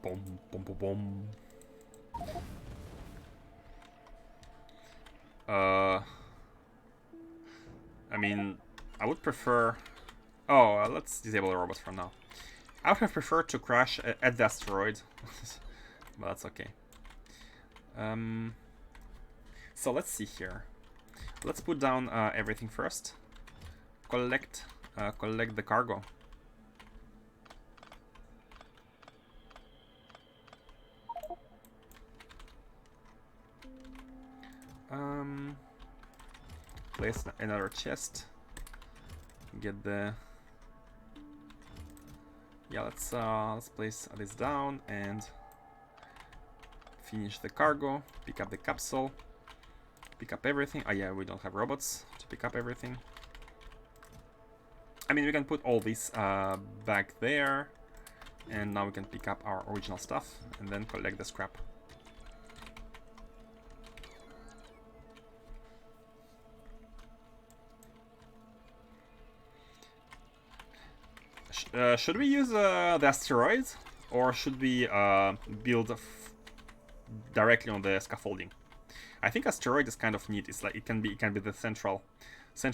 Speaker 1: Boom, boom, boom, boom. I mean, I would prefer... Oh, let's disable the robots for now. I would have preferred to crash at the asteroid, but that's okay. So let's see here. Let's put down everything first. Collect the cargo. Place another chest. Get the... Yeah, let's place this down and finish the cargo. Pick up the capsule. Pick up everything. Oh yeah, we don't have robots to pick up everything. I mean, we can put all this back there. And now we can pick up our original stuff and then collect the scrap. Should we use the asteroid, or should we build directly on the scaffolding? I think asteroid is kind of neat. It's like it can be the central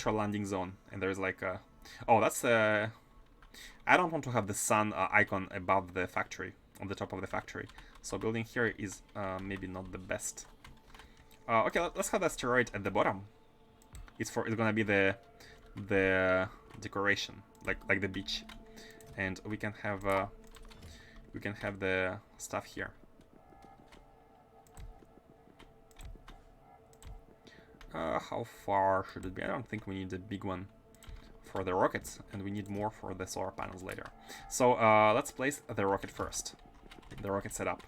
Speaker 1: landing zone, and there's like a, oh, that's I don't want to have the sun icon above the factory, on the top of the factory. So building here is maybe not the best. Okay, let's have the asteroid at the bottom. It's gonna be the decoration, like the beach, and we can have the stuff here. How far should it be? I don't think we need a big one for the rockets, and we need more for the solar panels later. So let's place the rocket first. The rocket setup.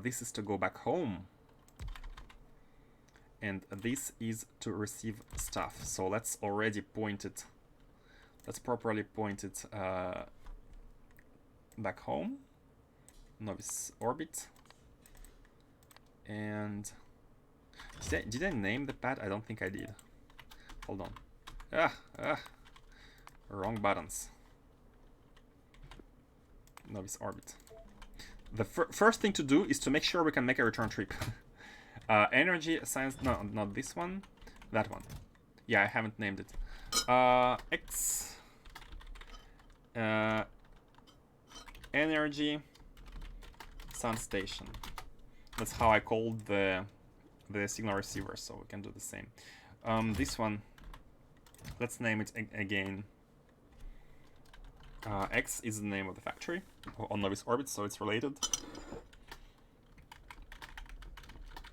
Speaker 1: This is to go back home, and this is to receive stuff. So let's already point it. Let's properly point it back home. Novice orbit. And did I name the pad? I don't think I did. Hold on. Wrong buttons. Novice orbit. The first thing to do is to make sure we can make a return trip. Energy science. No, not this one. That one. Yeah, I haven't named it. X. Energy sun station. That's how I called the signal receiver, so we can do the same. This one, let's name it again. X is the name of the factory on Novice orbit, so it's related.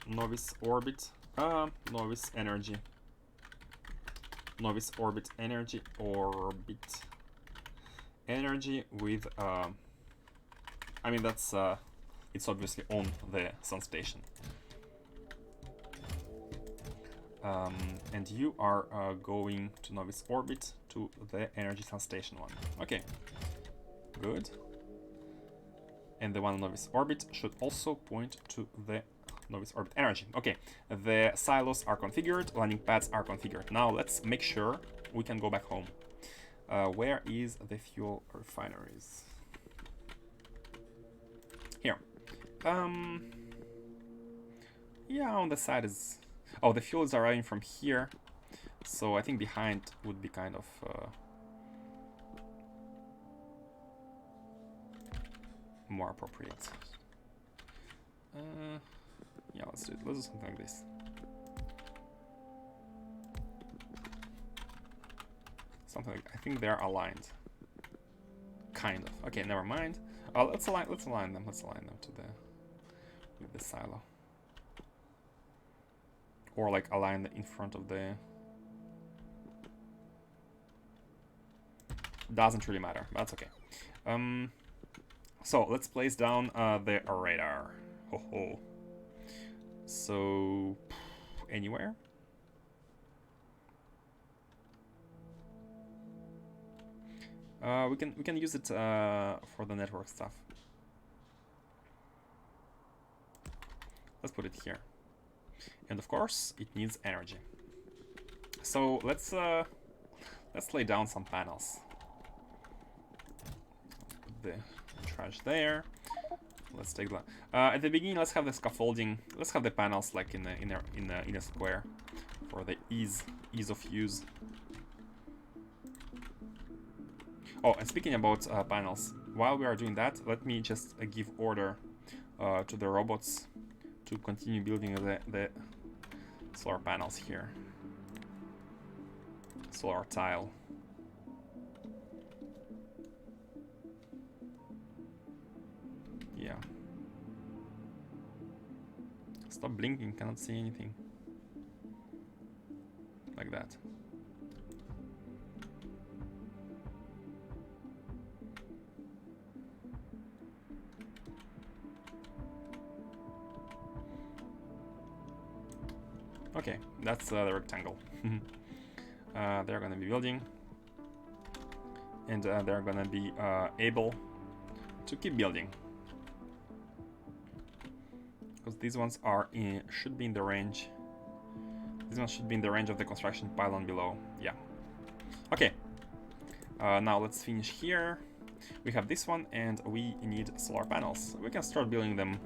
Speaker 1: Novice orbit, Novice energy. Novice orbit energy, orbit energy with I mean, that's it's obviously on the sun station. And you are going to Novice orbit to the energy sun station one. Okay, good. And the one on Novice orbit should also point to the Novice orbit energy. Okay, the silos are configured, landing pads are configured. Now let's make sure we can go back home. Where is the fuel refineries? Here. Yeah, on the side is... Oh, the fuel is arriving from here, so I think behind would be kind of... more appropriate. Yeah, let's do it. Let's do something like this. Something like... I think they're aligned. Kind of. Okay, never mind. Let's align them. Let's align them to the... with the silo. Or like align in front of the... Doesn't really matter. That's okay. So let's place down the radar. Ho ho. So anywhere. We can use it for the network stuff. Let's put it here. And of course, it needs energy. So let's lay down some panels. Put the trash there. Let's take that. At the beginning, let's have the scaffolding. Let's have the panels like in a square for the ease of use. Oh, and speaking about panels, while we are doing that, let me just give order to the robots to continue building the solar panels here. Solar tile. Yeah. Stop blinking, cannot see anything. Like that. Okay, that's the rectangle. They're gonna be building. and they're gonna be able to keep building. Because these ones should be in the range. These ones should be in the range of the construction pylon below. Yeah. Okay. Now let's finish here. We have this one, and we need solar panels. We can start building them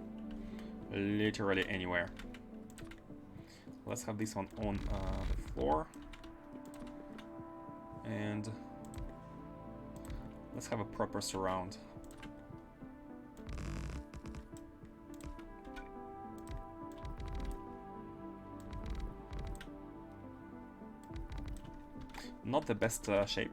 Speaker 1: literally anywhere. Let's have this one on the floor. And let's have a proper surround. Not the best shape.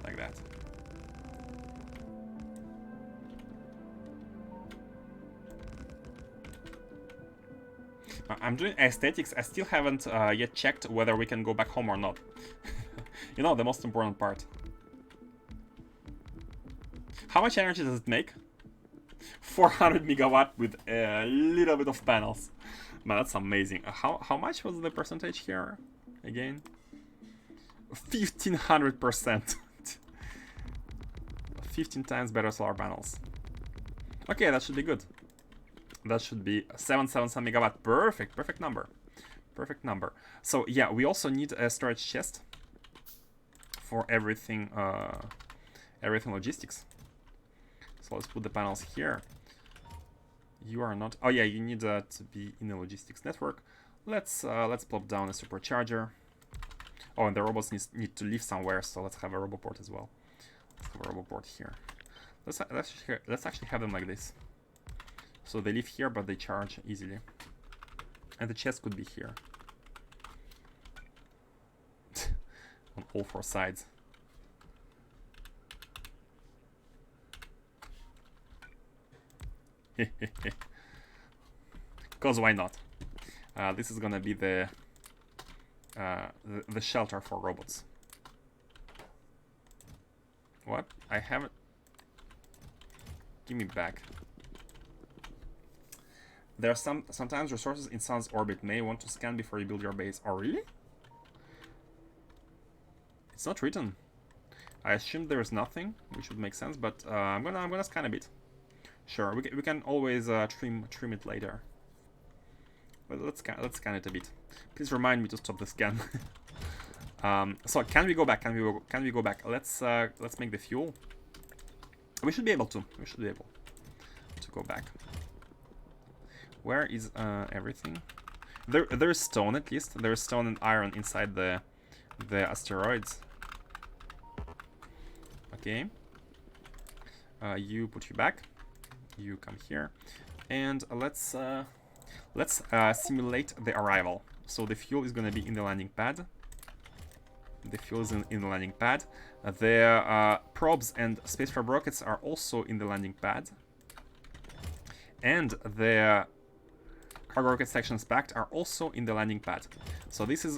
Speaker 1: Like that. I'm doing aesthetics. I still haven't yet checked whether we can go back home or not. You know, the most important part. How much energy does it make? 400 megawatt with a little bit of panels. Man, that's amazing. How much was the percentage here again? 1500%. 15 times better solar panels. Okay, that should be good. That should be 777 megawatt. Perfect, perfect number. Perfect number. So yeah, we also need a storage chest for everything, everything logistics. So let's put the panels here. You are not. Oh yeah, you need to be in the logistics network. Let's plop down a supercharger. Oh, and the robots need to live somewhere, so let's have a roboport as well. Let's have a roboport here. Let's actually have them like this. So they live here, but they charge easily. And the chest could be here. On all four sides. Because why not? This is gonna be the shelter for robots. What? I haven't. Give me back. There are sometimes resources in Sun's orbit may want to scan before you build your base. Oh, really? It's not written. I assume there is nothing, which would make sense, but I'm gonna scan a bit. Sure, we can always trim it later. But let's scan it a bit. Please remind me to stop the scan. So can we go back? Can we go back? Let's make the fuel. We should be able to. We should be able to go back. Where is everything? There is stone at least. There is stone and iron inside the asteroids. Okay. You put you back. You come here, and let's simulate the arrival. So the fuel is gonna be in the landing pad. The fuel is in the landing pad. The probes and spacecraft rockets are also in the landing pad, and the cargo rocket sections packed are also in the landing pad. So this is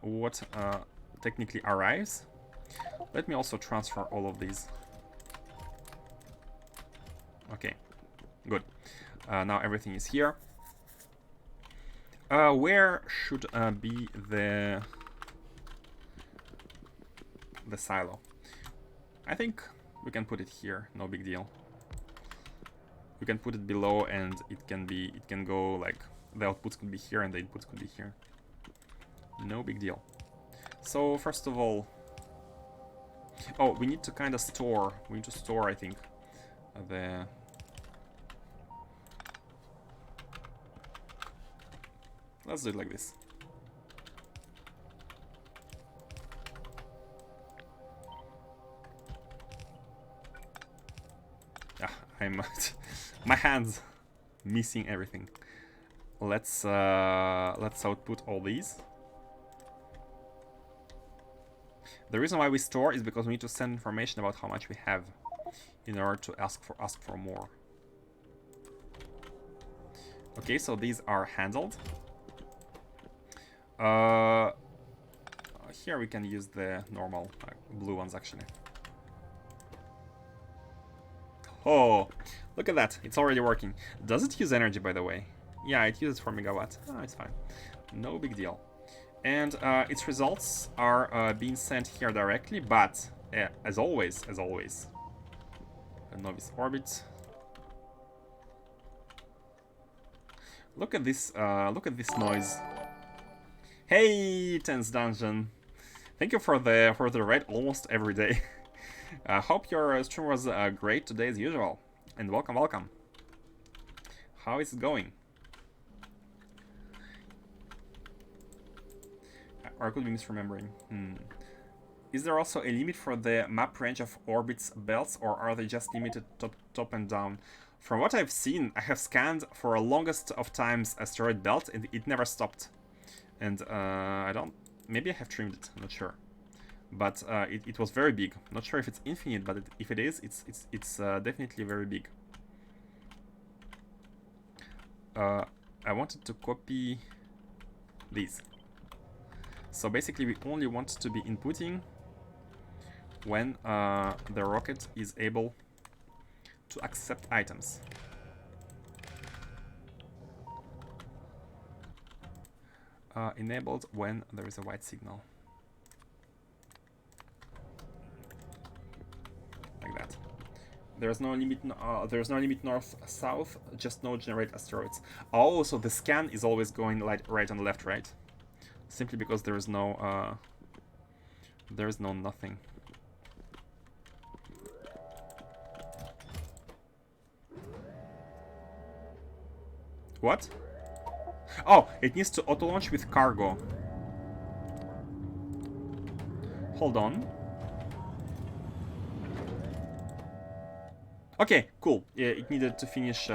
Speaker 1: what technically arrives. Let me also transfer all of these. Okay, good. Now everything is here. Where should be the silo? I think we can put it here. No big deal. We can put it below, and it can go like the outputs could be here and the inputs could be here. No big deal. So first of all, oh, we need to kind of store. We need to store, I think, the. Let's do it like this. Ah, I'm my hands missing everything. Let's output all these. The reason why we store is because we need to send information about how much we have in order to ask for more. Okay, so these are handled. Here we can use the normal blue ones actually. Oh, look at that. It's already working. Does it use energy, by the way? Yeah, it uses 4 megawatt. Oh, it's fine. No big deal. And its results are being sent here directly, but as always, a novice orbit. Look at this noise. Hey, Tense Dungeon. Thank you for the raid almost every day. Hope your stream was great today as usual. And welcome. How is it going? Or I could be misremembering. Is there also a limit for the map range of orbits belts, or are they just limited top and down? From what I've seen, I have scanned for a longest of times asteroid belt, and it never stopped. And I don't... Maybe I have trimmed it, I'm not sure. But it was very big. Not sure if it's infinite, but if it is, it's definitely very big. I wanted to copy these. So basically we only want to be inputting when the rocket is able to accept items. Enabled when there is a white signal. Like that. There's no limit north-south, just no generate asteroids. Oh, so the scan is always going like right and left, right? Simply because there is no nothing. What? Oh, it needs to auto-launch with cargo. Hold on. Okay, cool. Yeah, it needed to finish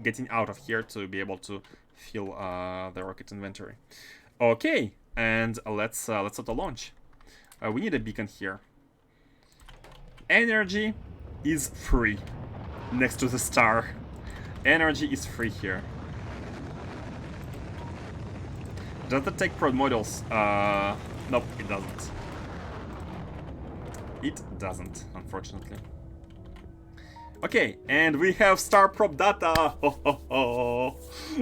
Speaker 1: getting out of here to be able to fill the rocket inventory. Okay, and let's auto-launch. We need a beacon here. Energy is free next to the star. Energy is free here. Does that take prod modules? Nope, it doesn't. It doesn't, unfortunately. Okay, and we have star prop data.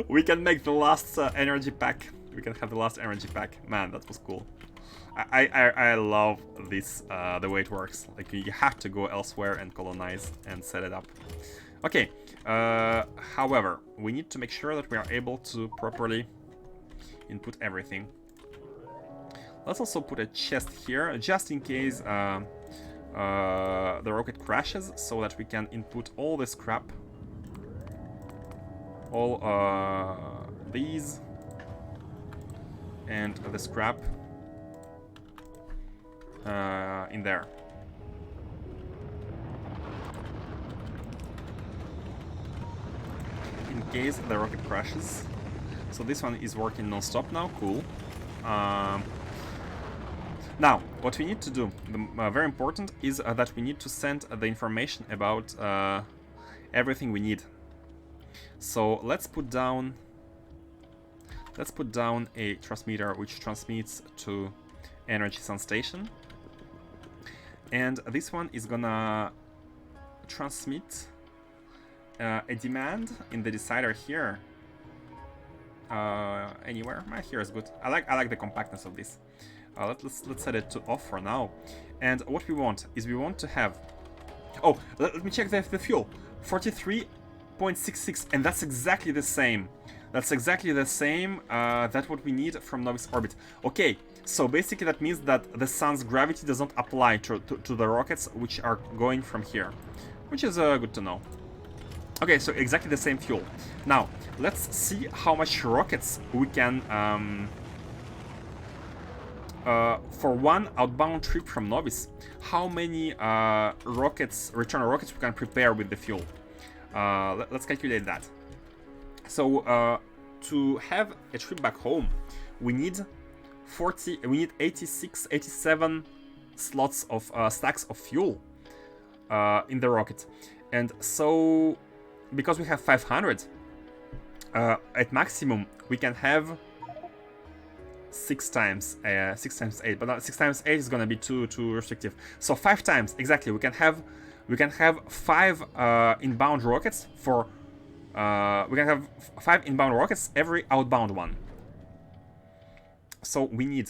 Speaker 1: We can make the last energy pack. We can have the last energy pack. Man, that was cool. I love this, the way it works. Like, you have to go elsewhere and colonize and set it up. Okay, however, we need to make sure that we are able to properly input everything. Let's also put a chest here, just in case the rocket crashes, so that we can input all this crap. All these. And the scrap in there. In case the rocket crashes. So this one is working non-stop now, cool. Now, what we need to do, very important, is that we need to send the information about everything we need. So let's put down a transmitter which transmits to Energy Sun Station. And this one is gonna transmit a demand in the decider here. Anywhere. Here is good. I like the compactness of this. Let's set it to off for now. And what we want is we want to have... Oh, let me check the fuel. 43.66, and that's exactly the same. That's exactly the same that what we need from Novice Orbit. Okay, so basically that means that the sun's gravity does not apply to the rockets which are going from here, which is good to know. Okay, so exactly the same fuel. Now, let's see how much rockets we can... for one outbound trip from Novice, how many return rockets we can prepare with the fuel. Let's calculate that. So to have a trip back home, we need 87 slots of stacks of fuel in the rocket. And so because we have 500 at maximum, we can have 6 times 8, but 6 times 8 is gonna be too restrictive. So 5 times exactly. We can have 5 inbound rockets for We can have 5 inbound rockets every outbound one. So we need.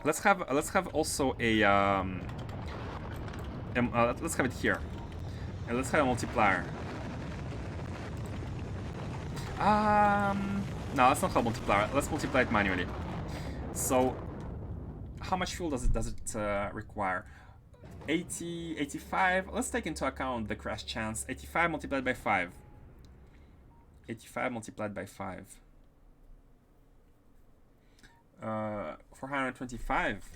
Speaker 1: Let's have also a. Let's have it here, and let's have a multiplier. No, let's not have multiplier. Let's multiply it manually. So, how much fuel does it require? 80, 85. Let's take into account the crash chance. 85 multiplied by 5. 85 multiplied by 5. 425.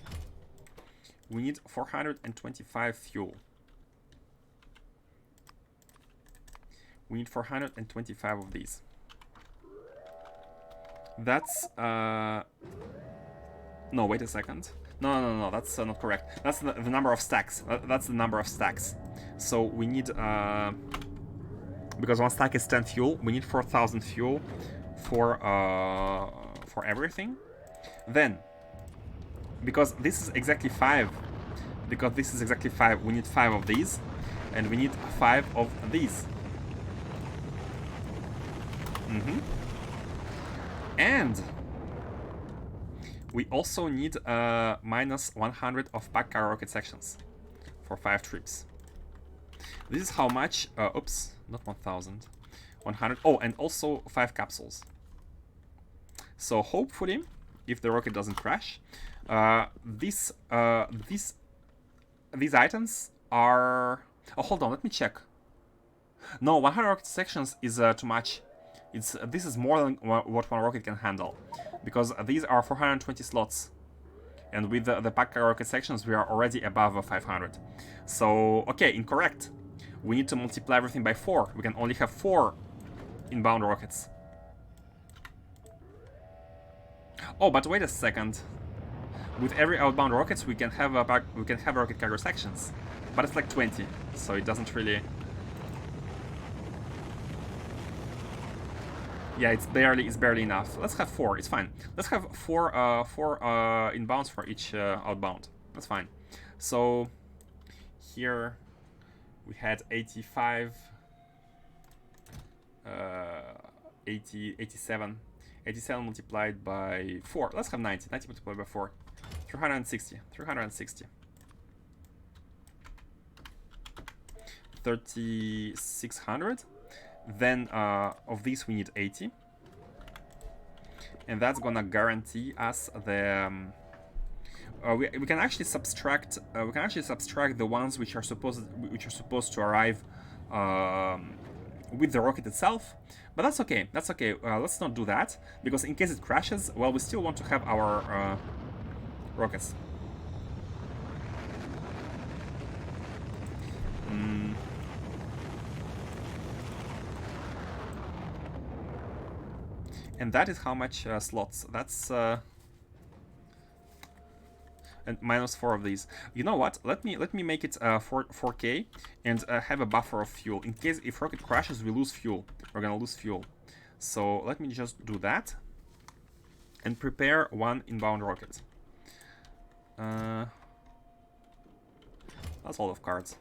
Speaker 1: We need 425 fuel. We need 425 of these. That's no, wait a second. No, that's not correct. That's the number of stacks. That's the number of stacks. So we need because one stack is 10 fuel, we need 4,000 fuel for everything. Then, because this is exactly 5, we need 5 of these, and we need 5 of these. And we also need minus 100 of pack car rocket sections for 5 trips. This is how much. Oops, not 1,000. 100. Oh, and also 5 capsules. So hopefully, if the rocket doesn't crash, these items are. Oh, hold on, let me check. No, 100 rocket sections is too much. This is more than what one rocket can handle, because these are 420 slots, and with the pack rocket sections we are already above 500. So okay, incorrect. We need to multiply everything by 4. We can only have 4 inbound rockets. Oh, but wait a second. With every outbound rockets we can have rocket cargo sections, but it's like 20, so it doesn't really. Yeah, it's barely enough. Let's have 4. It's fine. Let's have 4 inbounds for each outbound. That's fine. So here we had 85, 80, 87. 87 multiplied by 4. Let's have 90. 90 multiplied by 4. 360. 360. 3,600. Then of these we need 80, and that's gonna guarantee us the. We can actually subtract. The ones which are supposed to arrive with the rocket itself, but that's okay. That's okay. Let's not do that, because in case it crashes, well, we still want to have our rockets. And that is how much slots. That's and minus 4 of these. You know what? Let me make it 4K and have a buffer of fuel in case if rocket crashes we lose fuel. We're gonna lose fuel. So let me just do that and prepare 1 inbound rocket. That's a lot of cards.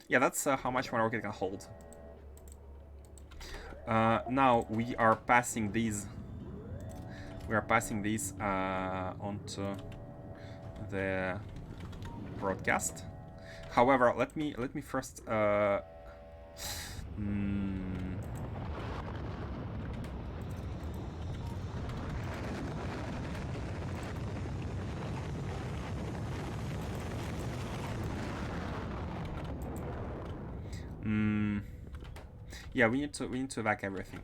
Speaker 1: Yeah, that's how much my rocket can hold. Now we are passing these. Onto the broadcast. However, let me first. Yeah, we need to evac everything.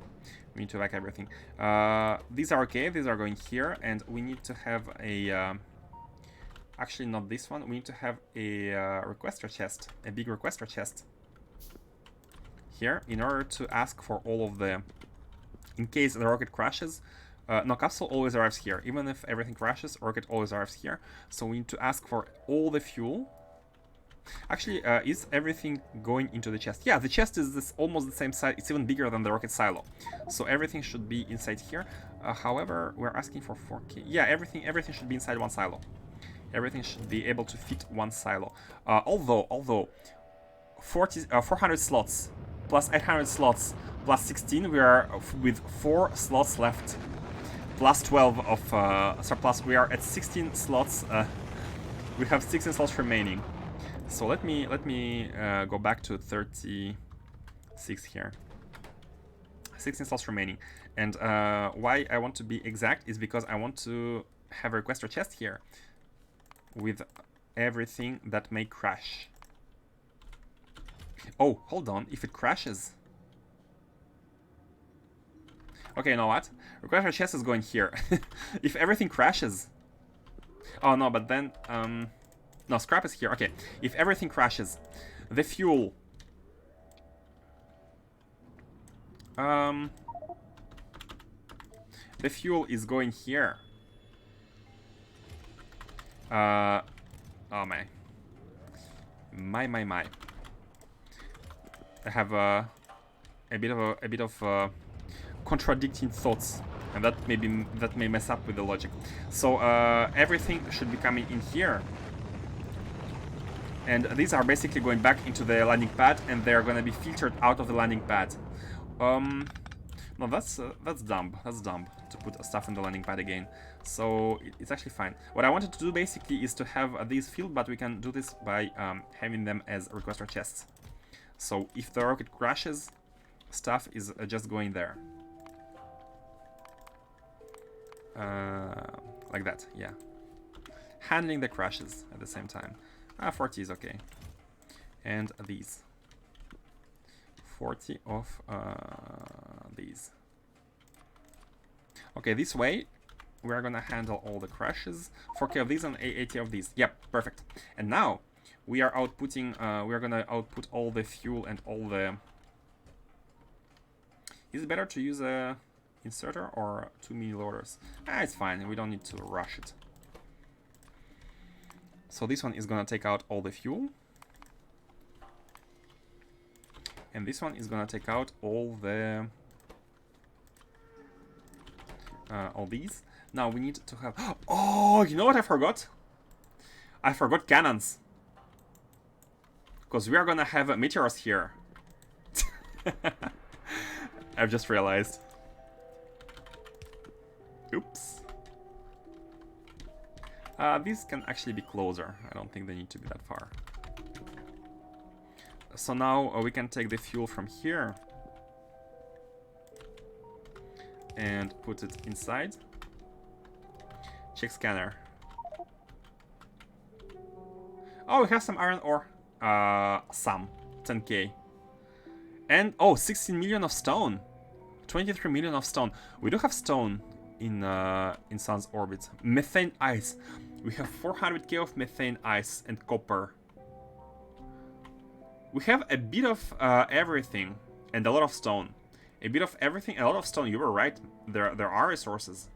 Speaker 1: These are okay. These are going here, and we need to have a. Actually, not this one. We need to have a requester chest, a big requester chest. Here, in order to ask for all of the. In case the rocket crashes, no, capsule always arrives here. Even if everything crashes, rocket always arrives here. So we need to ask for all the fuel. Actually, is everything going into the chest? Yeah, the chest is almost the same size. It's even bigger than the rocket silo. So everything should be inside here. However, we're asking for 4K. Yeah, everything should be inside 1 silo. Everything should be able to fit 1 silo. Although 400 slots plus 800 slots plus 16. We are with 4 slots left. Plus 12 of surplus. We are at 16 slots. We have 16 slots remaining. So let me go back to 36 here. 16 slots remaining. And why I want to be exact is because I want to have a requester chest here with everything that may crash. Oh, hold on. If it crashes. Okay, you know what? Requester chest is going here. If everything crashes. Oh no, but then no, scrap is here. Okay, if everything crashes, the fuel. The fuel is going here. Oh my. My. I have a bit of contradicting thoughts, and that may mess up with the logic. So everything should be coming in here, and these are basically going back into the landing pad, and they are going to be filtered out of the landing pad. No, that's dumb. That's dumb to put stuff in the landing pad again. So it's actually fine. What I wanted to do basically is to have these filled, but we can do this by having them as requester chests. So if the rocket crashes, stuff is just going there. Like that, yeah. Handling the crashes at the same time. 40 is okay. And these. 40 of these. Okay, this way we're gonna handle all the crashes. 4k of these and 80 of these. Yep, perfect. And now we are outputting, we're gonna output all the fuel and all the... Is it better to use a inserter or 2 mini loaders? It's fine, we don't need to rush it. So this one is gonna take out all the fuel. And this one is gonna take out all the... all these. Now we need to have... Oh, you know what I forgot? I forgot cannons. Because we are gonna have meteors here. I've just realized. Oops. These can actually be closer. I don't think they need to be that far. So now we can take the fuel from here and put it inside. Check scanner. Oh, we have some iron ore. Some. 10k. And, oh, 16 million of stone. 23 million of stone. We do have stone in Sun's orbit. Methane ice. We have 400k of methane ice and copper. We have a bit of everything and a lot of stone. A bit of everything, a lot of stone. You were right. There are resources.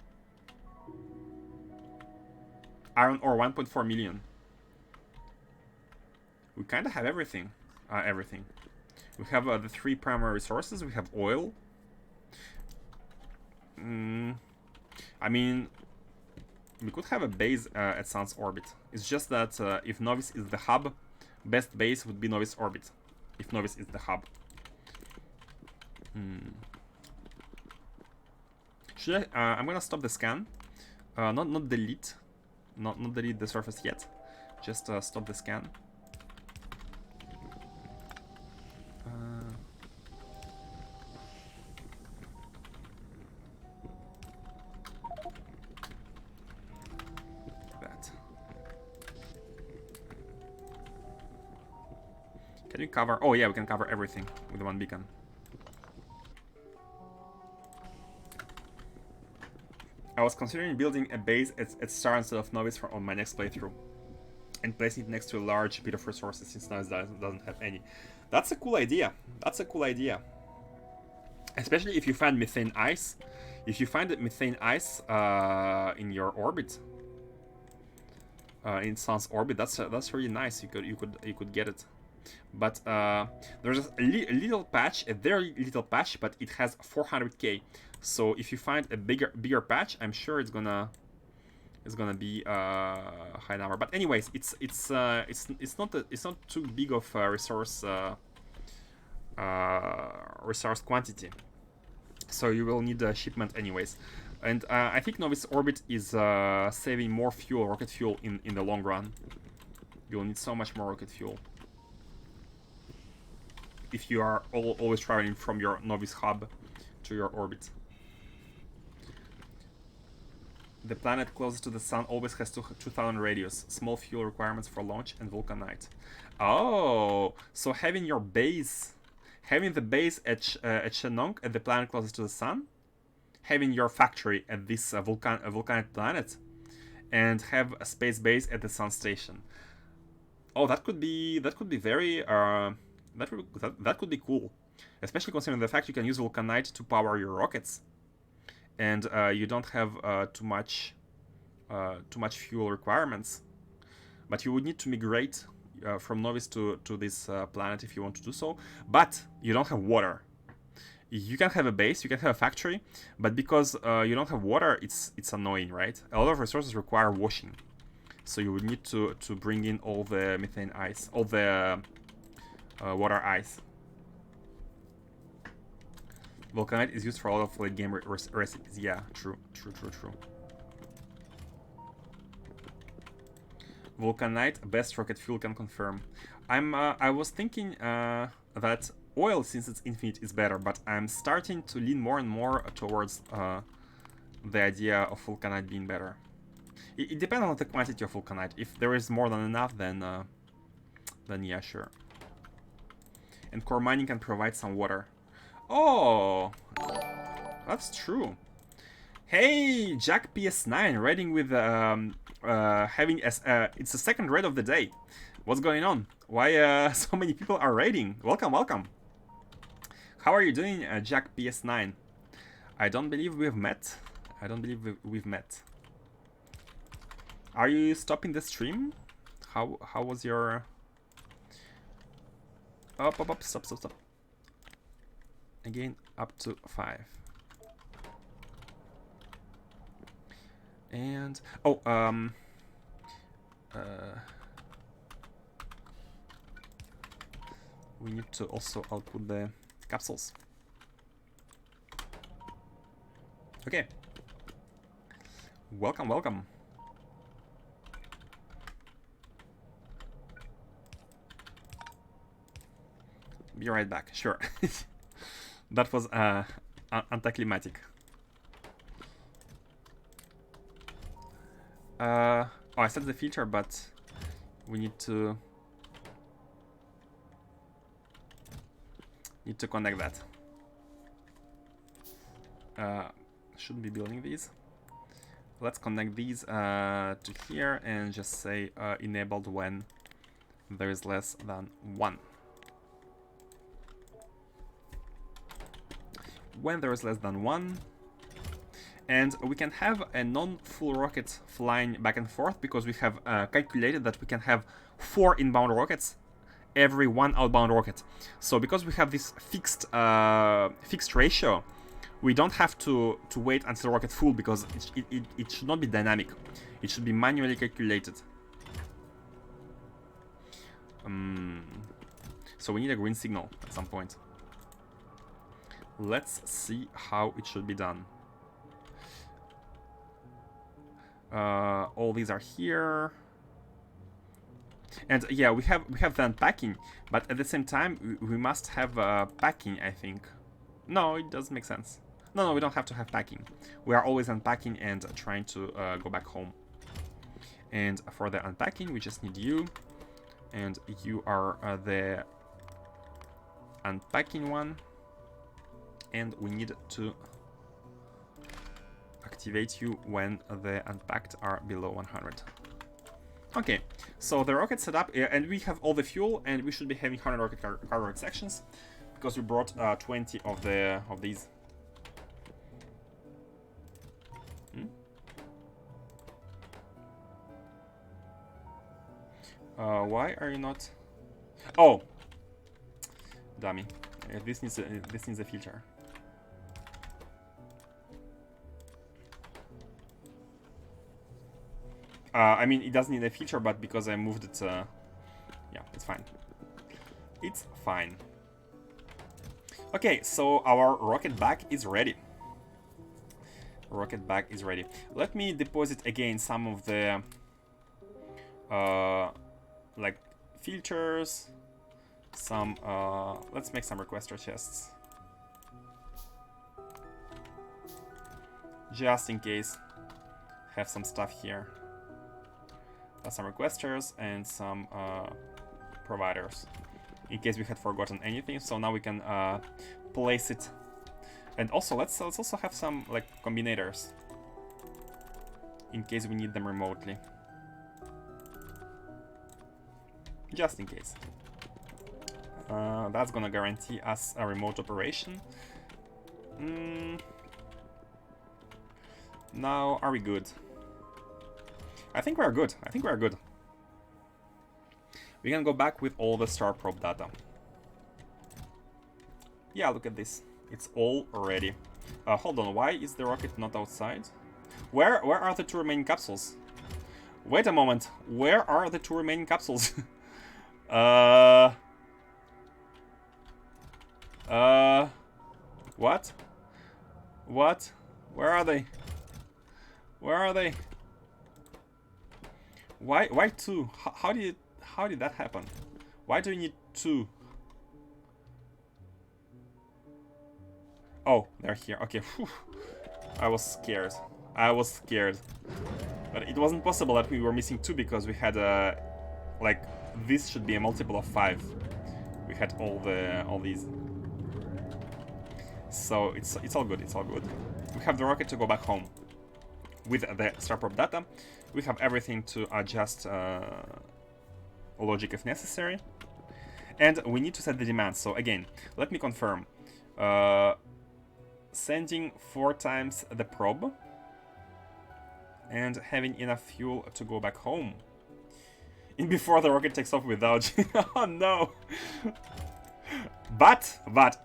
Speaker 1: Iron ore, 1.4 million. We kind of have everything. Everything. We have the 3 primary resources. We have oil. I mean, we could have a base at Sun's orbit. It's just that if Novice is the hub, best base would be Novice orbit. If Novice is the hub. Should I? I'm gonna stop the scan. Not delete. Not delete the surface yet. Just stop the scan. That. Can we cover? Oh yeah, we can cover everything with one beacon. I was considering building a base at Star instead of Novice on my next playthrough, and placing it next to a large bit of resources since Novice doesn't have any. That's a cool idea. That's a cool idea. Especially if you find methane ice. If you find methane ice in your orbit, in Sun's orbit, that's really nice. You could get it. But there's a little patch, a very little patch, but it has 400k. So if you find a bigger patch, I'm sure it's gonna is gonna be a high number. But anyways, it's not too big of a resource quantity, so you will need a shipment anyways. And I think Novice Orbit is saving more fuel, rocket fuel, in the long run. You'll need so much more rocket fuel if you are always traveling from your Novice hub to your orbit. The planet closest to the sun always has 2,000 radius, small fuel requirements for launch, and vulcanite. Oh, so having your base, having the base at Shenong, at the planet closest to the sun, having your factory at this volcanic planet, and have a space base at the sun station. Oh, that could be very that could be cool, especially considering the fact you can use vulcanite to power your rockets, and you don't have too much fuel requirements. But you would need to migrate from Novice to this planet if you want to do so. But you don't have water. You can have a base, you can have a factory, but because you don't have water, it's annoying, right? A lot of resources require washing, so you would need to bring in all the methane ice, all the water ice. Vulcanite is used for a lot of late game recipes. Yeah, true. Vulcanite, best rocket fuel, can confirm. I was thinking that oil, since it's infinite, is better, but I'm starting to lean more and more towards the idea of vulcanite being better. It depends on the quantity of vulcanite. If there is more than enough, then yeah, sure. And core mining can provide some water. Oh, that's true. Hey, Jack PS9, raiding with having it's the second raid of the day. What's going on? Why so many people are raiding? Welcome. How are you doing, Jack PS9? I don't believe we've met. Are you stopping the stream? How was your... Up, stop. Again, up to 5. And we need to also output the capsules. Okay. Welcome. Be right back. Sure. That was anticlimactic. Oh, I set the filter, but we need to connect that. Shouldn't be building these. Let's connect these to here and just say enabled when there is less than 1. When there is less than 1. And we can have a non-full rocket flying back and forth because we have calculated that we can have 4 inbound rockets every 1 outbound rocket. So because we have this fixed ratio, we don't have to wait until the rocket full, because it should not be dynamic. It should be manually calculated. So we need a green signal at some point. Let's see how it should be done. All these are here, and yeah, we have the unpacking, but at the same time we must have packing, I think. No, it doesn't make sense. No, we don't have to have packing. We are always unpacking and trying to go back home. And for the unpacking, we just need you, and you are the unpacking one, and we need to activate you when the unpacked are below 100. Okay, so the rocket setup, and we have all the fuel, and we should be having 100 rocket cargo sections because we brought 20 of these. Why are you not? Oh, dummy! This needs a filter. I mean, it doesn't need a filter, but because I moved it, yeah, it's fine. It's fine. Okay, so our rocket bag is ready. Rocket bag is ready. Let me deposit again some of the like filters. Some let's make some requester chests. Just in case. Have some stuff here. Some requesters and some providers. In case we had forgotten anything, so now we can place it. And also let's also have some like combinators in case we need them remotely. Just in case. That's gonna guarantee us a remote operation. Now, are we good? I think we're good. I think we're good. We can go back with all the star probe data. Yeah, look at this. It's all ready. Hold on, why is the rocket not outside? Where are the 2 remaining capsules? Wait a moment. Where are the 2 remaining capsules? What? What? Where are they? Where are they? Why 2? How did that happen? Why do you need 2? Oh, they're here. Okay. Whew. I was scared. I was scared. But it wasn't possible that we were missing 2 because we had a like this should be a multiple of 5. We had all these. So it's all good. It's all good. We have the rocket to go back home with the star probe data. We have everything to adjust logic if necessary. And we need to set the demand. So again, let me confirm. Sending 4 times the probe and having enough fuel to go back home. And before the rocket takes off without... Oh no! But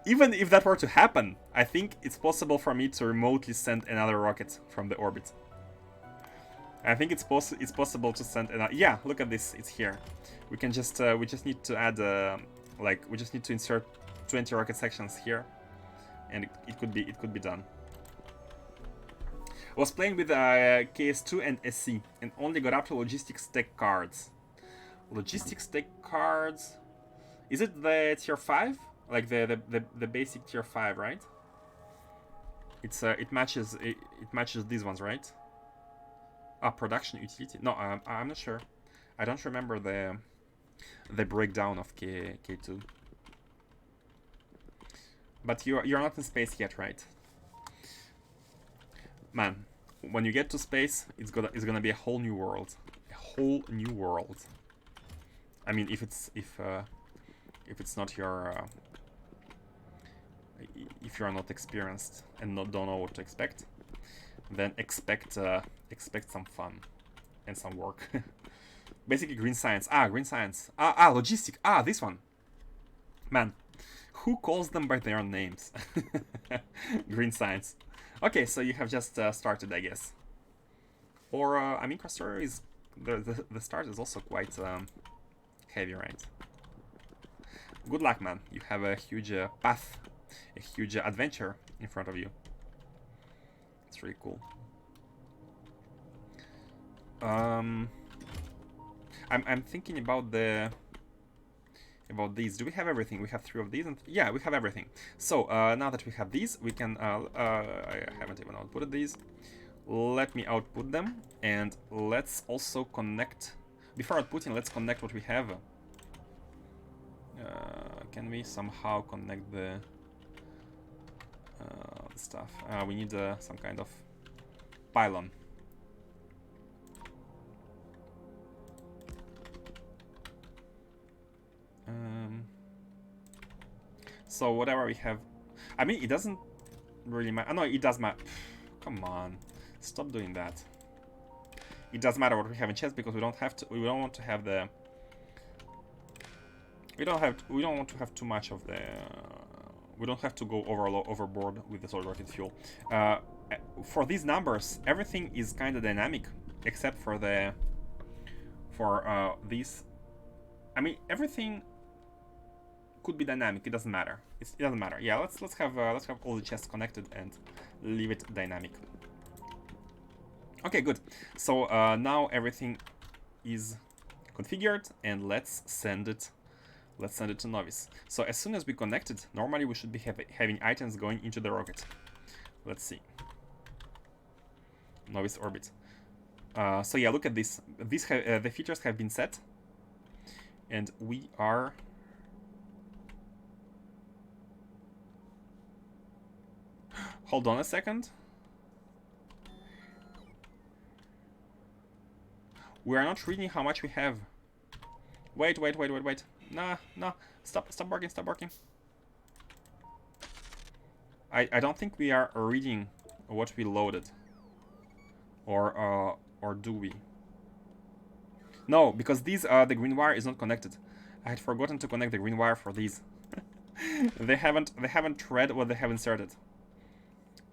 Speaker 1: even if that were to happen, I think it's possible for me to remotely send another rocket from the orbit. I think it's possible to send another. Yeah, look at this. It's here. We can just we just need to add like we just need to insert 20 rocket sections here, and it could be done. I was playing with KS2 and SC and only got up to logistics tech cards. Logistics tech cards. Is it the tier 5? Like the basic tier 5, right? It's it matches these ones, right? Ah, production utility. No, I'm not sure. I don't remember the breakdown of K2. But you're not in space yet, right? Man, when you get to space, it's gonna be a whole new world. A whole new world. I mean, if it's not your if you're not experienced and don't know what to expect, then expect some fun and some work. Basically, green science. Ah, green science. Logistic. This one. Man, who calls them by their names? Green science. Okay, so you have just started, I guess. Or I mean, Crossover is the start is also quite heavy, right? Good luck, man. You have a huge path, a huge adventure in front of you. It's really cool. I'm thinking about these. Do we have everything? We have 3 of these, and yeah, we have everything. So now that we have these, we can. I haven't even outputted these. Let me output them, and let's also connect. Before outputting, let's connect what we have. Can we somehow connect the stuff? We need some kind of pylon. So whatever we have, I mean, it doesn't really matter. No, it does matter. Come on, stop doing that. It does matter what we have in chest because we don't have to. We don't want to have the. We don't want to have too much of the. We don't have to go overboard with the solid rocket fuel. For these numbers, everything is kind of dynamic, except for the for these. I mean, everything could be dynamic. It doesn't matter. It doesn't matter. Yeah, let's have all the chests connected and leave it dynamic. Okay, good. So now everything is configured, and let's send it. Let's send it to Novice. So as soon as we connect it, normally we should be having items going into the rocket. Let's see. Novice orbit. So yeah, look at this. These the features have been set, and we are. Hold on a second. We are not reading how much we have. Wait. Nah. Stop working. I don't think we are reading what we loaded. Or do we? No, because these the green wire is not connected. I had forgotten to connect the green wire for these. they haven't read what they have inserted.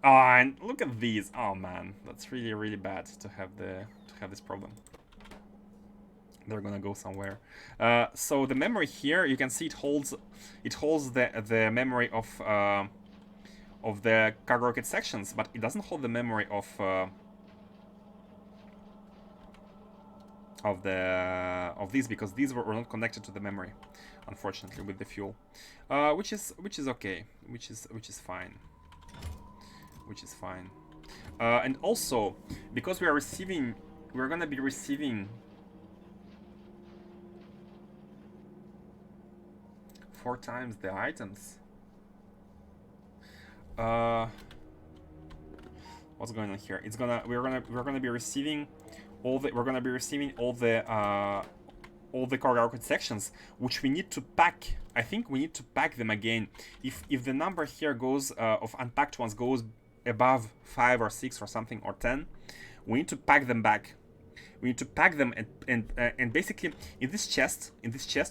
Speaker 1: Oh, and look at these. Oh man, that's really bad to have this problem. They're gonna go somewhere. So the memory here, you can see it holds the memory of the cargo rocket sections, but it doesn't hold the memory of these, because these were not connected to the memory, unfortunately, with the fuel, which is okay, which is fine. And also, because we're gonna be receiving 4 times the items. What's going on here? We're gonna be receiving all the cargo rocket sections, which we need to pack. I think we need to pack them again. If the number here goes of unpacked ones goes above 5 or 6 or something, or 10, we need to pack them back. We need to pack them, and basically in this chest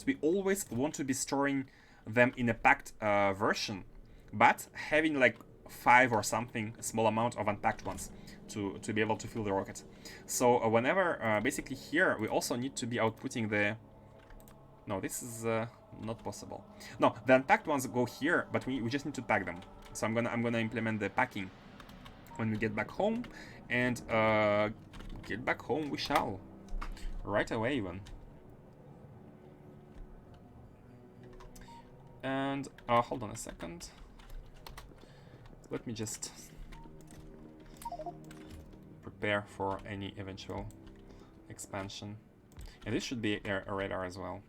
Speaker 1: we always want to be storing them in a packed version, but having like 5 or something, a small amount of unpacked ones to be able to fill the rocket. So whenever basically here we also need to be outputting the. No, this is not possible. No, the unpacked ones go here, but we just need to pack them. So I'm gonna implement the packing when we get back home, and get back home we shall. Right away even. And hold on a second. Let me just prepare for any eventual expansion. And this should be a radar as well.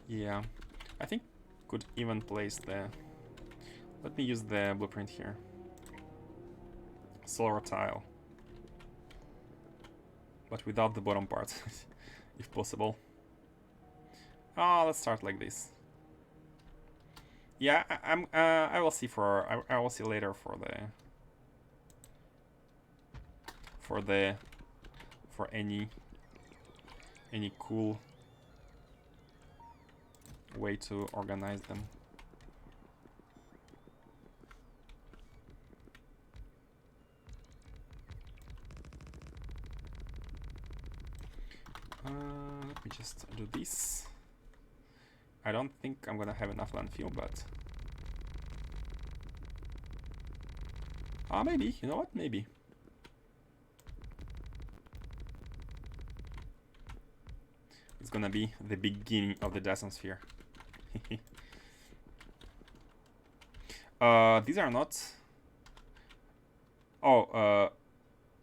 Speaker 1: Yeah, I think could even place the. Let me use the blueprint here. Solar tile, but without the bottom part, if possible. Let's start like this. Yeah, I will see I will see later for any cool way to organize them. Let me just do this. I don't think I'm gonna have enough landfill, but maybe, you know what, maybe. It's gonna be the beginning of the Dyson Sphere. These are not.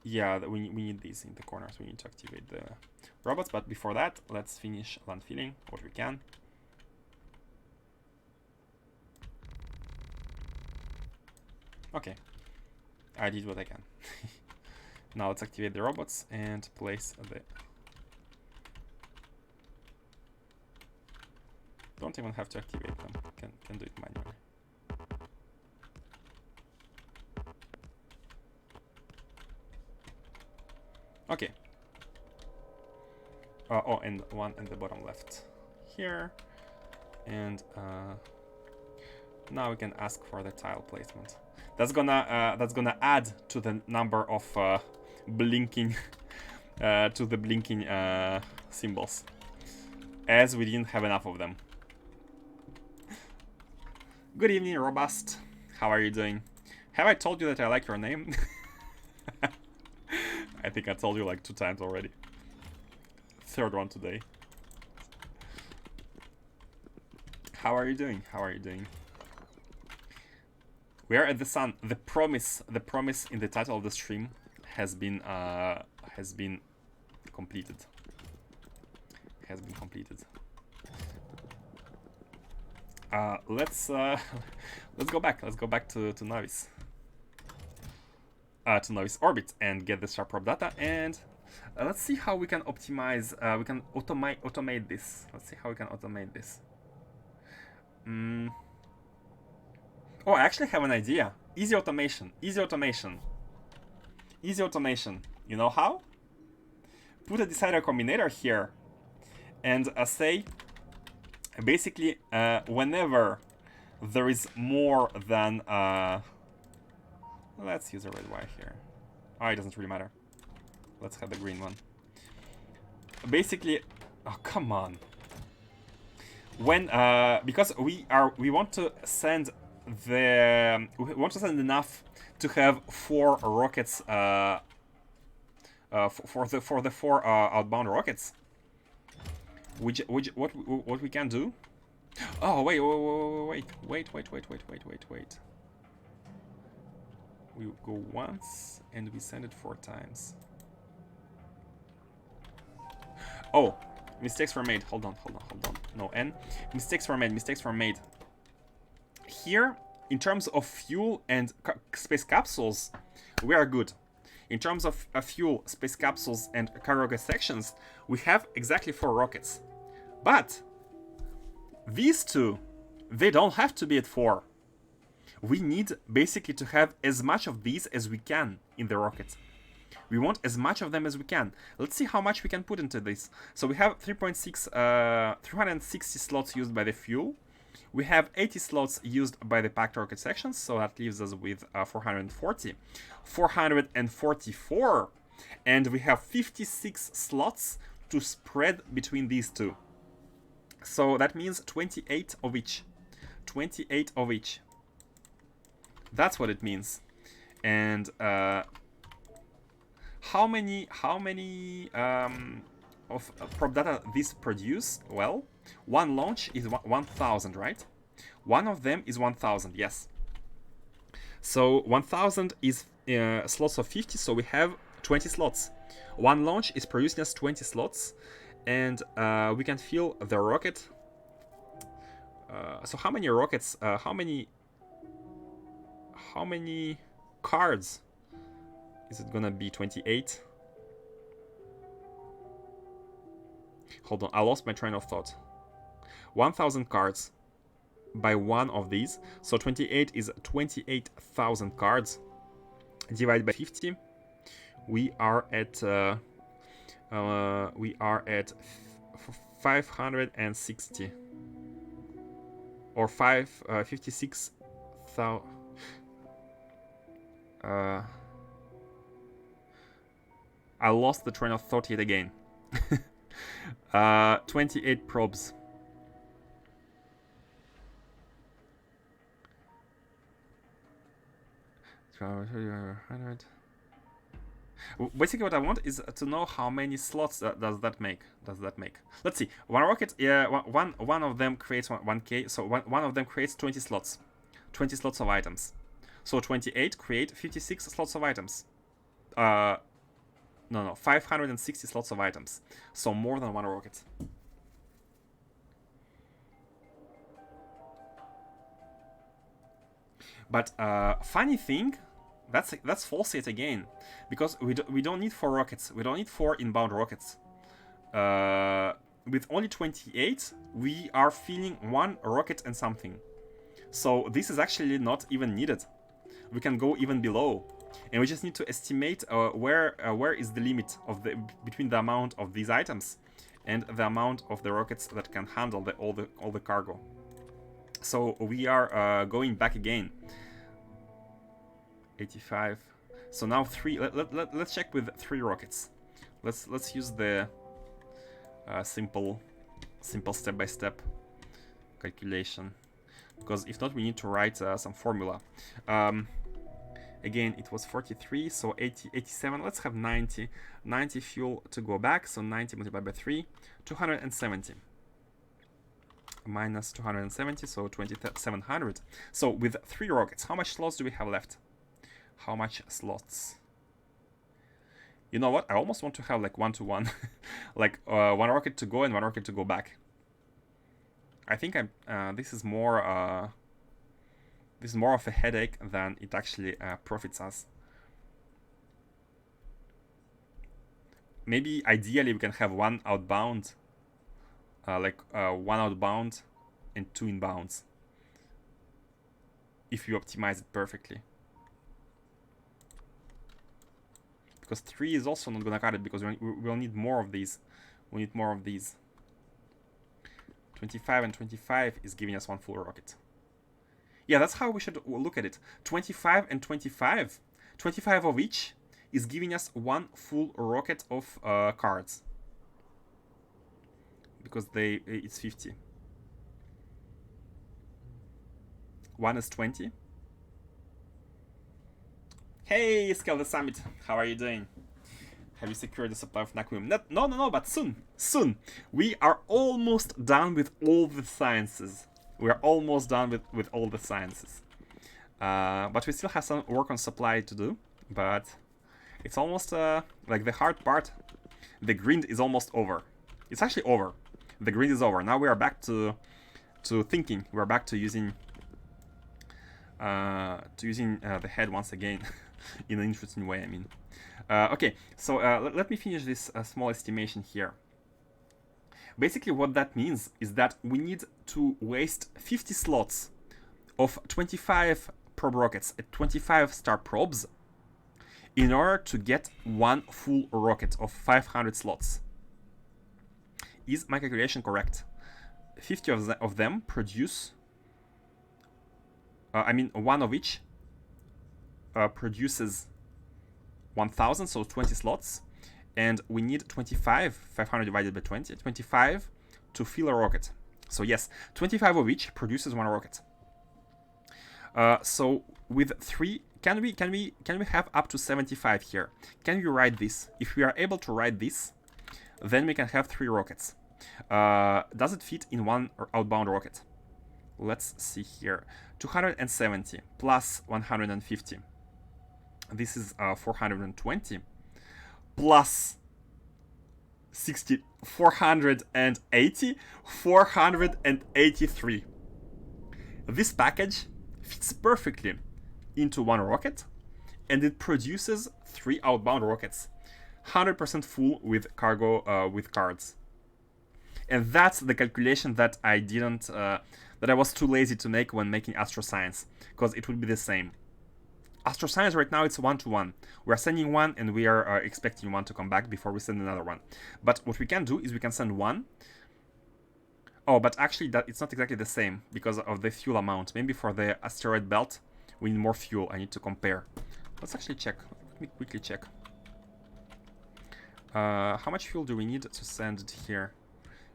Speaker 1: Yeah, we need these in the corners. We need to activate the robots, but before that, let's finish landfilling what we can. Okay, I did what I can. Now let's activate the robots and place the. Don't even have to activate them. Can do it manually. Okay. Oh, and one in the bottom left here. And now we can ask for the tile placement. That's gonna add to the number of blinking symbols, as we didn't have enough of them. Good evening, Robust. How are you doing? Have I told you that I like your name? I think I told you like 2 times already. Third one today. How are you doing? How are you doing? We are at the sun. The promise in the title of the stream has been completed. Has been completed. Let's go back. Let's go back to Novice. To Novice Orbit and get the sharp prop data, and let's see how we can optimize. We can automate this. Let's see how we can automate this. Oh, I actually have an idea. Easy automation. Easy automation. Easy automation. You know how? Put a decider combinator here, and say basically whenever there is more than let's use a red wire here. Oh, it doesn't really matter. Let's have the green one. Basically, oh come on. When because we want to send enough to have 4 rockets for the 4 outbound rockets. What we can do? Oh wait. We go once and we send it 4 times. Oh, mistakes were made. Hold on. No, N. Mistakes were made. Here, in terms of fuel and space capsules, we are good. In terms of fuel, space capsules, and cargo rocket sections, we have exactly 4 rockets. But these 2, they don't have to be at 4. We need basically to have as much of these as we can in the rocket. We want as much of them as we can. Let's see how much we can put into this. So we have 360 slots used by the fuel. We have 80 slots used by the packed rocket sections, so that leaves us with 440. 444, and we have 56 slots to spread between these 2. So that means 28 of each. 28 of each. That's what it means. And how many of prop data this produce? Well, one launch is 1,000, right? One of them is 1,000, yes. So 1,000 is slots of 50, so we have 20 slots. One launch is producing us 20 slots, and we can fill the rocket. So how many rockets? How many cards is it gonna be? 28. Hold on, I lost my train of thought. 1,000 cards by one of these, so 28 is 28,000 cards divided by 50. We are at 560 or 56,000. I lost the train of thought yet again. 28 probes. Basically, what I want is to know how many slots does that make. Let's see. One rocket, one of them creates 1K, so one of them creates 20 slots. 20 slots of items. So 28 create 56 slots of items. No, 560 slots of items. So more than one rocket. But funny thing, that's false yet again, because we don't need 4 rockets. We don't need 4 inbound rockets. With only 28, we are filling 1 rocket and something. So this is actually not even needed. We can go even below, and we just need to estimate where is the limit of between the amount of these items and the amount of the rockets that can handle all the cargo. So we are going back again. 85. So now 3. Let's check with 3 rockets. Let's use the simple step-by-step calculation, because if not, we need to write some formula. Again, it was 43, so 80, 87. Let's have 90 fuel to go back. So 90 multiplied by 3, 270 minus 270, so 2700. So with 3 rockets, how much slots do we have left? How much slots? You know what? I almost want to have like 1-to-1, like 1 rocket to go and 1 rocket to go back. I think this is more of a headache than it actually profits us. Maybe ideally we can have 1 outbound, 1 outbound and 2 inbounds, if you optimize it perfectly. Because 3 is also not gonna cut it, because we'll need more of these. We need more of these. 25 and 25 is giving us 1 full rocket. Yeah, that's how we should look at it. 25 and 25. 25 of each is giving us 1 full rocket of cards. Because it's 50. 1 is 20. Hey, Scale the Summit, how are you doing? Have you secured the supply of Nakuum? No, but soon. We are almost done with all the sciences. We are almost done with all the sciences. But we still have some work on supply to do. But it's almost like the hard part. The grind is almost over. It's actually over. The grind is over. Now we are back to thinking. We're back to using the head once again. In an interesting way, I mean. Okay, so let me finish this small estimation here. Basically, what that means is that we need to waste 50 slots of 25 probe rockets at 25 star probes in order to get 1 full rocket of 500 slots. Is my calculation correct? 50 of them produce... 1 of each produces 1000, so 20 slots, and we need 25, 500 divided by 20, 25 to fill a rocket. So yes, 25 of each produces 1 rocket. So with 3, can we have up to 75 here? Can we write this? If we are able to write this, then we can have 3 rockets. Does it fit in 1 outbound rocket? Let's see here. 270 plus 150. This is 420 plus 60, 480, 483. This package fits perfectly into 1 rocket, and it produces 3 outbound rockets, 100% full with cargo, with cards. And that's the calculation that I didn't, that I was too lazy to make when making Astro Science, because it would be the same. Astro Science right now, it's 1-to-1. We are sending 1 and we are expecting 1 to come back before we send another one. But what we can do is we can send 1. Oh, but actually it's not exactly the same because of the fuel amount. Maybe for the asteroid belt, we need more fuel. I need to compare. Let's actually check. Let me quickly check. How much fuel do we need to send it here?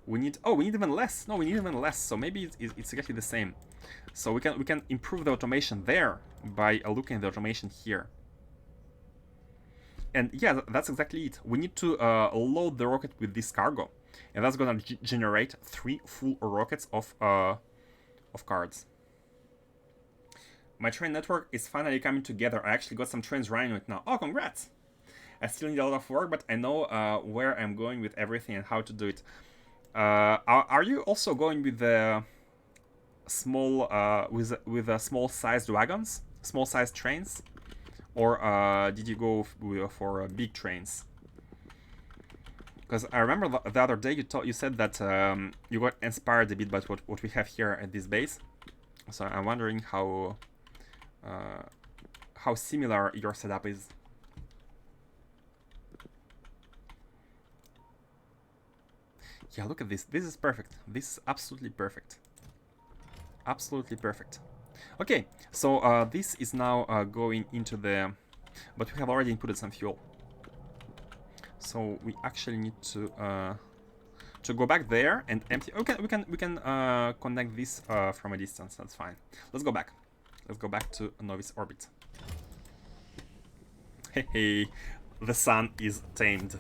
Speaker 1: We need even less. No, we need even less. So maybe it's exactly the same. So we can improve the automation there by looking at the automation here. And yeah, that's exactly it. We need to load the rocket with this cargo, and that's gonna generate 3 full rockets of cards. My train network is finally coming together. I actually got some trains running right now. Oh, congrats! I still need a lot of work, but I know where I'm going with everything and how to do it. Are you also going with the small with small sized wagons, small sized trains, or did you go for big trains? Because I remember the other day you said that you got inspired a bit by what we have here at this base. So I'm wondering how similar your setup is. Yeah, look at this. This is perfect. This is absolutely perfect. Absolutely perfect. Okay, so this is now going into the... But we have already inputted some fuel. So we actually need to go back there and empty. Okay, we can connect this from a distance. That's fine. Let's go back. Let's go back to Novice orbit. Hey, hey, the sun is tamed.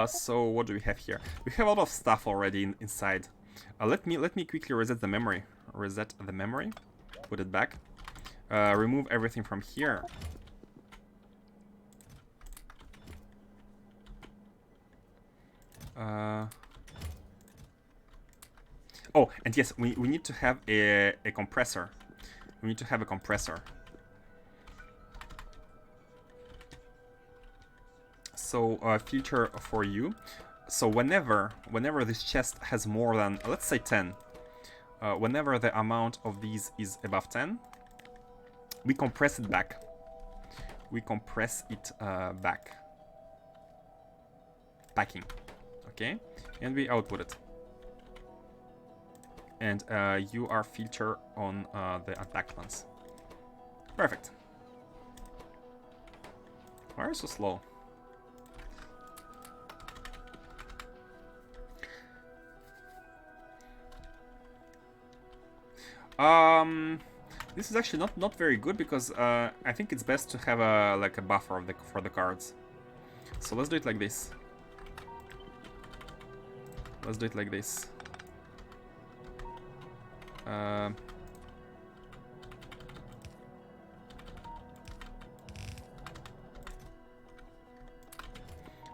Speaker 1: So what do we have here? We have a lot of stuff already inside. Let me quickly reset the memory. Reset the memory. Put it back. Remove everything from here. Oh, and yes, we need to have a compressor. We need to have a compressor. So filter for you. So whenever this chest has more than, let's say 10, whenever the amount of these is above 10, we compress it back. We compress it back. Packing. Okay, and we output it. And you are filter on the unpacked ones. Perfect. Why are you so slow? This is actually not very good because I think it's best to have a like a buffer for the cards. So let's do it like this. Let's do it like this.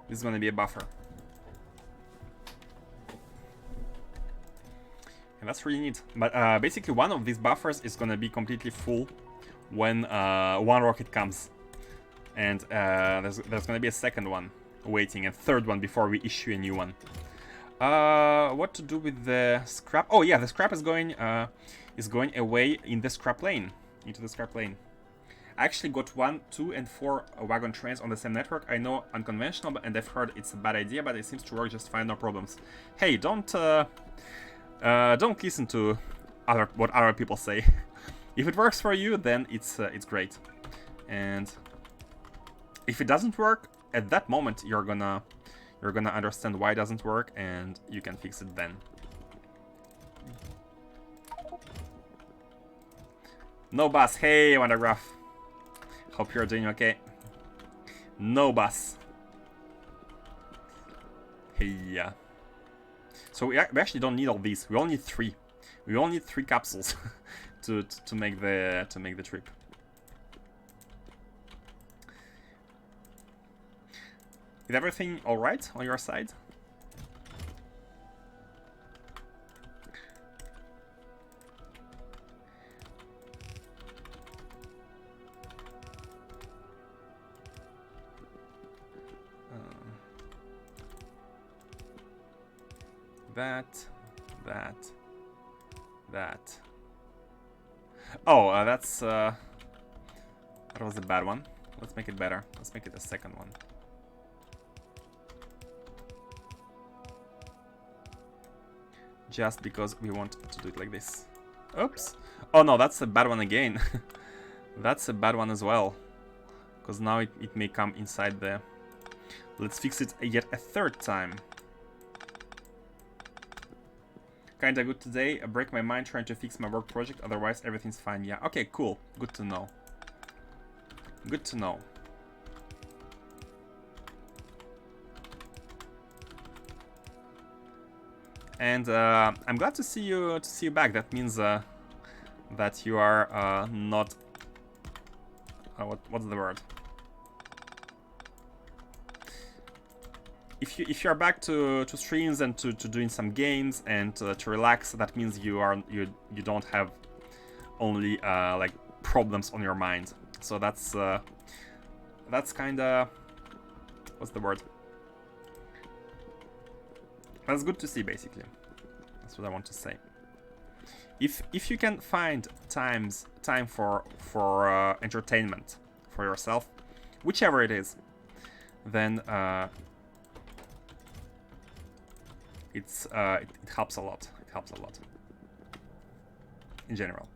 Speaker 1: This is gonna be a buffer. And that's really neat. But basically one of these buffers is gonna be completely full when one rocket comes. And there's gonna be a second one waiting, and third one before we issue a new one. What to do with the scrap? Oh yeah, the scrap is going away in the scrap lane, into the scrap lane. I actually got 1, 2, and 4 wagon trains on the same network. I know, unconventional, and I've heard it's a bad idea, but it seems to work just fine, no problems. Hey, don't listen to what other people say. If it works for you, then it's great. And if it doesn't work at that moment, you're gonna understand why it doesn't work, and you can fix it then. No bus. Hey, Wandergraph. Hope you're doing okay. No bus. Hey, yeah. So we actually don't need all these. We only need 3. We only need 3 capsules to make the trip. Is everything all right on your side? That. Oh, that was a bad one. Let's make it better. Let's make it a second one. Just because we want to do it like this. Oops. Oh no, that's a bad one again. That's a bad one as well. Because now it may come inside the... Let's fix it yet a third time. Kinda good today. I break my mind trying to fix my work project, otherwise everything's fine. Yeah, okay, cool. Good to know. Good to know. And I'm glad to see you back. That means that you are not... what's the word? If you're back to streams and to doing some games and to relax, that means you don't have only like problems on your mind. So that's kind of What's the word? That's good to see, basically. That's what I want to say. If you can find time for entertainment for yourself, whichever it is, then it helps a lot. It helps a lot in general.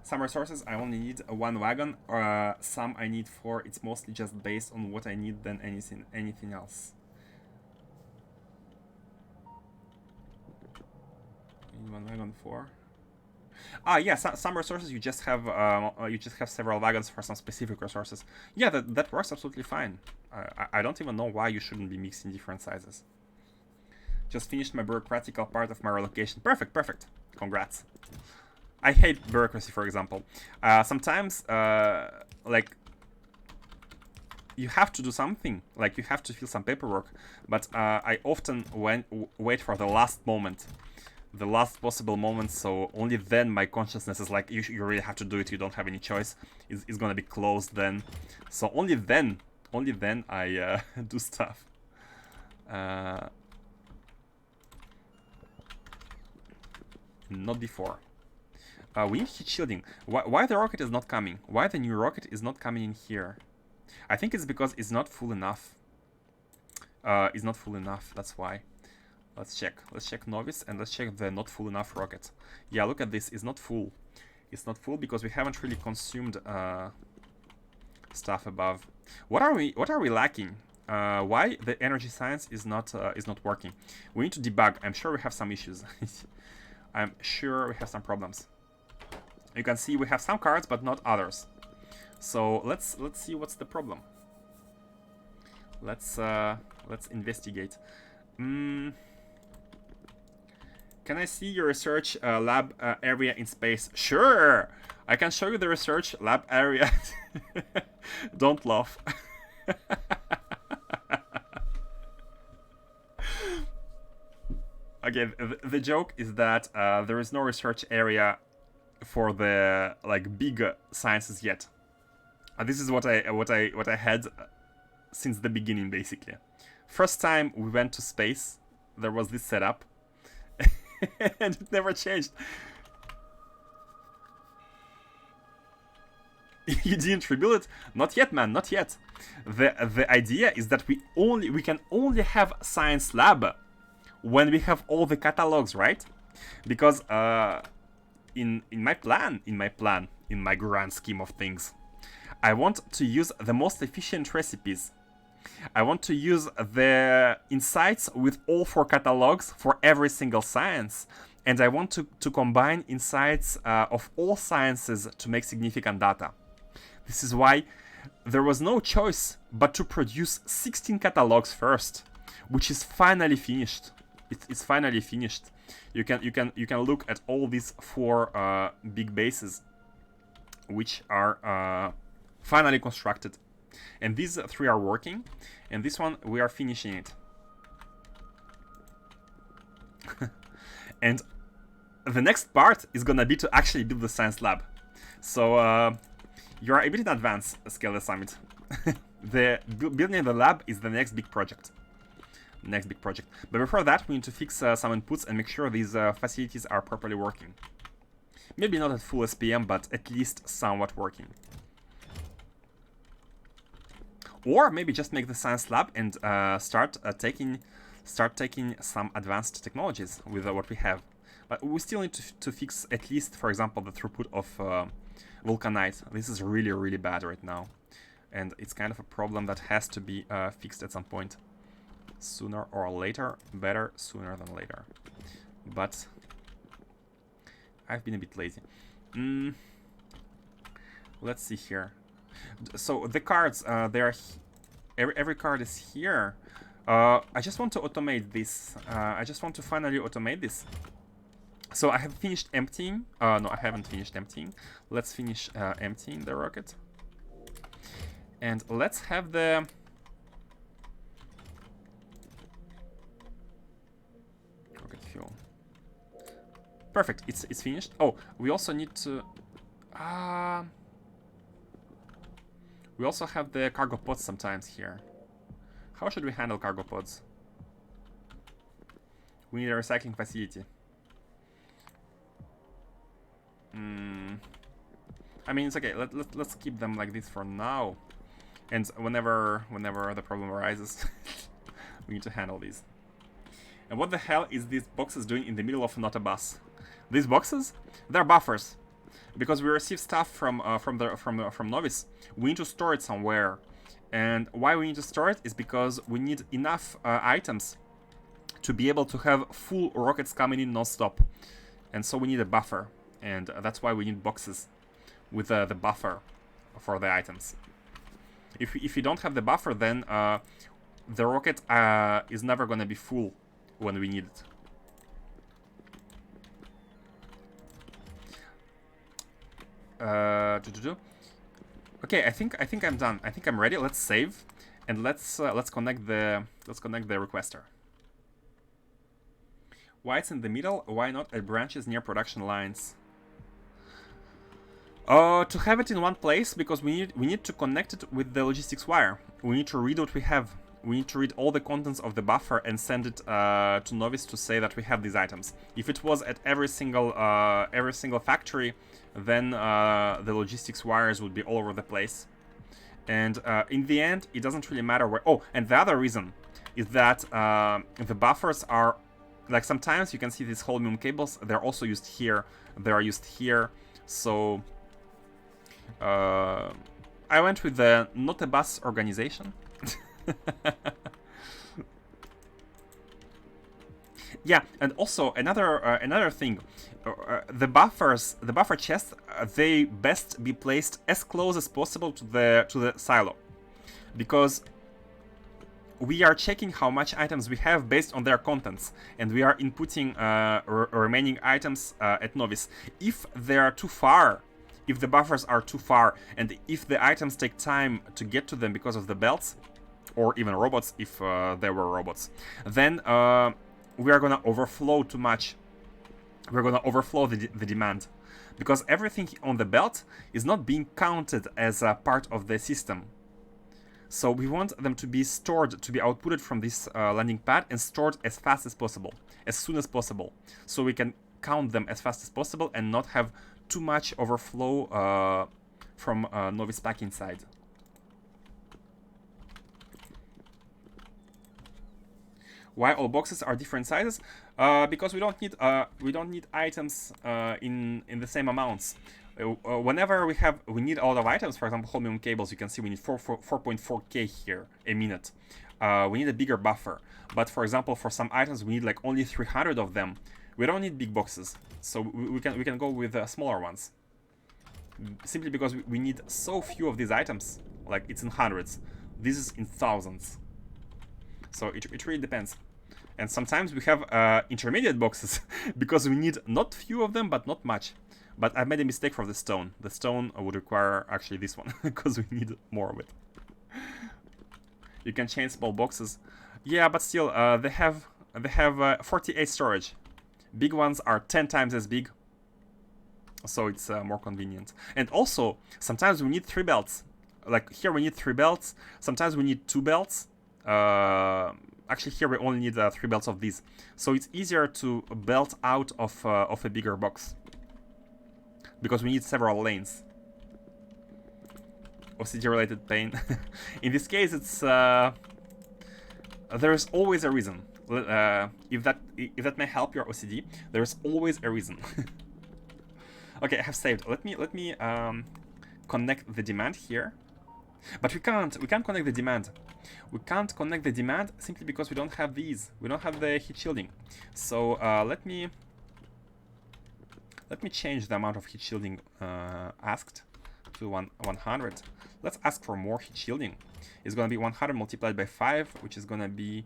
Speaker 1: Some resources I only need one wagon, or some I need 4. It's mostly just based on what I need than anything else. Need one wagon 4. Ah, yeah. Some resources you just have several wagons for some specific resources. Yeah, that works absolutely fine. I don't even know why you shouldn't be mixing different sizes. Just finished my bureaucratical part of my relocation. Perfect, perfect. Congrats. I hate bureaucracy, for example. Sometimes, like, you have to do something. Like, you have to fill some paperwork. But I often wait for the last moment. The last possible moment, so only then my consciousness is like, you really have to do it, you don't have any choice. It's gonna be closed then. So only then I do stuff. Not before. We need heat shielding. Why the rocket is not coming? Why the new rocket is not coming in here? I think it's because it's not full enough. It's not full enough, that's why. Let's check. Let's check Novice and let's check the not full enough rocket. Yeah, look at this. It's not full. It's not full because we haven't really consumed stuff above. What are we lacking? Why the energy science is not working? We need to debug. I'm sure we have some issues. I'm sure we have some problems. You can see we have some cards but not others. So let's see what's the problem. Let's investigate. Can I see your research lab area in space? Sure! I can show you the research lab area. Don't laugh. Okay, the joke is that there is no research area for the like big sciences yet. This is what I had since the beginning, basically. First time we went to space, there was this setup. And it never changed. You didn't rebuild it? Not yet, man, not yet. The idea is that we can only have science lab when we have all the catalogs, right? Because in my grand scheme of things, I want to use the most efficient recipes. I want to use the insights with all 4 catalogs for every single science. And I want to combine insights of all sciences to make significant data. This is why there was no choice but to produce 16 catalogs first, which is finally finished. It's finally finished. You can look at all these 4 big bases, which are finally constructed. And these 3 are working, and this one we are finishing it. And the next part is gonna be to actually build the science lab. So you are a bit in advance, Scale the Summit. The building the lab is the next big project. But before that, we need to fix some inputs and make sure these facilities are properly working. Maybe not at full SPM, but at least somewhat working. Or maybe just make the science lab and start taking some advanced technologies with what we have. But we still need to fix at least, for example, the throughput of vulcanite. This is really, really bad right now. And it's kind of a problem that has to be fixed at some point. Sooner or later. Better sooner than later. But I've been a bit lazy. Let's see here. So the cards, they are every card is here. I just want to automate this. I just want to finally automate this. So I have finished emptying. No, I haven't finished emptying. Let's finish emptying the rocket. And let's have the... rocket fuel. Perfect, it's finished. Oh, we also need to... we also have the cargo pods sometimes here. How should we handle cargo pods? We need a recycling facility. I mean, it's okay. Let's keep them like this for now. And whenever the problem arises, we need to handle these. And what the hell is these boxes doing in the middle of not a bus? These boxes? They're buffers. Because we receive stuff from Novice, we need to store it somewhere. And why we need to store it is because we need enough items to be able to have full rockets coming in non-stop. And so we need a buffer. And that's why we need boxes with the buffer for the items. If you don't have the buffer, then the rocket is never going to be full when we need it. Okay, I think I'm done. I think I'm ready. Let's save, and let's connect the requester. Why it's in the middle? Why not at branches near production lines? To have it in one place, because we need to connect it with the logistics wire. We need to read what we have. We need to read all the contents of the buffer and send it to Novice to say that we have these items. If it was at every single factory, then the logistics wires would be all over the place. And in the end, it doesn't really matter where. Oh, and the other reason is that the buffers are, like, sometimes you can see these holmium cables. They're also used here. They are used here. So I went with the not a bus organization. Yeah, and also another thing, the buffer chests, they best be placed as close as possible to the silo, because we are checking how much items we have based on their contents, and we are inputting remaining items at Novice. If they are too far, if the buffers are too far, and if the items take time to get to them because of the belts, or even robots, if there were robots, then we are gonna overflow too much. We're gonna overflow the demand, because everything on the belt is not being counted as a part of the system. So we want them to be stored, to be outputted from this landing pad and stored as fast as possible, as soon as possible, so we can count them as fast as possible and not have too much overflow from Novice pack inside. Why all boxes are different sizes? Because we don't need items in the same amounts. Whenever we need a lot of items, for example, holmium cables, you can see we need 4.4K here a minute. We need a bigger buffer. But for example, for some items, we need like only 300 of them. We don't need big boxes, so we can go with smaller ones. Simply because we need so few of these items, like it's in hundreds. This is in thousands. So it really depends. And sometimes we have intermediate boxes because we need not few of them, but not much. But I made a mistake for the stone. The stone would require actually this one because we need more of it. You can change small boxes. Yeah, but still, they have 48 storage. Big ones are 10 times as big. So it's more convenient. And also, sometimes we need 3 belts. Like here we need 3 belts. Sometimes we need 2 belts. Actually, here we only need 3 belts of these, so it's easier to belt out of a bigger box because we need several lanes. OCD-related pain. In this case, it's there's always a reason. If that may help your OCD, there's always a reason. Okay, I have saved. Let me connect the demand here. But we can't connect the demand. We can't connect the demand simply because we don't have these. We don't have the heat shielding. So let me change the amount of heat shielding asked to 100. Let's ask for more heat shielding. It's gonna be 100 multiplied by 5, which is gonna be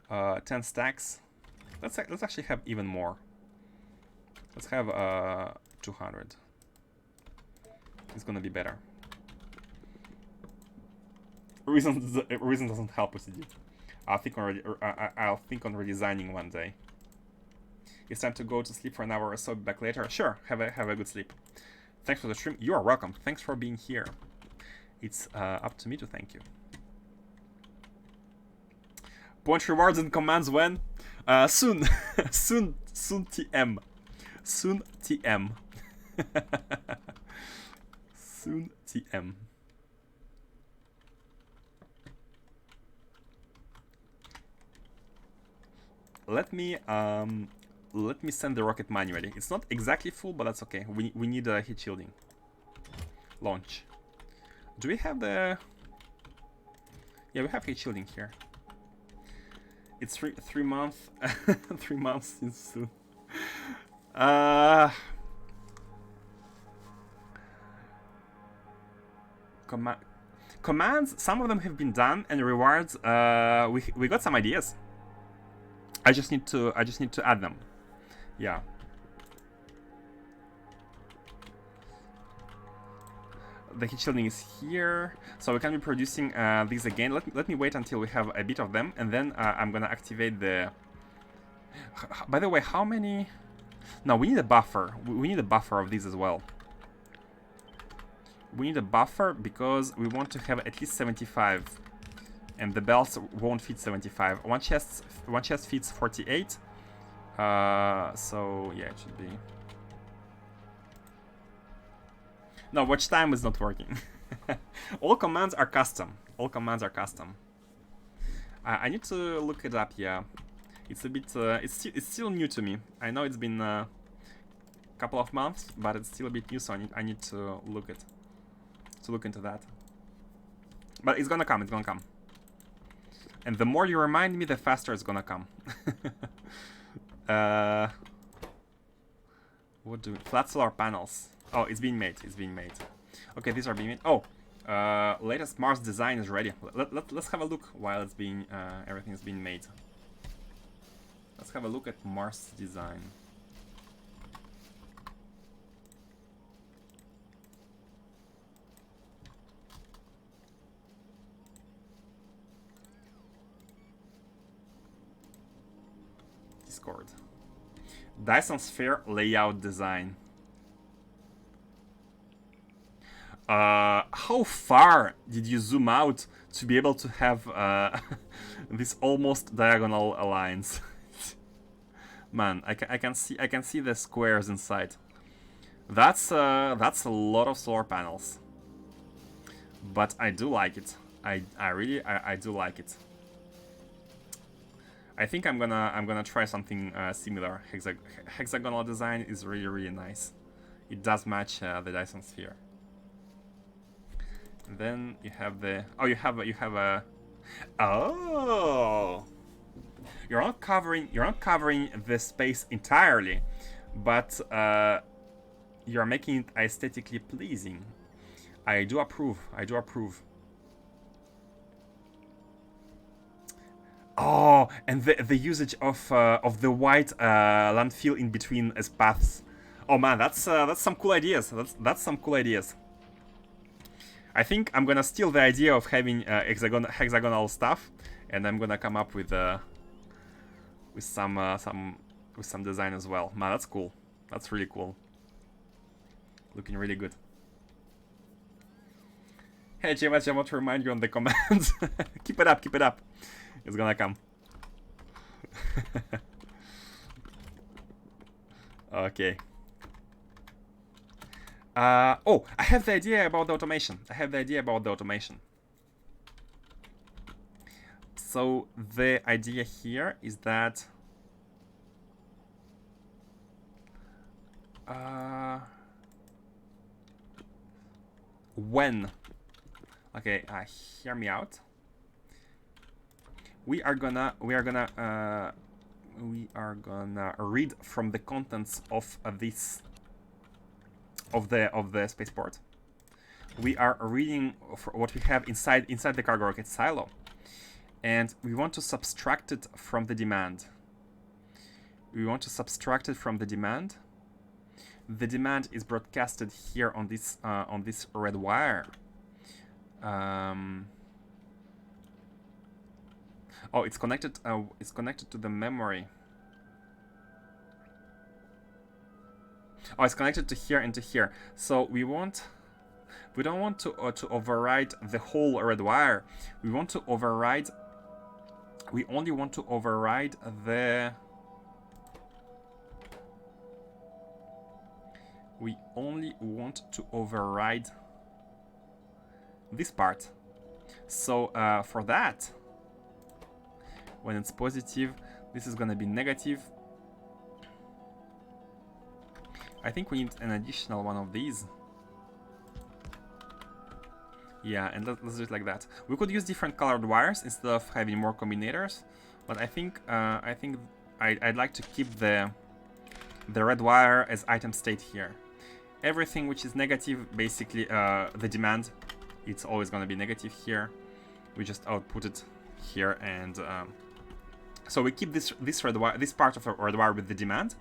Speaker 1: 10 stacks. Let's actually have even more. Let's have 200. It's gonna be better. Reason doesn't help us. I'll think on redesigning one day. It's time to go to sleep for an hour or so. Be back later. Sure. Have a good sleep. Thanks for the stream. You are welcome. Thanks for being here. It's up to me to thank you. Point rewards and commands when? Soon. Soon TM. Soon TM. Soon TM. Let me send the rocket manually. It's not exactly full, but that's okay. We need heat shielding. Launch. Do we have the? Yeah, we have heat shielding here. It's three months 3 months since soon. Commands. Some of them have been done, and rewards. We got some ideas. I just need to add them. Yeah. The heat shielding is here, so we can be producing these again. Let me wait until we have a bit of them, and then I'm gonna activate the. By the way, how many? No, we need a buffer. We need a buffer of these as well. We need a buffer because we want to have at least 75, and the belts won't fit 75. One chest fits 48. So yeah, it should be. No, watch time is not working. All commands are custom. All commands are custom. I need to look it up. Yeah, it's a bit. It's still new to me. I know it's been a couple of months, but it's still a bit new. So I need to look into that. But it's gonna come. It's gonna come. And the more you remind me, the faster it's gonna come. What do we... Flat solar panels. Oh, it's being made. It's being made. Okay, these are being made. Oh, latest Mars design is ready. Let's have a look while it's being everything is being made. Let's have a look at Mars design. Discord. Dyson Sphere layout design. How far did you zoom out to be able to have this almost diagonal lines? Man, I can see the squares inside. That's a lot of solar panels. But I do like it. I really do like it. I think I'm gonna try something similar. Hexagonal design is really nice. It does match the Dyson Sphere. And then you have the you have a you're not covering the space entirely, but you're making it aesthetically pleasing. I do approve. Oh, and the usage of the white landfill in between as paths. Oh man, that's some cool ideas. That's some cool ideas. I think I'm gonna steal the idea of having hexagonal stuff, and I'm gonna come up with some design as well. Man, that's cool. That's really cool. Looking really good. Hey, Chimach, I want to remind you on the commands. Keep it up. It's gonna come. Okay. Oh, I have the idea about the automation. So the idea here is that when, okay, hear me out. We are gonna read from the contents of this of the spaceport. We are reading for what we have inside the cargo rocket silo, and we want to subtract it from the demand. The demand is broadcasted here on this red wire. Oh, it's connected. It's connected to the memory. Oh, it's connected to here and to here. So we don't want to override the whole red wire. We want to override we only want to override the... We only want to override this part. So for that, when it's positive, this is gonna be negative. I think we need an additional one of these. Yeah, and let's do it like that. We could use different colored wires instead of having more combinators, but I think I'd like to keep the red wire as item state here. Everything which is negative, basically the demand, it's always gonna be negative here. We just output it here, and so we keep this red wire, this part of the red wire with the demand,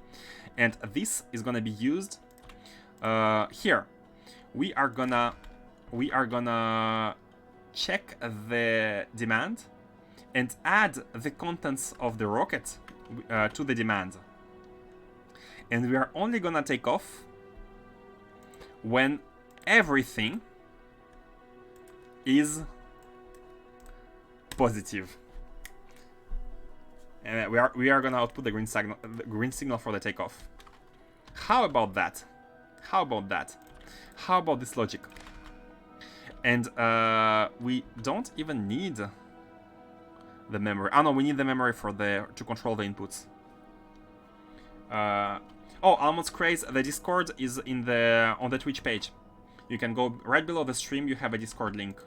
Speaker 1: and this is gonna be used here. We are gonna check the demand and add the contents of the rocket to the demand, and we are only gonna take off when everything is positive. And we are gonna output the green signal for the takeoff. How about that? How about that? How about this logic? And we don't even need the memory. Oh no, we need the memory for to control the inputs. Oh, Almost Craze, the Discord is on the Twitch page. You can go right below the stream. You have a Discord link.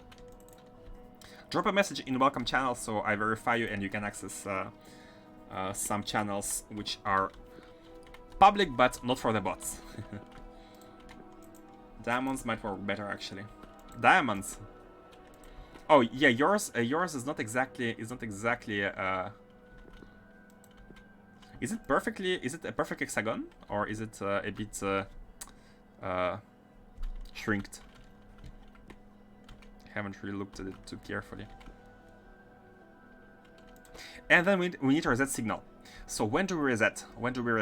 Speaker 1: Drop a message in welcome channel so I verify you and you can access some channels which are public but not for the bots. Diamonds might work better actually. Diamonds. Oh yeah, yours is not exactly Is it a perfect hexagon, or is it a bit shrinked? Haven't really looked at it too carefully. And then we need a reset signal. So when do we reset? When do we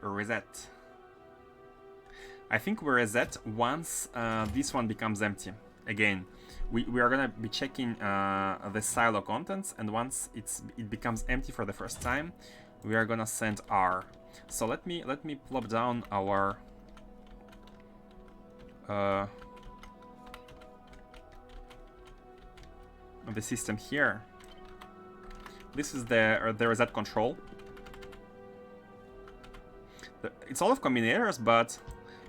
Speaker 1: reset? I think we reset once this one becomes empty. Again, we are gonna be checking the silo contents, and once it becomes empty for the first time, we are gonna send R. So let me plop down our the system here. This is the reset control. It's all of combinators, but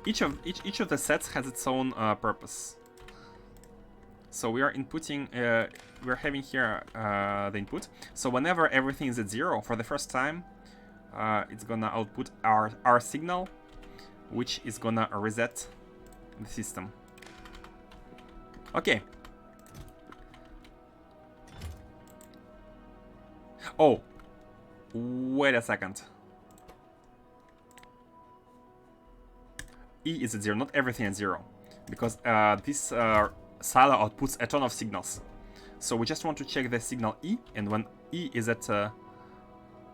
Speaker 1: each of the sets has its own purpose. So we are inputting, we're having here the input. So whenever everything is at 0 for the first time, it's gonna output our signal, which is gonna reset the system. Okay. Oh, wait a second. E is at 0, not everything at 0, because this silo outputs a ton of signals. So we just want to check the signal E, and when E is at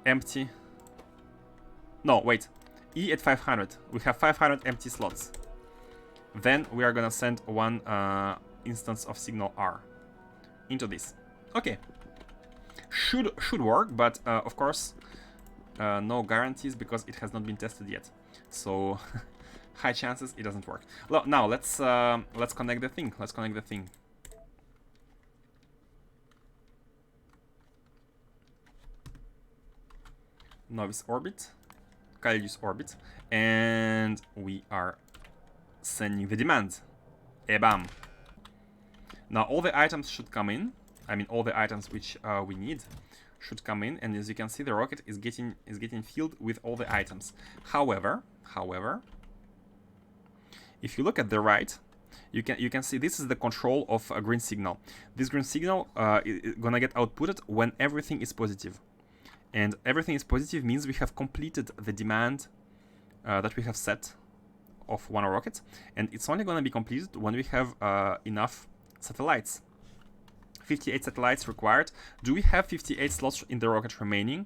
Speaker 1: empty... No, wait. E at 500. We have 500 empty slots. Then we are gonna send one instance of signal R into this. Okay. Should work, but of course no guarantees because it has not been tested yet. So high chances it doesn't work. Now let's connect the thing. Let's connect the thing. Novice orbit, Caelius orbit, and we are sending the demand. Ebam. Now all the items should come in. I mean, all the items which we need should come in, and as you can see, the rocket is getting filled with all the items. However, if you look at the right, you can see this is the control of a green signal. This green signal is gonna get outputted when everything is positive, and everything is positive means we have completed the demand that we have set of one rocket, and it's only gonna be completed when we have enough satellites. 58 satellites required. Do we have 58 slots in the rocket remaining?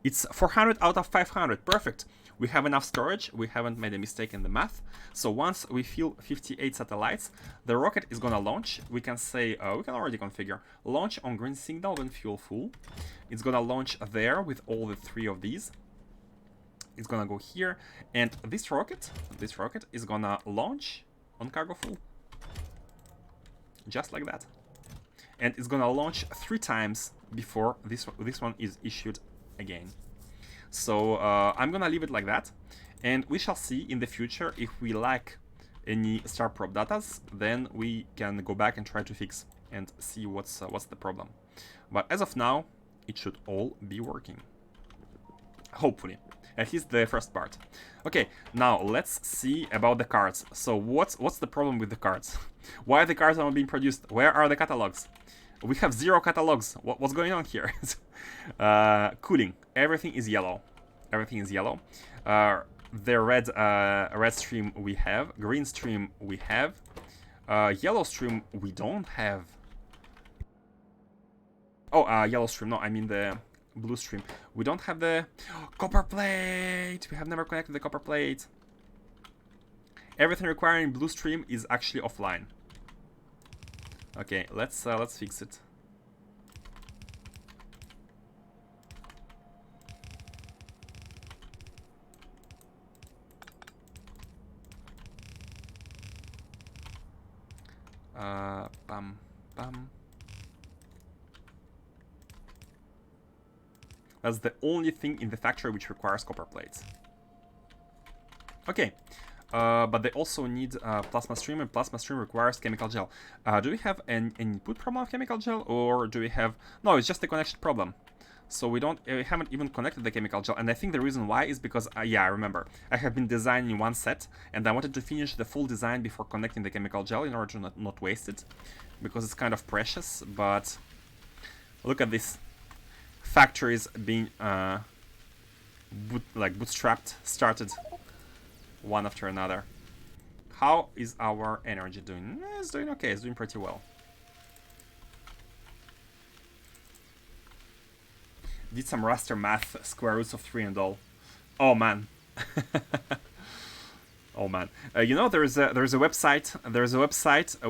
Speaker 1: It's 400 out of 500. Perfect. We have enough storage. We haven't made a mistake in the math. So once we fill 58 satellites, the rocket is gonna launch. We can say, we can already configure launch on green signal when fuel full. It's gonna launch there with all the 3 of these. It's gonna go here, and this rocket is gonna launch on cargo full. Just like that. And it's gonna launch 3 times before this one is issued again. So I'm gonna leave it like that, and we shall see in the future if we lack any star probe datas. Then we can go back and try to fix and see what's the problem. But as of now, it should all be working. Hopefully, at least the first part. Okay, now let's see about the cards. So what's the problem with the cards? Why the cards are not being produced? Where are the catalogs? We have 0 catalogs. What's going on here? Cooling. Everything is yellow. Everything is yellow. The red stream we have. Green stream we have. Yellow stream we don't have. Oh, yellow stream. No, I mean the blue stream. We don't have the copper plate. We have never connected the copper plate. Everything requiring blue stream is actually offline. Okay, let's fix it. Bum, bum. That's the only thing in the factory which requires copper plates. Okay. But they also need plasma stream, and plasma stream requires chemical gel. Do we have an input problem of chemical gel, or do we have... No, it's just a connection problem. So we haven't even connected the chemical gel, and I think the reason why is because, yeah, I remember. I have been designing one set, and I wanted to finish the full design before connecting the chemical gel in order to not waste it, because it's kind of precious, but look at this. Factories being bootstrapped, started one after another. How is our energy doing? It's doing okay, it's doing pretty well. Did some raster math, square roots of 3 and all. Oh man. Oh man. You know, there's a website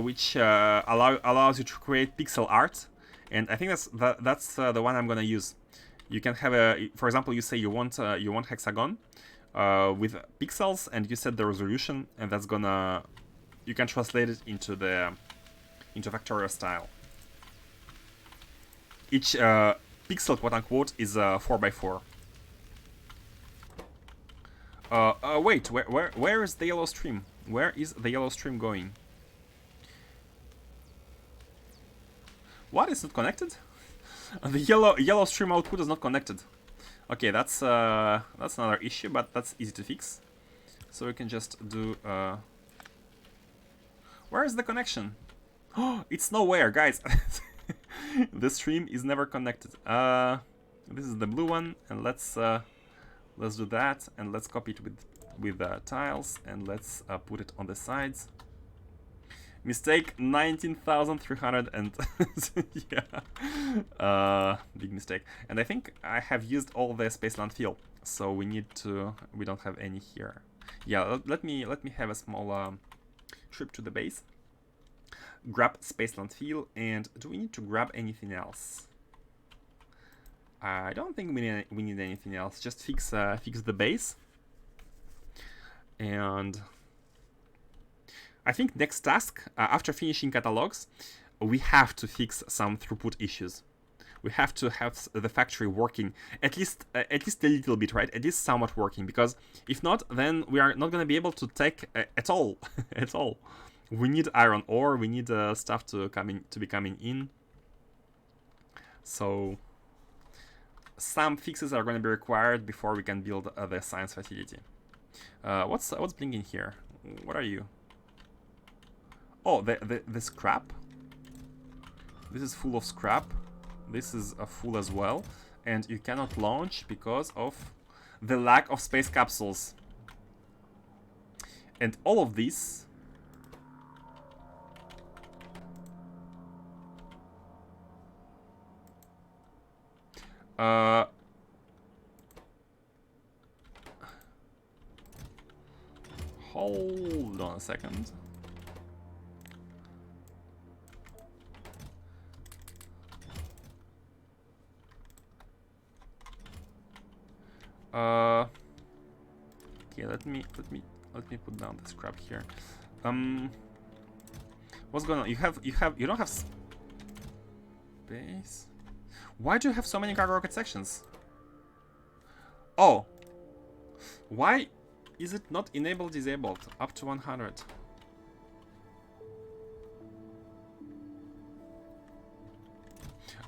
Speaker 1: which allows you to create pixel art, and I think that's the one I'm gonna use. You can have for example, you say you want hexagon with pixels, and you set the resolution, and that's gonna, you can translate it into Factorio style. Each pixel, quote unquote, is 4x4. Wait, where is the yellow stream? Where is the yellow stream going? What, is it connected? The yellow stream output is not connected. Okay, that's another issue, but that's easy to fix. So we can just do... Where is the connection? Oh, it's nowhere, guys. The stream is never connected. This is the blue one, and let's do that, and let's copy it with tiles, and let's put it on the sides. Mistake 19,300 and yeah, big mistake. And I think I have used all the spaceland fill, so we don't have any here. Yeah, let me have a small trip to the base. Grab spaceland fill, and do we need to grab anything else? I don't think we need anything else. Just fix the base, and I think next task, after finishing catalogs, we have to fix some throughput issues. We have to have the factory working at least a little bit, right? At least somewhat working, because if not, then we are not going to be able to take at all, at all. We need iron ore. We need stuff to be coming in. So some fixes are going to be required before we can build the science facility. What's blinking here? What are you? Oh, the scrap. This is full of scrap. This is full as well, and you cannot launch because of the lack of space capsules. And all of this Hold on a second. Okay, let me put down the scrap here. What's going on? You don't have space. Why do you have so many cargo rocket sections? Oh, why is it not enabled disabled up to 100?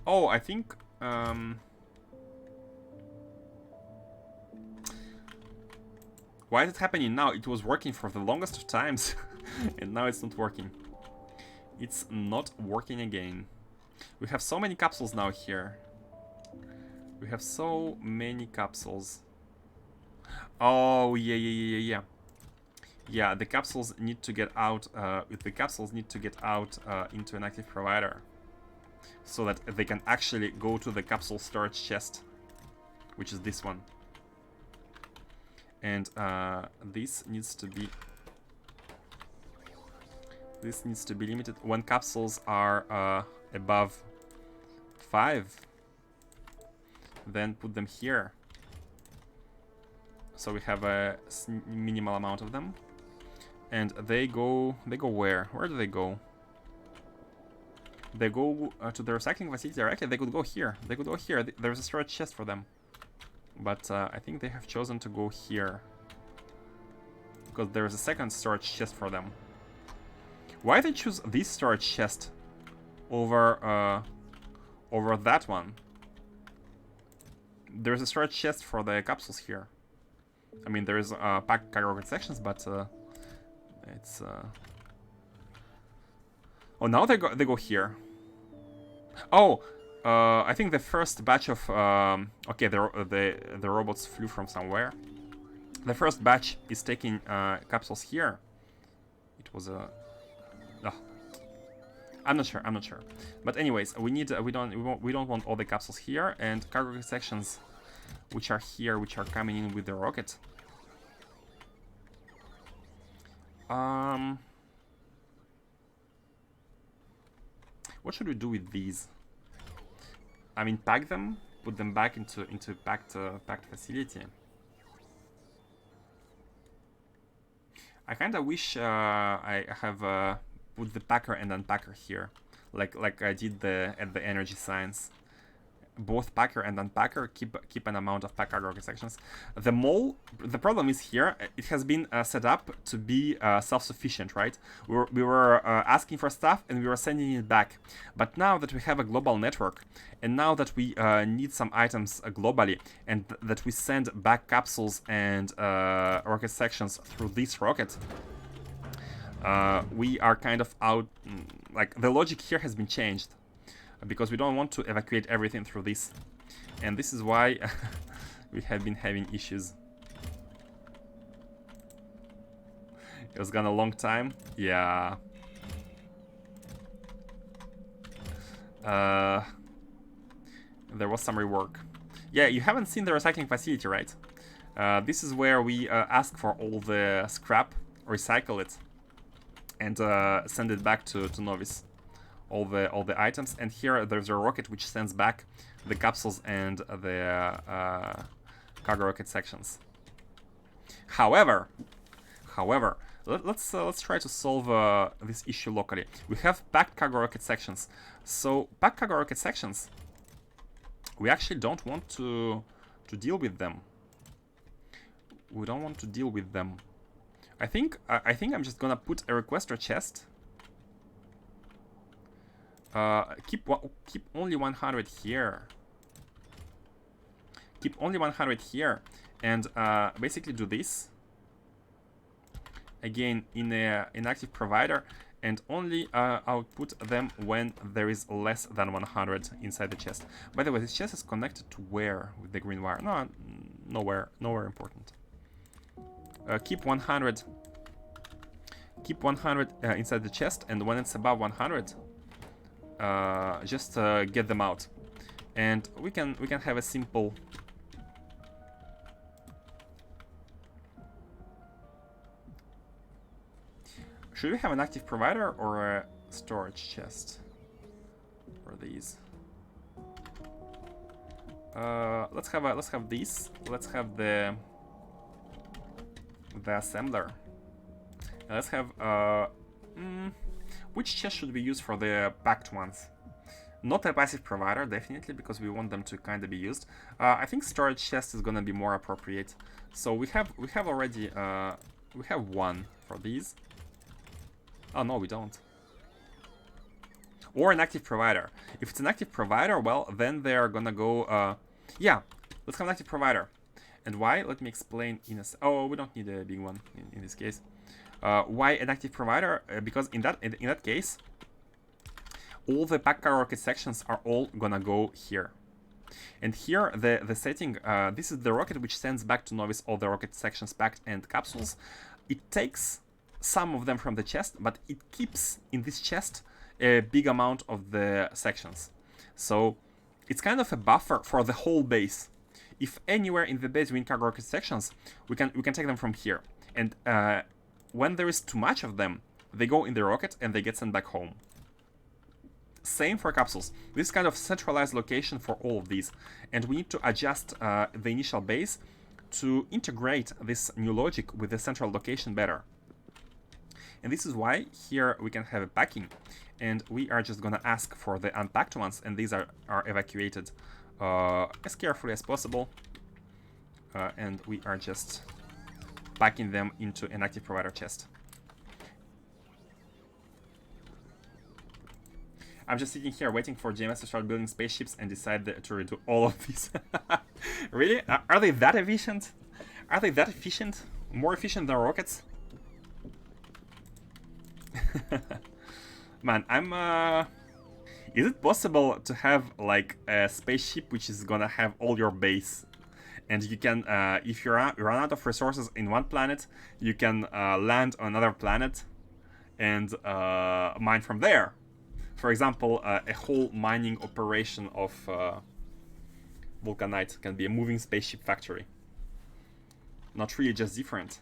Speaker 1: Oh, I think why is it happening now? It was working for the longest of times and now it's not working. It's not working again. We have so many capsules now here. We have so many capsules. Oh, yeah. Yeah, the capsules need to get out. The capsules need to get out into an active provider, so that they can actually go to the capsule storage chest, which is this one. And this needs to be limited when capsules are above 5. Then put them here. So we have a minimal amount of them, and they go where? Where do they go? They go to the recycling facility directly. They could go here. They could go here. There's a storage chest for them, but I think they have chosen to go here because there's a second storage chest for them. Why they choose this storage chest over over that one? There's a storage chest for the capsules here. I mean, there is packed cargo rocket sections, but it's. Oh, now they go here. Oh, I think the first batch of okay, the robots flew from somewhere. The first batch is taking capsules here. It was a. I'm not sure. But anyways, we don't want all the capsules here, and cargo rocket sections, which are here, which are coming in with the rocket. What should we do with these? I mean, pack them, put them back into packed facility. I kind of wish I have put the packer and unpacker here, like I did at the energy science. Both packer and unpacker keep an amount of pack cargo rocket sections. The mole, the problem is here, it has been set up to be self-sufficient, right? We were asking for stuff and we were sending it back. But now that we have a global network, and now that we need some items globally, and that we send back capsules and rocket sections through this rocket, we are kind of out, like the logic here has been changed. Because we don't want to evacuate everything through this. And this is why we have been having issues. It was gone a long time. Yeah. There was some rework. Yeah, you haven't seen the recycling facility, right? This is where we ask for all the scrap, recycle it, and send it back to Novice. All the items, and here there's a rocket which sends back the capsules and the cargo rocket sections. However, let's try to solve this issue locally. We have packed cargo rocket sections, so packed cargo rocket sections, we actually don't want to deal with them. We don't want to deal with them. I think I'm just gonna put a requester chest. Keep only 100 here. Keep only 100 here, and basically do this again in an active provider, and only output them when there is less than 100 inside the chest. By the way, this chest is connected to where with the green wire? No, nowhere important. Keep 100. Keep 100 inside the chest, and when it's above 100. Just get them out, and we can have a simple Should we have an active provider or a storage chest for these? Let's have these. Let's have the assembler. Let's have which chest should we use for the packed ones? Not a passive provider, definitely, because we want them to kind of be used. I think storage chest is gonna be more appropriate. So we have already we have one for these. Oh no, we don't. Or an active provider. If it's an active provider, well, then they are gonna go. Yeah, let's have an active provider. And why? Let me explain in a. Oh, we don't need a big one in this case. Why an active provider? Because in that case, all the pack car rocket sections are all gonna go here. And here, the setting, this is the rocket which sends back to Novice all the rocket sections packed and capsules. It takes some of them from the chest, but it keeps in this chest a big amount of the sections. So it's kind of a buffer for the whole base. If anywhere in the base we need cargo rocket sections, we can take them from here. And when there is too much of them, they go in the rocket and they get sent back home. Same for capsules. This is kind of centralized location for all of these. And we need to adjust the initial base to integrate this new logic with the central location better. And this is why here we can have a packing. And we are just gonna ask for the unpacked ones, and these are evacuated as carefully as possible. And we are just packing them into an active provider chest. I'm just sitting here waiting for GMS to start building spaceships and decide to redo all of these. Really? Are they that efficient? Are they that efficient? More efficient than rockets? Man, is it possible to have like a spaceship which is gonna have all your base? And you can, if you run out of resources in one planet, you can land on another planet and mine from there. For example, a whole mining operation of vulcanite can be a moving spaceship factory. Not really just different.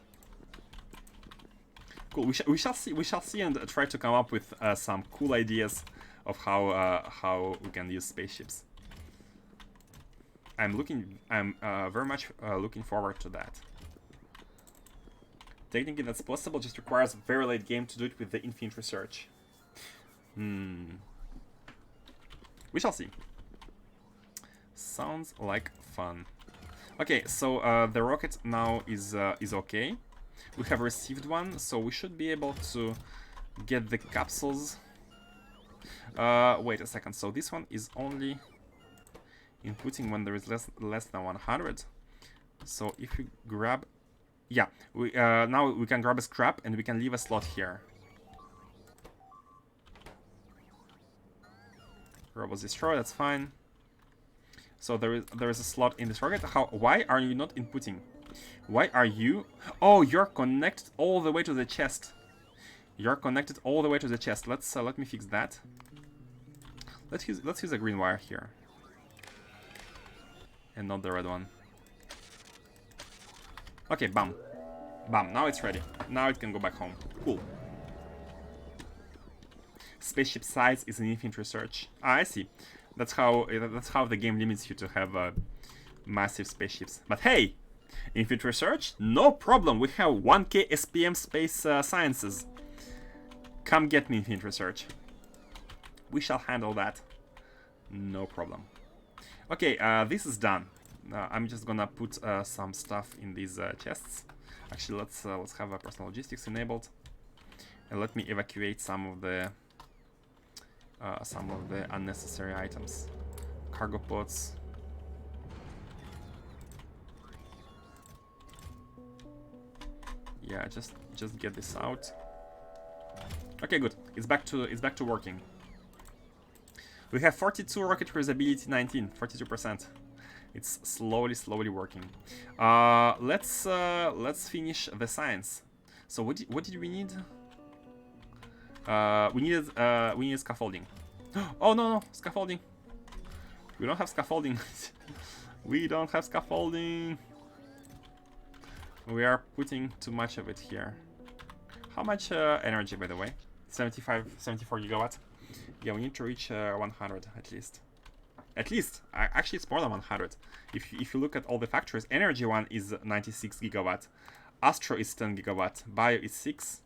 Speaker 1: Cool. We shall see and try to come up with some cool ideas of how we can use spaceships. I'm very much looking forward to that. Technically, that's possible. Just requires very late game to do it with the infinite research. We shall see. Sounds like fun. Okay, so the rocket now is okay. We have received one, so we should be able to get the capsules. Wait a second. So this one is only inputting when there is less than 100. So if we grab, yeah, we now we can grab a scrap and we can leave a slot here. Robots destroy, that's fine. So there is a slot in this rocket. Why are you not inputting? Why are you? Oh, you're connected all the way to the chest. You're connected all the way to the chest. Let me fix that. Let's use a green wire here, and not the red one. Okay, bam, bam. Now it's ready. Now it can go back home. Cool. Spaceship size is an infinite research. Ah, I see. That's how the game limits you to have massive spaceships. But hey, infinite research, no problem. We have 1K SPM space sciences. Come get me, infinite research. We shall handle that. No problem. Okay, this is done. I'm just gonna put some stuff in these chests. Actually, let's have personal logistics enabled, and let me evacuate some of the unnecessary items. Cargo pods. Yeah, just get this out. Okay, good. It's back to working. We have 42 rocket reusability, 19, 42%. It's slowly working. Let's finish the science. So what did we need? We needed scaffolding. Oh no, scaffolding. We don't have scaffolding. We don't have scaffolding. We are putting too much of it here. How much energy, by the way? 74 gigawatt. Yeah, we need to reach 100 at least. At least, actually, it's more than 100. If you look at all the factories, energy one is 96 gigawatt, Astro is 10 gigawatt, Bio is 6,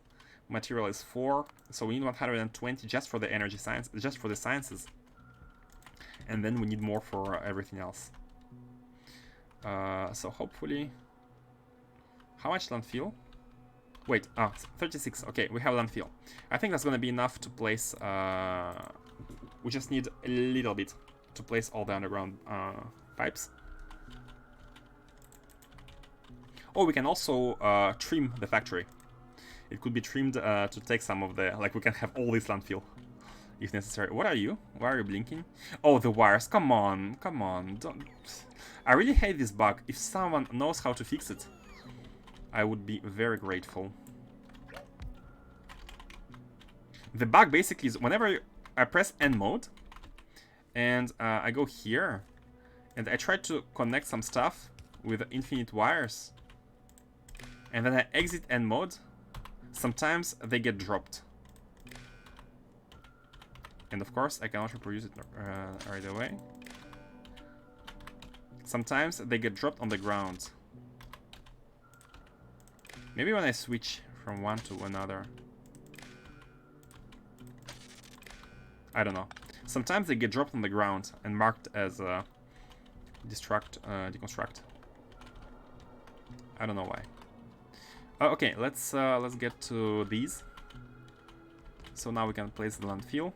Speaker 1: Material is 4. So we need 120 just for the energy science, just for the sciences, and then we need more for everything else. So hopefully, how much landfill? Wait, 36. Okay, we have landfill. I think that's gonna be enough to place. We just need a little bit to place all the underground pipes. Oh, we can also trim the factory. It could be trimmed to take some of the, like, we can have all this landfill if necessary. What are you? Why are you blinking? Oh, the wires. Come on, come on. Don't. I really hate this bug. If someone knows how to fix it, I would be very grateful. The bug basically is whenever I press N mode and I go here and I try to connect some stuff with infinite wires and then I exit N mode, sometimes they get dropped. And of course I cannot reproduce it right away. Sometimes they get dropped on the ground. Maybe when I switch from one to another. I don't know. Sometimes they get dropped on the ground and marked as deconstruct. I don't know why. Okay, let's get to these. So now we can place the landfill.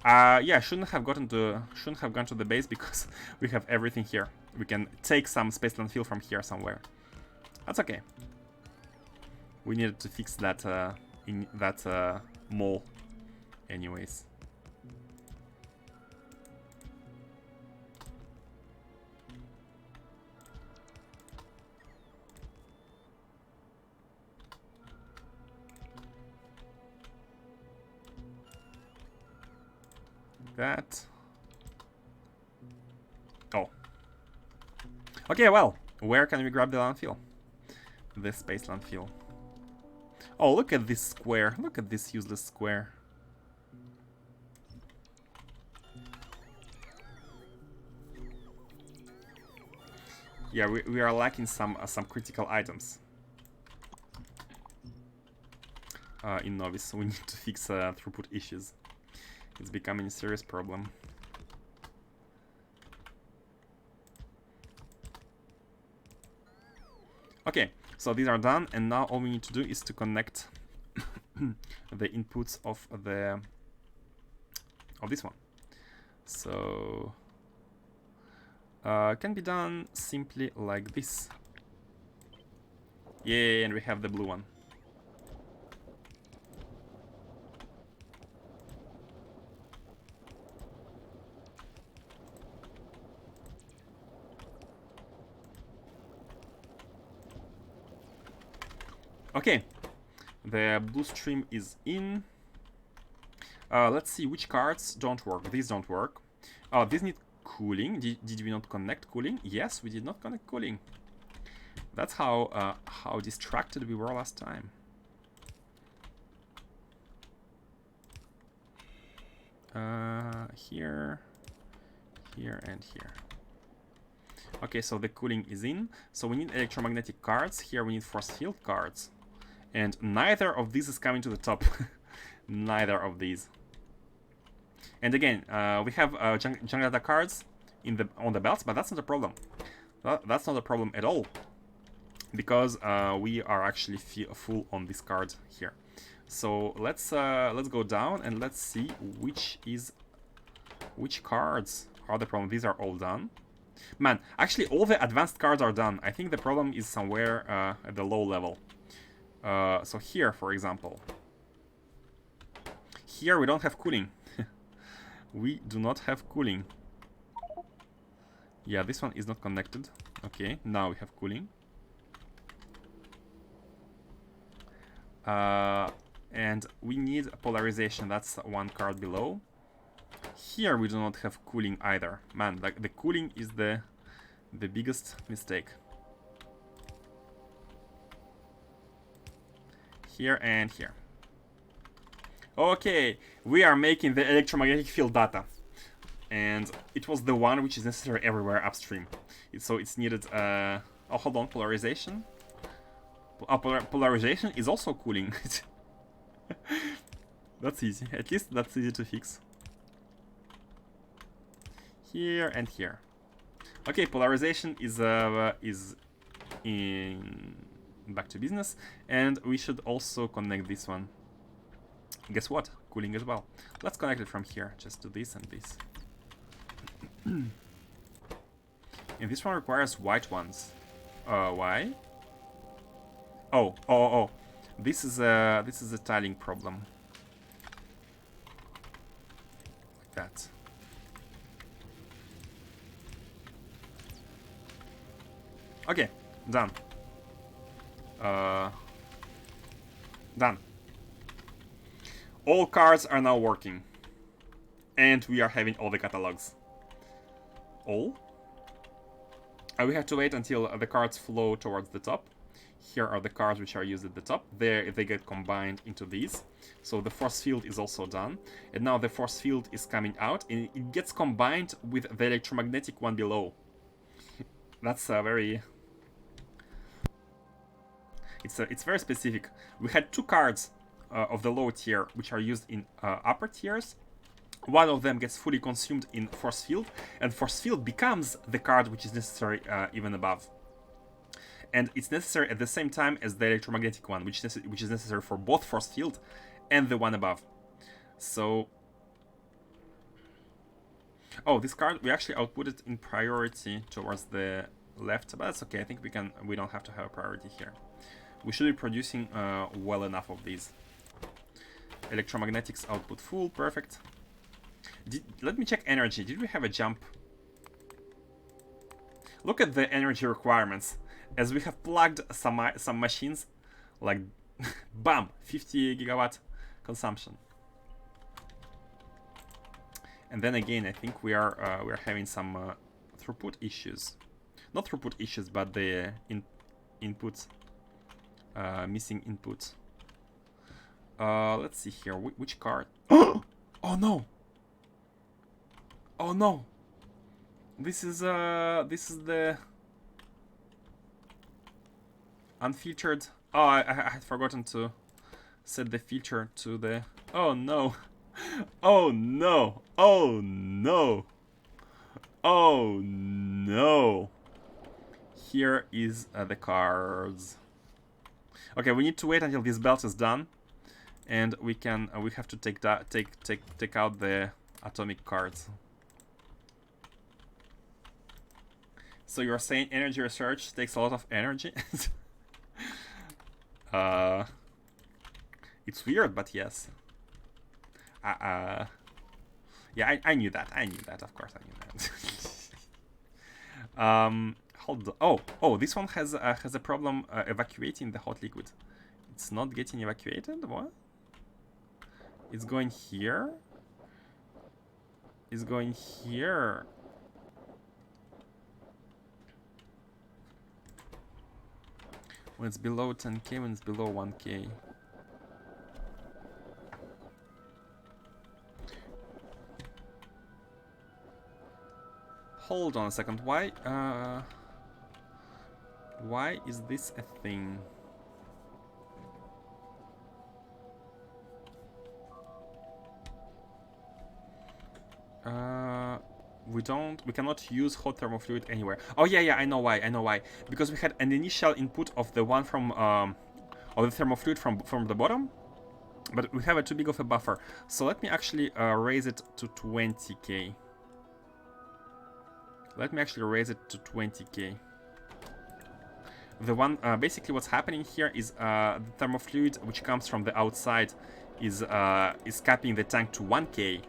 Speaker 1: Yeah, shouldn't have gone to the base because we have everything here. We can take some space landfill from here somewhere. That's okay. We needed to fix that in that mall, anyways. That. Oh. Okay, well, where can we grab the landfill? The space landfill. Oh, look at this square. Look at this useless square. Yeah, we are lacking some critical items. In Novice, we need to fix throughput issues. It's becoming a serious problem. Okay, so these are done, and now all we need to do is to connect the inputs of this one. So can be done simply like this. Yeah, and we have the blue one. Okay, the blue stream is in. Let's see which cards don't work. These don't work. Oh, these need cooling. Did we not connect cooling? Yes, we did not connect cooling. That's how distracted we were last time. Here, and here. Okay, so the cooling is in. So we need electromagnetic cards. Here we need force field cards. And neither of these is coming to the top. Neither of these. And again, we have junk data cards on the belts, but that's not a problem. That's not a problem at all, because we are actually full on this card here. So let's go down and let's see which cards are the problem. These are all done. Man, actually all the advanced cards are done. I think the problem is somewhere at the low level. So here, for example, here we don't have cooling. We do not have cooling. Yeah, this one is not connected. Okay, now we have cooling. And we need polarization. That's one card below. Here we do not have cooling either. Man, like the cooling is the biggest mistake. here, and here. Okay, we are making the electromagnetic field data. And it was the one which is necessary everywhere upstream. So it's needed, oh, hold on, polarization. Polarization is also cooling. That's easy. At least that's easy to fix. Here and here. Okay, polarization is in back to business, and we should also connect this one. Guess what? Cooling as well. Let's connect it from here. Just do this and this. And this one requires white ones. Why? Oh. This is a tiling problem. Like that. Okay, done. Done. All cards are now working. And we are having all the catalogs. All? We have to wait until the cards flow towards the top. Here are the cards which are used at the top. There they get combined into these. So the force field is also done. And now the force field is coming out and it gets combined with the electromagnetic one below. That's a very... It's very specific. We had two cards of the low tier which are used in upper tiers. One of them gets fully consumed in force field, and force field becomes the card which is necessary even above. And it's necessary at the same time as the electromagnetic one, which is necessary for both force field and the one above. So, oh, this card we actually output it in priority towards the left, but that's okay. I think we don't have to have a priority here. We should be producing well enough of these. Electromagnetics output full, perfect. Let me check energy. Did we have a jump? Look at the energy requirements. As we have plugged some machines, like bam, 50 gigawatt consumption. And then again, I think we are having some throughput issues. Not throughput issues, but the inputs, missing inputs. Let's see here. Which card? Oh no! Oh no! This is the unfiltered. Oh, I had forgotten to set the filter to the. Oh no! Oh no! Oh no! Oh no! Here is the cards. Okay, we need to wait until this belt is done, and we have to take out the atomic cards. So you're saying energy research takes a lot of energy? It's weird, but yes. Yeah, I knew that. I knew that. Of course, I knew that. Hold on. Oh, this one has a problem evacuating the hot liquid. It's not getting evacuated. What? It's going here. It's going here. When it's below 10k, when it's below 1k. Hold on a second. Why is this a thing? We cannot use hot thermofluid anywhere. Oh yeah, I know why. Because we had an initial input of the one from of the thermofluid from the bottom, but we have a too big of a buffer. So let me actually raise it to 20k. Let me actually raise it to 20k. The one basically what's happening here is the thermofluid which comes from the outside is capping the tank to 1k.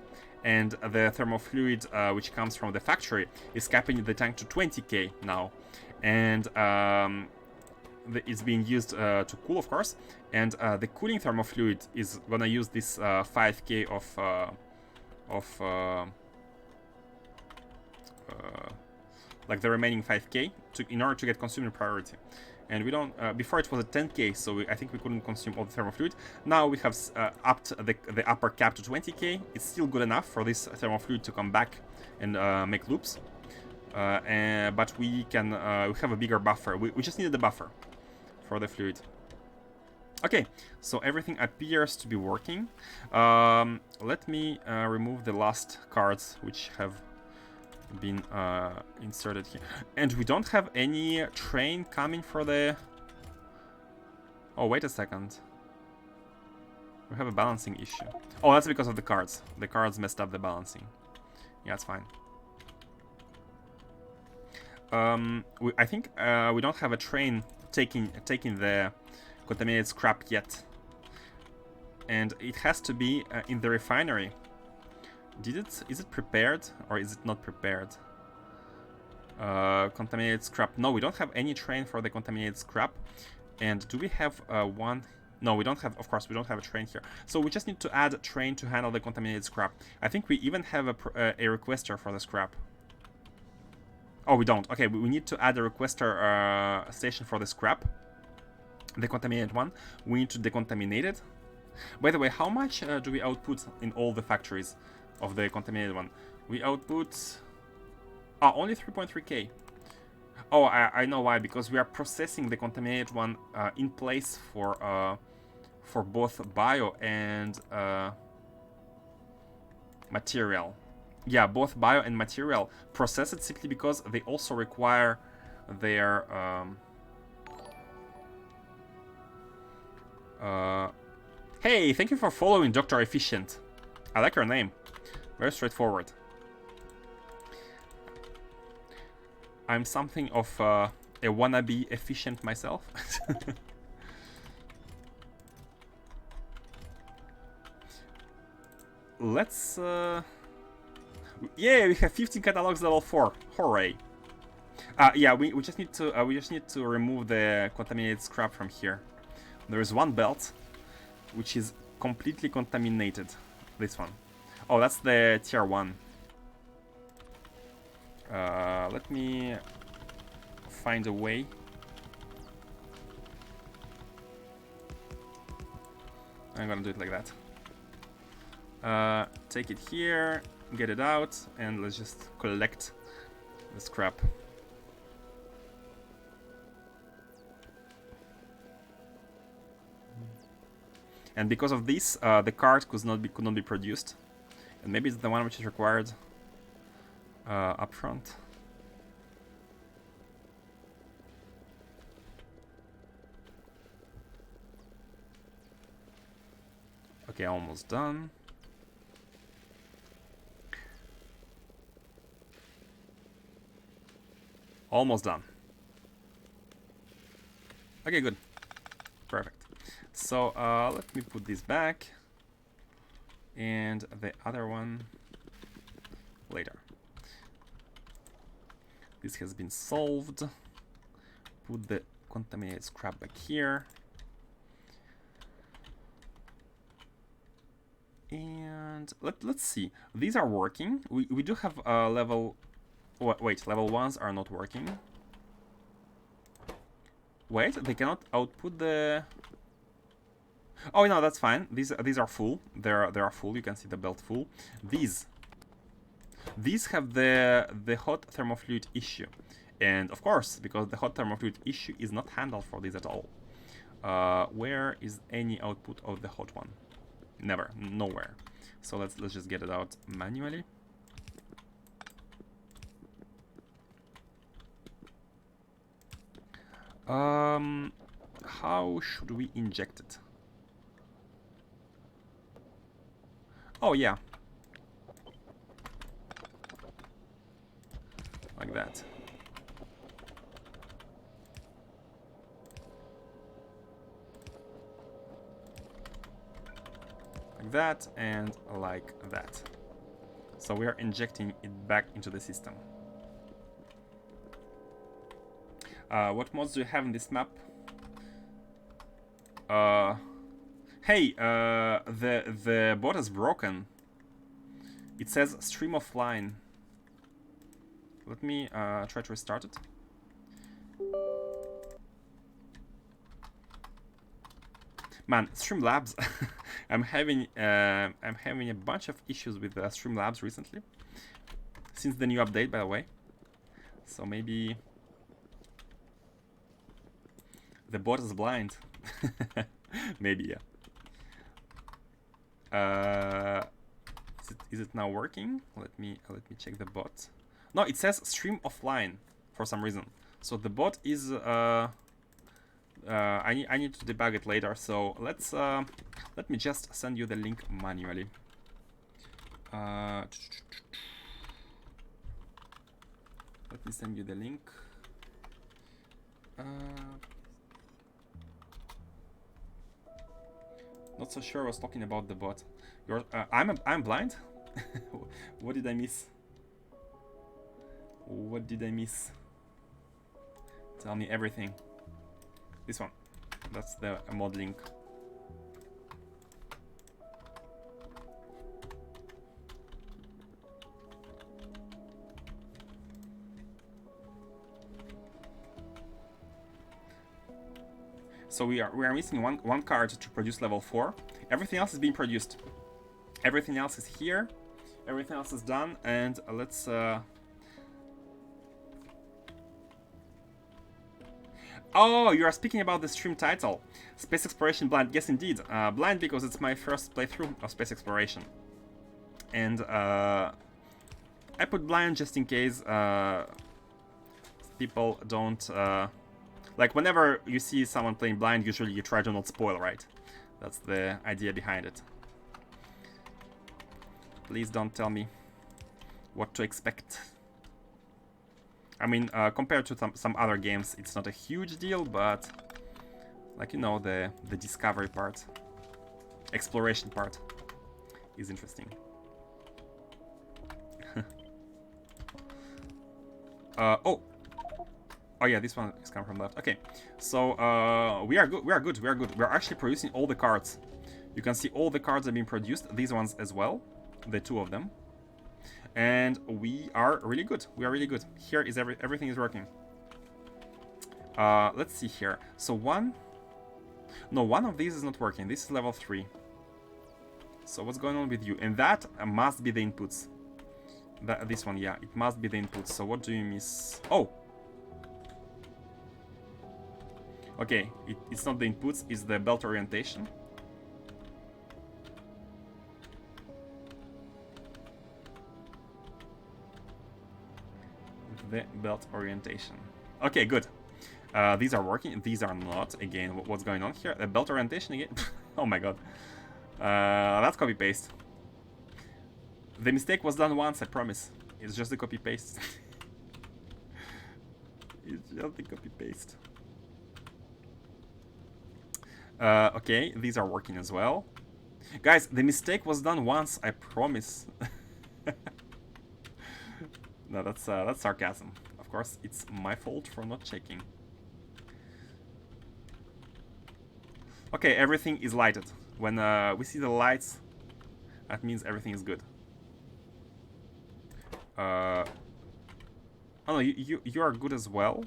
Speaker 1: And the thermofluid which comes from the factory is capping the tank to 20k now, and it's being used to cool, of course. And the cooling thermofluid is gonna use this 5k of like the remaining 5k in order to get consumer priority. and we don't. Before it was a 10k, so I think we couldn't consume all the thermal fluid. Now we have upped the upper cap to 20k. It's still good enough for this thermal fluid to come back and make loops. But we can we have a bigger buffer. We just needed the buffer for the fluid. Okay, so everything appears to be working. Let me remove the last cards which have been inserted here. And we don't have any train coming for the... Oh, wait a second. We have a balancing issue. Oh, that's because of the cards. The cards messed up the balancing. Yeah, it's fine. I think we don't have a train taking the contaminated scrap yet. And it has to be in the refinery. Is it prepared or is it not prepared? Contaminated scrap. No, we don't have any train for the contaminated scrap. And do we have one? No, we don't have, of course, we don't have a train here. So we just need to add a train to handle the contaminated scrap. I think we even have a requester for the scrap. Oh, we don't. Okay, we need to add a requester station for the scrap. The contaminated one. We need to decontaminate it. By the way, how much do we output in all the factories of the contaminated one? We output... only 3.3k. Oh, I know why. Because we are processing the contaminated one in place for both bio and material. Yeah, both bio and material. Process it simply because they also require their... Hey, thank you for following Dr. Efficient. I like your name. Very straightforward. I'm something of a wannabe efficient myself. Let's... Yeah, we have 15 catalogs level 4. Hooray. Yeah, we just need to remove the contaminated scrap from here. There is one belt which is completely contaminated. This one. Oh, that's the tier 1. Let me find a way. I'm gonna do it like that. Take it here, get it out, and let's just collect the scrap. And because of this, the card could not be produced. And maybe it's the one which is required up front. Okay, almost done. Almost done. Okay, good. Perfect. So let me put this back. And the other one later. This has been solved. Put the contaminated scrap back here. And let's see. These are working. We do have level... Wait, level 1s are not working. Wait, they cannot output the... Oh no, that's fine. These are full. They are full. You can see the belt full. These have the hot thermofluid issue, and of course, because the hot thermofluid issue is not handled for this at all. Where is any output of the hot one? Never, nowhere. So let's just get it out manually. How should we inject it? Oh yeah, like that. Like that and like that. So we are injecting it back into the system. What mods do you have in this map? Hey, the bot is broken. It says stream offline. Let me try to restart it. Man, Streamlabs. I'm having a bunch of issues with Streamlabs recently, since the new update, by the way. So maybe the bot is blind. Maybe, yeah. Is it now working? Let me check the bot. No, it says stream offline for some reason. So the bot is I need to debug it later. So let me just send you the link manually. Let me send you the link. Not so sure I was talking about the bot. I'm blind. What did I miss? What did I miss? Tell me everything. This one. That's the mod link. So we are missing one card to produce level 4. Everything else is being produced. Everything else is here. Everything else is done. And let's. Oh, you are speaking about the stream title, Space Exploration Blind. Yes, indeed, blind because it's my first playthrough of Space Exploration, and I put blind just in case people don't. Like, whenever you see someone playing blind, usually you try to not spoil, right? That's the idea behind it. Please don't tell me what to expect. I mean, compared to some other games, it's not a huge deal, but, like, you know, the discovery part, exploration part is interesting. Oh yeah, this one is coming from left. Okay, so we are good. We're actually producing all the cards. You can see all the cards have been produced. These ones as well, the 2 of them, and we are really good. We are really good. Here is everything is working. Let's see here. So one of these is not working. This is level 3. So what's going on with you? And that must be the inputs. This one, yeah, it must be the inputs. So what do you miss? Oh. Okay, it's not the inputs, it's the belt orientation. The belt orientation. Okay, good. These are working, these are not. Again, what's going on here? The belt orientation again? Oh my god. That's copy-paste. The mistake was done once, I promise. It's just the copy-paste. It's just the copy-paste. Okay, these are working as well. Guys, the mistake was done once, I promise. No, that's sarcasm. Of course, it's my fault for not checking. Okay, everything is lighted. When we see the lights, that means everything is good. Oh no, you are good as well.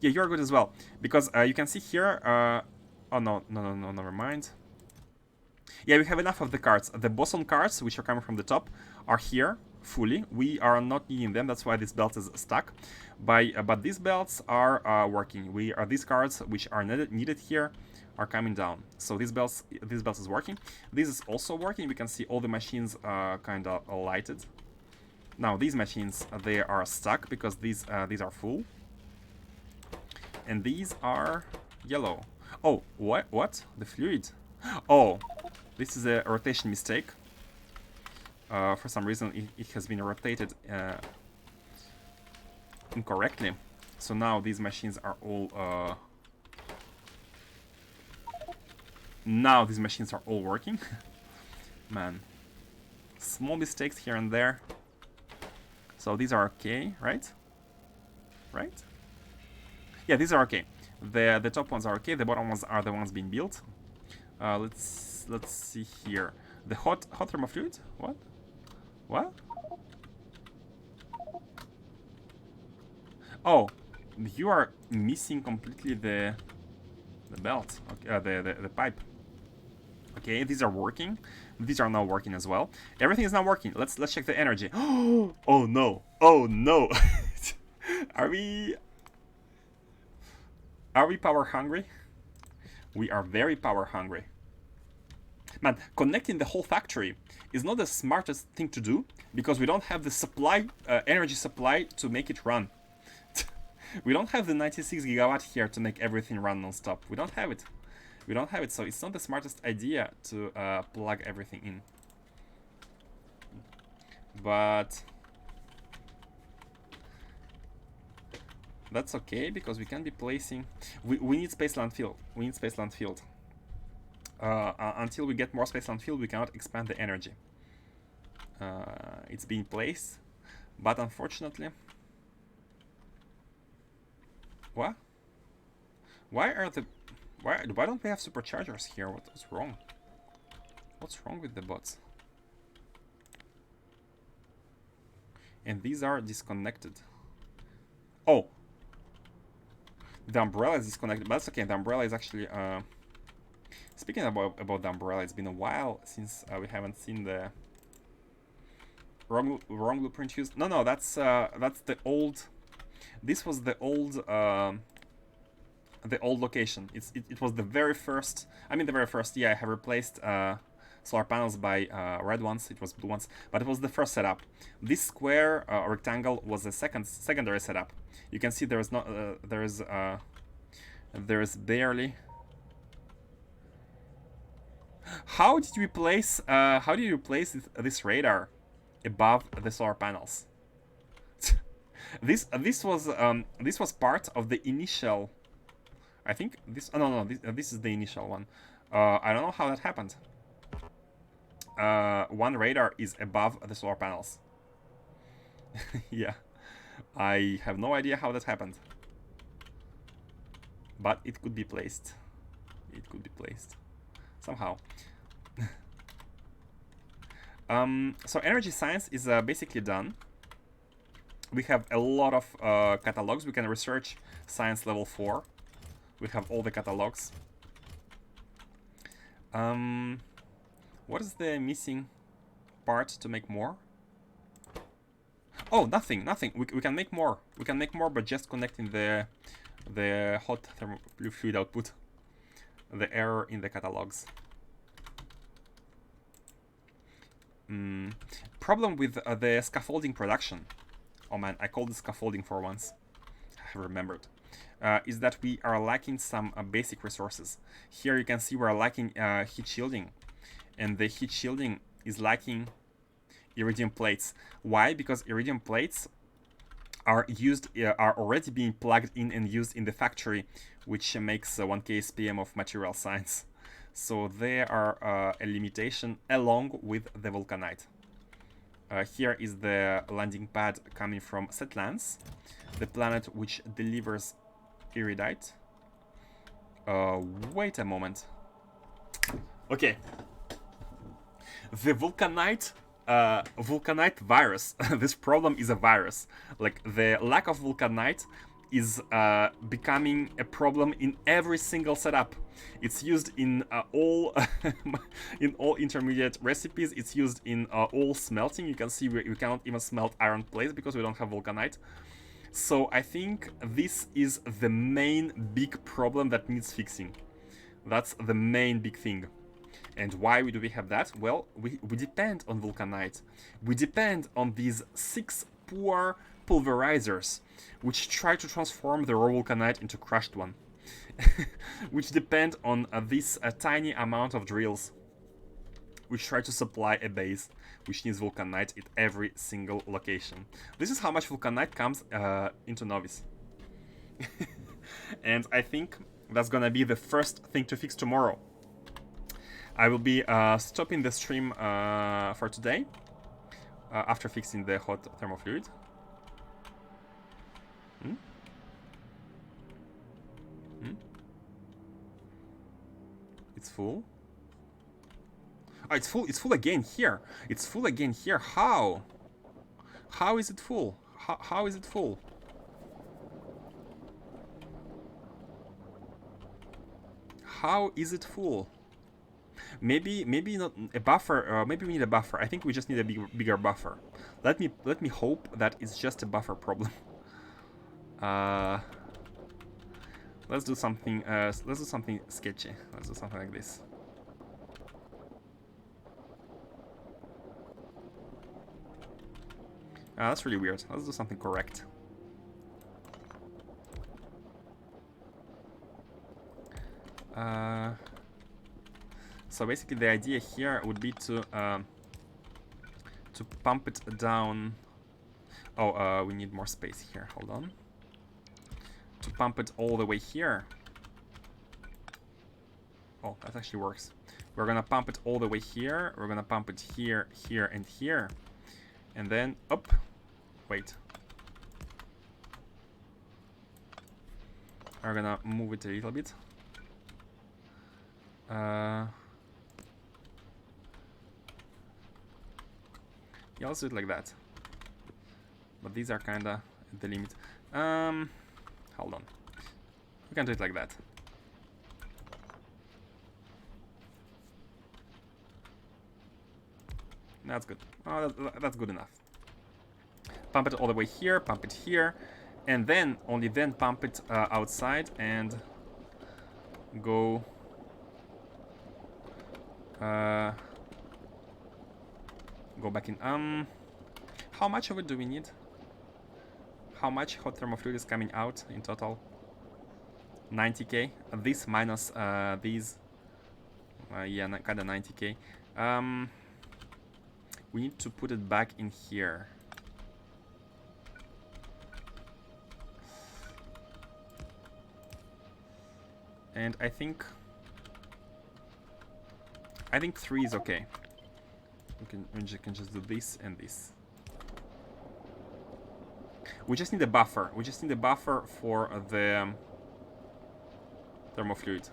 Speaker 1: Yeah, you're good as well, because you can see here, oh no, never mind. Yeah, we have enough of the cards. The boson cards, which are coming from the top, are here fully. We are not needing them, that's why this belt is stuck. But these belts are working. These cards, which are needed here, are coming down. So this belt is working. This is also working. We can see all the machines kind of lighted. Now these machines, they are stuck because these are full. And these are yellow. Oh, what? The fluid. Oh, this is a rotation mistake. For some reason, it has been rotated incorrectly. So now these machines are all... now these machines are all working. Man. Small mistakes here and there. So these are okay, right? Right? Yeah, these are okay. The top ones are okay. The bottom ones are the ones being built. Let's see here. The hot thermofluid? What? What? Oh, you are missing completely the The belt. Okay, the pipe. Okay, these are working. These are now working as well. Everything is now working. Let's check the energy. Oh no! Oh no! Are we power hungry? We are very power hungry. Man, connecting the whole factory is not the smartest thing to do because we don't have the supply, energy supply to make it run. We don't have the 96 gigawatt here to make everything run non-stop. We don't have it. We don't have it, so it's not the smartest idea to plug everything in. But that's okay because we can be placing. We need spaceland field. We need spaceland field. Until we get more spaceland field, we cannot expand the energy. It's being placed, but unfortunately, what? Why don't we have superchargers here? What's wrong? What's wrong with the bots? And these are disconnected. Oh, the umbrella is disconnected, but that's okay. The umbrella is actually. Speaking about the umbrella, it's been a while since we haven't seen the wrong blueprint used. No, that's the old. This was the old location. It was the very first. I mean, the very first. Yeah, I have replaced solar panels by red ones. It was blue ones, but it was the first setup. This square rectangle was the secondary setup. You can see there is not there is barely. How did you place this radar above the solar panels? This was part of the initial. I think this. Oh, no, this is the initial one. I don't know how that happened. One radar is above the solar panels. Yeah, I have no idea how that happened, but it could be placed. It could be placed somehow. So energy science is basically done. We have a lot of catalogs. We can research science level 4. We have all the catalogs. What is the missing part to make more? Oh, nothing. We can make more. We can make more, but just connecting the hot thermal fluid output. The error in the catalogs. Problem with the scaffolding production. Oh man, I called it scaffolding for once. I remembered. Is that we are lacking some basic resources. Here you can see we're lacking heat shielding. And the heat shielding is lacking iridium plates. Why? Because iridium plates are already being plugged in and used in the factory, which makes 1 kspm of material science. So they are a limitation along with the vulcanite. Here is the landing pad coming from Setlands, the planet which delivers iridite. Wait a moment. Okay. The vulcanite virus. This problem is a virus. Like the lack of vulcanite is becoming a problem in every single setup. It's used in all in all intermediate recipes. It's used in all smelting. You can see we cannot even smelt iron plates because we don't have vulcanite. So I think this is the main big problem that needs fixing. That's the main big thing. And why do we have that? Well, we depend on vulcanite. We depend on these 6 poor pulverizers, which try to transform the raw vulcanite into crushed one. Which depend on this tiny amount of drills, which try to supply a base, which needs vulcanite at every single location. This is how much vulcanite comes into Novice. And I think that's gonna be the first thing to fix tomorrow. I will be stopping the stream for today after fixing the hot thermal fluid. It's full. Oh, it's full. It's full again here. It's full again here. How? How is it full? How is it full? How is it full? Maybe not a buffer. Maybe we need a buffer. I think we just need a bigger buffer. Let me hope that it's just a buffer problem. Let's do something. Let's do something sketchy. Let's do something like this. That's really weird. Let's do something correct. So basically, the idea here would be to pump it down. Oh, we need more space here. Hold on. To pump it all the way here. Oh, that actually works. We're gonna pump it all the way here. We're gonna pump it here, here, and here, and then up. Wait. We're gonna move it a little bit. Yeah, let's do it like that. But these are kinda at the limit. Hold on. We can do it like that. That's good. Oh, that's good enough. Pump it all the way here, pump it here, and then, only then, pump it outside and go... go back in. How much of it do we need? How much hot thermal fluid is coming out in total? 90k. This minus these. Yeah, kinda 90k. We need to put it back in here. And I think 3 is okay. We can just do this and this. We just need a buffer. We just need a buffer for the thermal fluid.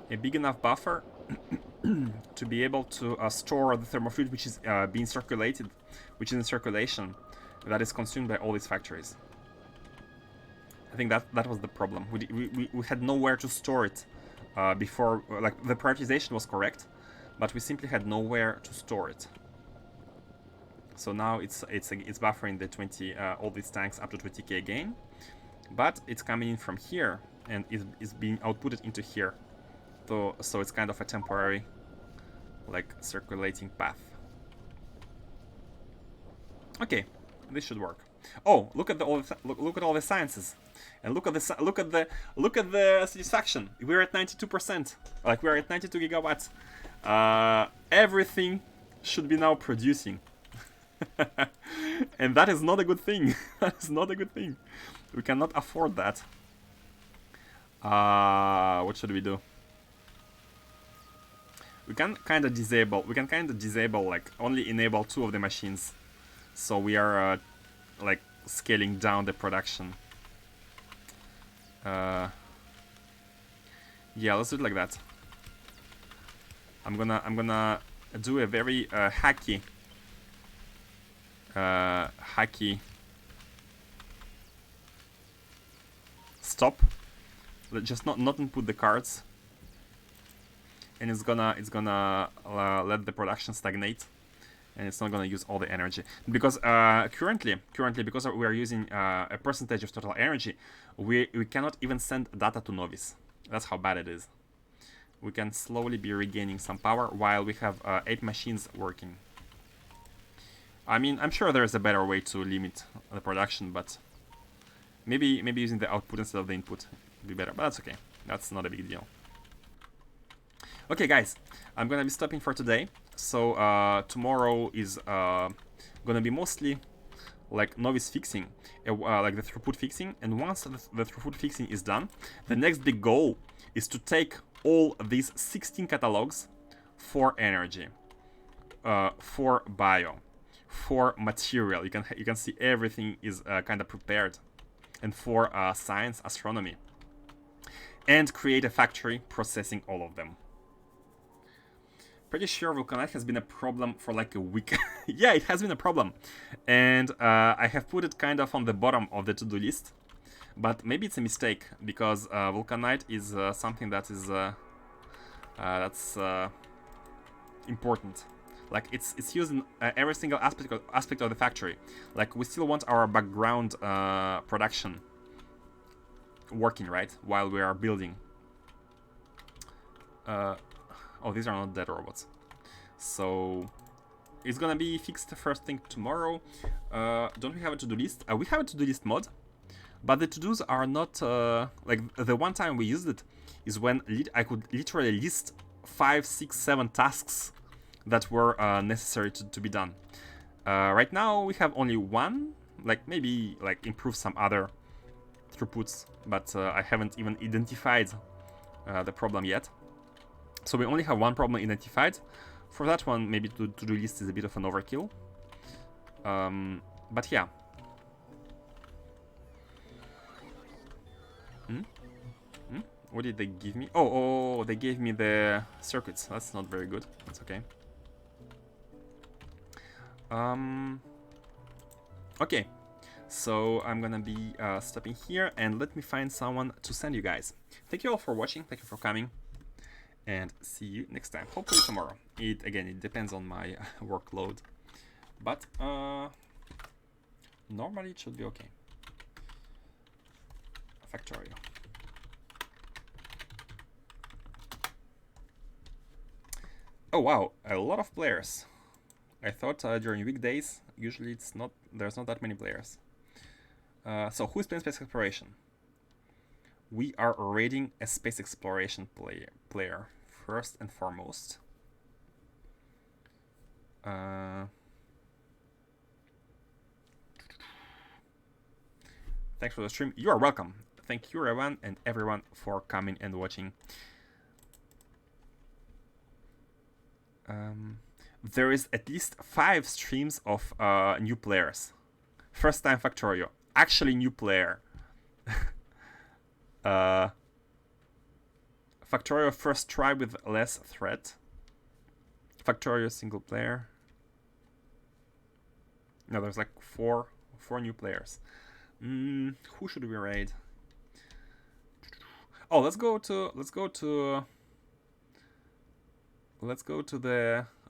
Speaker 1: A big enough buffer to be able to store the thermal fluid which is being circulated, which is in circulation, that is consumed by all these factories. I think that was the problem. We had nowhere to store it before. Like, the prioritization was correct, but we simply had nowhere to store it. So now it's buffering the 20 all these tanks up to 20k again, but it's coming in from here and is being outputted into here. So it's kind of a temporary, like, circulating path. Okay, this should work. Oh, look at look at all the sciences, and look at the satisfaction. We're at 92%. Like, we're at 92 gigawatts. Everything should be now producing, and that is not a good thing. That is not a good thing. We cannot afford that. What should we do? We can kind of disable. Like, only enable 2 of the machines. So we are like scaling down the production. Yeah, let's do it like that. I'm gonna do a very hacky stop. Just not input the cards. And it's gonna let the production stagnate, and it's not gonna use all the energy, because currently because we are using a percentage of total energy, we cannot even send data to Novice. That's how bad it is. We can slowly be regaining some power while we have 8 machines working. I mean, I'm sure there's a better way to limit the production, but maybe using the output instead of the input would be better. But that's okay. That's not a big deal. Okay, guys, I'm gonna be stopping for today. So tomorrow is gonna be mostly like Novice fixing, like the throughput fixing. And once the throughput fixing is done, the next big goal is to take all these 16 catalogs for energy, for bio, for material. You can see everything is kind of prepared, and for science, astronomy. and create a factory processing all of them. Pretty sure Vulcanite has been a problem for like a week. Yeah, it has been a problem. And I have put it kind of on the bottom of the to-do list. But maybe it's a mistake, because Vulcanite is something that is that's important. Like it's used in every single aspect of the factory. Like we still want our background production working, right, while we are building. Oh, these are not dead robots. So it's gonna be fixed first thing tomorrow. Don't we have a to-do list? We have a to-do list mod, but the to-dos are not like the one time we used it is when I could literally list 5, 6, 7 tasks that were necessary to be done. Right now we have only one, like maybe like improve some other throughputs, but I haven't even identified the problem yet. So we only have one problem identified. For that one, maybe to-do list is a bit of an overkill. But yeah. What did they give me? Oh, they gave me the circuits. That's not very good. That's okay. Okay. So I'm gonna be stopping here, and let me find someone to send you guys. Thank you all for watching. Thank you for coming. And see you next time, hopefully tomorrow. It depends on my workload, but normally it should be okay. Factorio. Oh wow, a lot of players. I thought during weekdays usually there's not that many players. So who's playing Space Exploration? We are raiding a Space Exploration player. First and foremost. Thanks for the stream. You are welcome. Thank you everyone for coming and watching. There is at least 5 streams of new players. First time Factorio. Actually new player. Factorio first try with less threat. Factorio single player. No, there's like four new players. Who should we raid? Oh, let's go to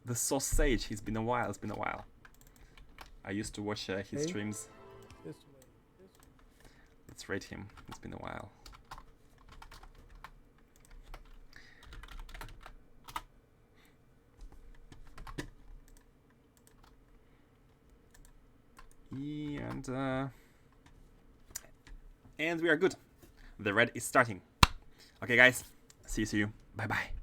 Speaker 1: the Sausage. It's been a while. I used to watch his streams. Let's raid him. It's been a while. And we are good. The raid is starting. Okay, guys. See you. Bye-bye.